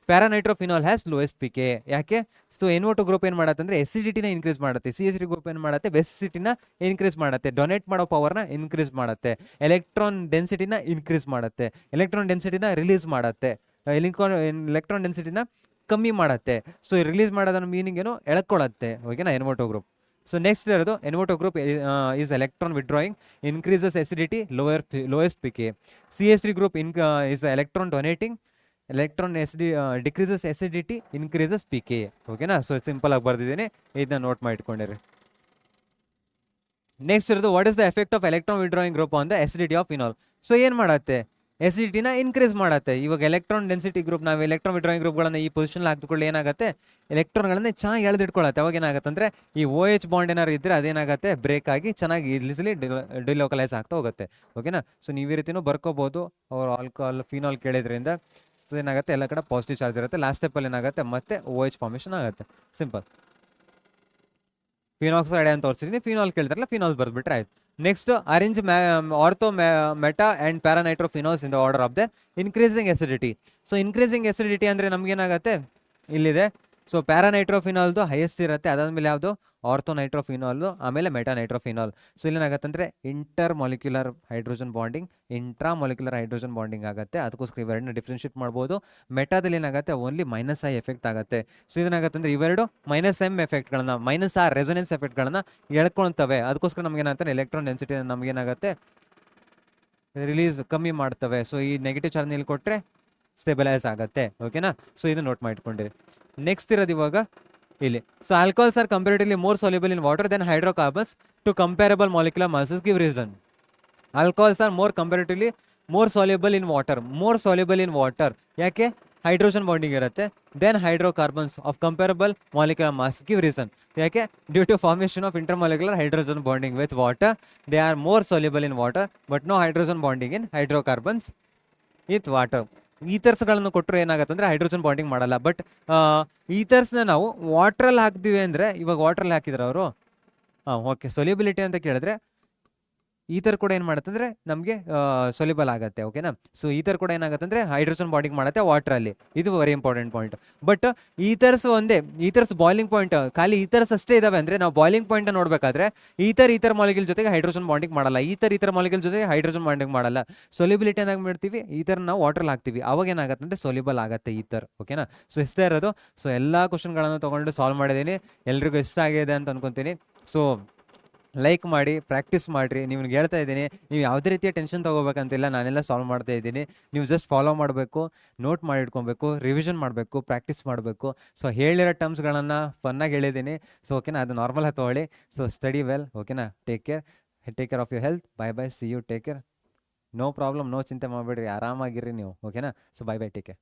paranitrophenol has lowest pKa. ಯಾಕೆ, ಸೊ NO2 ಗ್ರೂಪ್ ಏನು ಮಾಡುತ್ತೆ ಅಂದರೆ ಎಸಿಡಿಟಿನ ಇನ್ಕ್ರೀಸ್ ಮಾಡುತ್ತೆ, CH3 ಗ್ರೂಪ್ ಏನು ಮಾಡುತ್ತೆ ಬೆಸಿಟಿನ ಇನ್ಕ್ರೀಸ್ ಮಾಡುತ್ತೆ, ಡೊನೇಟ್ ಮಾಡೋ ಪವರ್ನ ಇನ್ಕ್ರೀಸ್ ಮಾಡುತ್ತೆ, ಎಲೆಕ್ಟ್ರಾನ್ ಡೆನ್ಸಿಟಿನ ಇನ್ಕ್ರೀಸ್ ಮಾಡುತ್ತೆ, ಎಲೆಕ್ಟ್ರಾನ್ ಡೆನ್ಸಿಟಿನ ರಿಲೀಸ್ ಮಾಡುತ್ತೆ, ಎಲೆಕ್ಟ್ರಾನ್ ಡೆನ್ಸಿಟಿನ ಕಮ್ಮಿ ಮಾಡುತ್ತೆ. ಸೊ ರಿಲೀಸ್ ಮಾಡೋದನ್ನ ಮೀನಿಂಗ್ ಏನು, ಎಳ್ಕೊಳ್ಳುತ್ತೆ. ಓಕೆನಾ, NO2 ಗ್ರೂಪ್. ಸೊ ನೆಕ್ಸ್ಟ್ ಇರೋದು NO2 group is electron withdrawing, increases acidity, lowest pKa. CH3 group is electron donating, electron decreases acidity increases P K. ಓಕೆನಾ? So simple ಆಗಿ ಬರ್ದಿದ್ದೀನಿ, ಇದನ್ನ ನೋಟ್ ಮಾಡಿ ಇಟ್ಕೊಂಡಿರಿ. ನೆಕ್ಸ್ಟ್ ಇರೋದು what is the effect of electron withdrawing group on the acidity of phenol. So ಏನು ಮಾಡುತ್ತೆ? ಎಸಿಡಿಟಿನ increase ಮಾಡುತ್ತೆ. ಇವಾಗ electron density group, ನಾವು ಎಲೆಕ್ಟ್ರಾನ್ ವಿಡ್ರಾಯಿಂಗ್ ಗ್ರೂಪ್ಗಳನ್ನ ಈ ಪೊಸಿಷನ್ ಹಾಕಿಕೊಳ್ಳಿ ಏನಾಗುತ್ತೆ, ಎಲೆಕ್ಟ್ರಾನ್ಗಳನ್ನ ಚೆನ್ನಾಗಿ ಎಳೆದಿಟ್ಕೊಳ್ಳುತ್ತೆ. ಅವಾಗ ಏನಾಗುತ್ತೆ ಅಂದರೆ ಈ OH ಬಾಂಡ್ ಏನಾರು ಇದ್ದರೆ ಅದೇನಾಗುತ್ತೆ, ಬ್ರೇಕ್ ಆಗಿ ಚೆನ್ನಾಗಿ ಈಸಿಲಿ ಡಿಲೋಕಲೈಸ್ ಆಗ್ತಾ ಹೋಗುತ್ತೆ. ಓಕೆನಾ? ಸೊ ನೀವು ಈ ರೀತಿನೂ ಬರ್ಕೋಬೋದು. ಅವ್ರು ಆಲ್ಕೋಹಾಲ್ ಫಿನಾಲ್ ಕೇಳಿದ್ರಿಂದ ಸೊ ಏನಾಗುತ್ತೆ, ಎಲ್ಲ ಕಡೆ ಪಾಸಿಟಿವ್ ಚಾರ್ಜ್ ಇರುತ್ತೆ. ಲಾಸ್ಟ್ ಸ್ಟೆಪ್ಪಲ್ಲಿ ಏನಾಗುತ್ತೆ, ಮತ್ತೆ OH ಫಾರ್ಮೇಷನ್ ಆಗುತ್ತೆ. ಸಿಂಪಲ್. ಫಿನಾಕ್ಸೈಡ್ ಅಂತ ತೋರಿಸಿದ್ದೀನಿ, ಫಿನಾಲ್ ಕೇಳ್ತಾರಲ್ಲ ಫಿನಾಲ್ ಬರ್ಬಿಟ್ರೆ ಆಯ್ತು. Next arrange ortho meta and paranitrophenols in the order of the increasing acidity. So increasing acidity ಅಂದರೆ ನಮಗೇನಾಗುತ್ತೆ, ಇಲ್ಲಿದೆ. ಸೊ ಪ್ಯಾರಾನೈಟ್ರೋಫಿನಾಲ್ದು ಹೈಯೆಸ್ಟ್ ಇರುತ್ತೆ, ಅದಾದಮೇಲೆ ಯಾವುದು ಆರ್ಥೋನೈಟ್ರೋಫಿನಾಲ್ದು, ಆಮೇಲೆ ಮೆಟಾನೈಟ್ರೋಫಿನಾಲ್. ಸೊ ಇಲ್ಲೇನಾಗುತ್ತೆ ಅಂದರೆ inter molecular hydrogen bonding, intra molecular hydrogen bonding ಆಗುತ್ತೆ. ಅದಕ್ಕೋಸ್ಕರ ಇವೆರಡನ್ನ ಡಿಫ್ರೆನ್ಷಿಯೇಟ್ ಮಾಡ್ಬೋದು. ಮೆಟಾದಲ್ಲಿ ಏನಾಗುತ್ತೆ, ಓನ್ಲಿ -I ಎಫೆಕ್ಟ್ ಆಗುತ್ತೆ. ಸೊ ಇದೇನಾಗುತ್ತೆ ಅಂದರೆ ಇವೆರಡು -M ಎಫೆಕ್ಟ್ಗಳನ್ನ, -R ರೆಸೊನೆನ್ಸ್ ಎಫೆಕ್ಟ್ಗಳನ್ನ ಎಳ್ಕೊಳ್ತವೆ. ಅದಕ್ಕೋಸ್ಕರ ನಮಗೇನಾಗುತ್ತೆ, ಎಲೆಕ್ಟ್ರಾನ್ ಡೆನ್ಸಿಟಿ ನಮಗೇನಾಗುತ್ತೆ ರಿಲೀಸ್ ಕಮ್ಮಿ ಮಾಡ್ತವೆ. ಸೊ ಈ ನೆಗೆಟಿವ್ ಚಾರ್ಜ್ ಇಲ್ಲಿ ಕೊಟ್ಟರೆ ಸ್ಟೆಬಿಲೈಸ್ ಆಗುತ್ತೆ. ಓಕೆನಾ? ಸೊ ಇದು ನೋಟ್ ಮಾಡಿಕೊಂಡಿರಿ. ನೆಕ್ಸ್ಟ್ ಇರೋದು ಇವಾಗ ಇಲ್ಲಿ. So alcohols are comparatively more soluble in water than hydrocarbons to comparable molecular masses. Give reason. Alcohols are comparatively more soluble in water. More soluble in water ಯಾಕೆ? Hydrogen bonding ಇರುತ್ತೆ. Than hydrocarbons of comparable molecular mass. Give reason. ಯಾಕೆ? Due to formation of intermolecular hydrogen bonding with water, they are more soluble in water but no hydrogen bonding in hydrocarbons with water. ಈಥರ್ಸ್ಗಳನ್ನು ಕೊಟ್ಟರು ಏನಾಗುತ್ತೆ ಅಂದರೆ hydrogen bonding ಮಾಡಲ್ಲ. But ಈಥರ್ಸ್ನ ನಾವು ವಾಟ್ರಲ್ಲಿ ಹಾಕ್ತೀವಿ ಅಂದರೆ, ಇವಾಗ ವಾಟ್ರಲ್ಲಿ ಹಾಕಿದ್ರು ಅವರು, ಓಕೆ ಸೊಲ್ಯುಬಿಲಿಟಿ ಅಂತ ಕೇಳಿದ್ರೆ ಈಥರ್ ಕೂಡ ಏನು ಮಾಡುತ್ತೆ ಅಂದರೆ ನಮಗೆ ಸೊಲ್ಯುಬಲ್ ಆಗುತ್ತೆ. ಓಕೆನಾ? ಸೊ ಈಥರ್ ಕೂಡ ಏನಾಗುತ್ತೆ ಅಂದರೆ ಹೈಡ್ರೋಜನ್ ಬಾಂಡಿಂಗ್ ಮಾಡುತ್ತೆ ವಾಟ್ರಲ್ಲಿ. ಇದು very important point. But ethers ಒಂದೇ, ಈಥರ್ಸ್ ಬಾಯ್ಲಿಂಗ್ ಪಾಯಿಂಟ್ ಖಾಲಿ ಈಥರ್ಸ್ ಅಷ್ಟೇ ಇದಾವೆ ಅಂದರೆ ನಾವು ಬಾಯ್ಲಿಂಗ್ ಪಾಯಿಂಟ್ ನೋಡಬೇಕಾದ್ರೆ ಈಥರ್ ಮಾಲಿಕ್ಯೂಲ್ ಜೊತೆಗೆ ಹೈಡ್ರೋಜನ್ ಬಾಂಡಿಂಗ್ ಮಾಡಲ್ಲ, ಈಥರ್ ಮಾಲಿಕ್ಯೂಲ್ ಜೊತೆಗೆ ಹೈಡ್ರೋಜನ್ ಬಾಂಡಿಂಗ್ ಮಾಡಲ್ಲ. ಸೊಲ್ಯುಬಿಲಿಟಿ ಏನಾಗಿ ಮಾಡ್ತೀವಿ, ಈಥರ್ ನಾವು ವಾಟ್ರಲ್ಲಿ ಹಾಕ್ತೀವಿ, ಅವಾಗ ಏನಾಗುತ್ತೆ ಅಂದರೆ ಸೊಲ್ಯುಬಲ್ ಆಗುತ್ತೆ ಈಥರ್. ಓಕೆನಾ? ಸೊ ಇಷ್ಟೇ ಇರೋದು. ಸೊ ಎಲ್ಲ ಕ್ವಶನ್ಗಳನ್ನು ತೊಗೊಂಡು ಸಾಲ್ವ್ ಮಾಡಿದ್ದೀನಿ. ಎಲ್ರಿಗೂ ಇಷ್ಟ ಆಗಿದೆ ಅಂತ ಅನ್ಕೊತೀನಿ. ಸೊ ಲೈಕ್ ಮಾಡಿ, ಪ್ರಾಕ್ಟೀಸ್ ಮಾಡಿರಿ. ನಿಮ್ಗೆ ಹೇಳ್ತಾ ಇದ್ದೀನಿ, ನೀವು ಯಾವುದೇ ರೀತಿಯ ಟೆನ್ಷನ್ ತೊಗೋಬೇಕಂತಿಲ್ಲ, ನಾನೆಲ್ಲ ಸಾಲ್ವ್ ಮಾಡ್ತಾ ಇದ್ದೀನಿ. ನೀವು ಜಸ್ಟ್ ಫಾಲೋ ಮಾಡಬೇಕು, ನೋಟ್ ಮಾಡಿ ಇಟ್ಕೊಬೇಕು, ರಿವಿಷನ್ ಮಾಡಬೇಕು, ಪ್ರಾಕ್ಟೀಸ್ ಮಾಡಬೇಕು. ಸೊ ಹೇಳಿರೋ ಟರ್ಮ್ಸ್ಗಳನ್ನು ಫನ್ನಾಗಿ ಹೇಳಿದ್ದೀನಿ. ಸೊ ಓಕೆನಾ? ಅದು ನಾರ್ಮಲ್ ಆಗಿ ತೊಗೊಳ್ಳಿ. So study well. ಓಕೆನಾ? Take care of your health. Bye see you. Take care. No problem, no ಚಿಂತೆ ಮಾಡಬೇಡ್ರಿ, ಆರಾಮಾಗಿರ್ರಿ ನೀವು. ಓಕೆನಾ? So bye take care.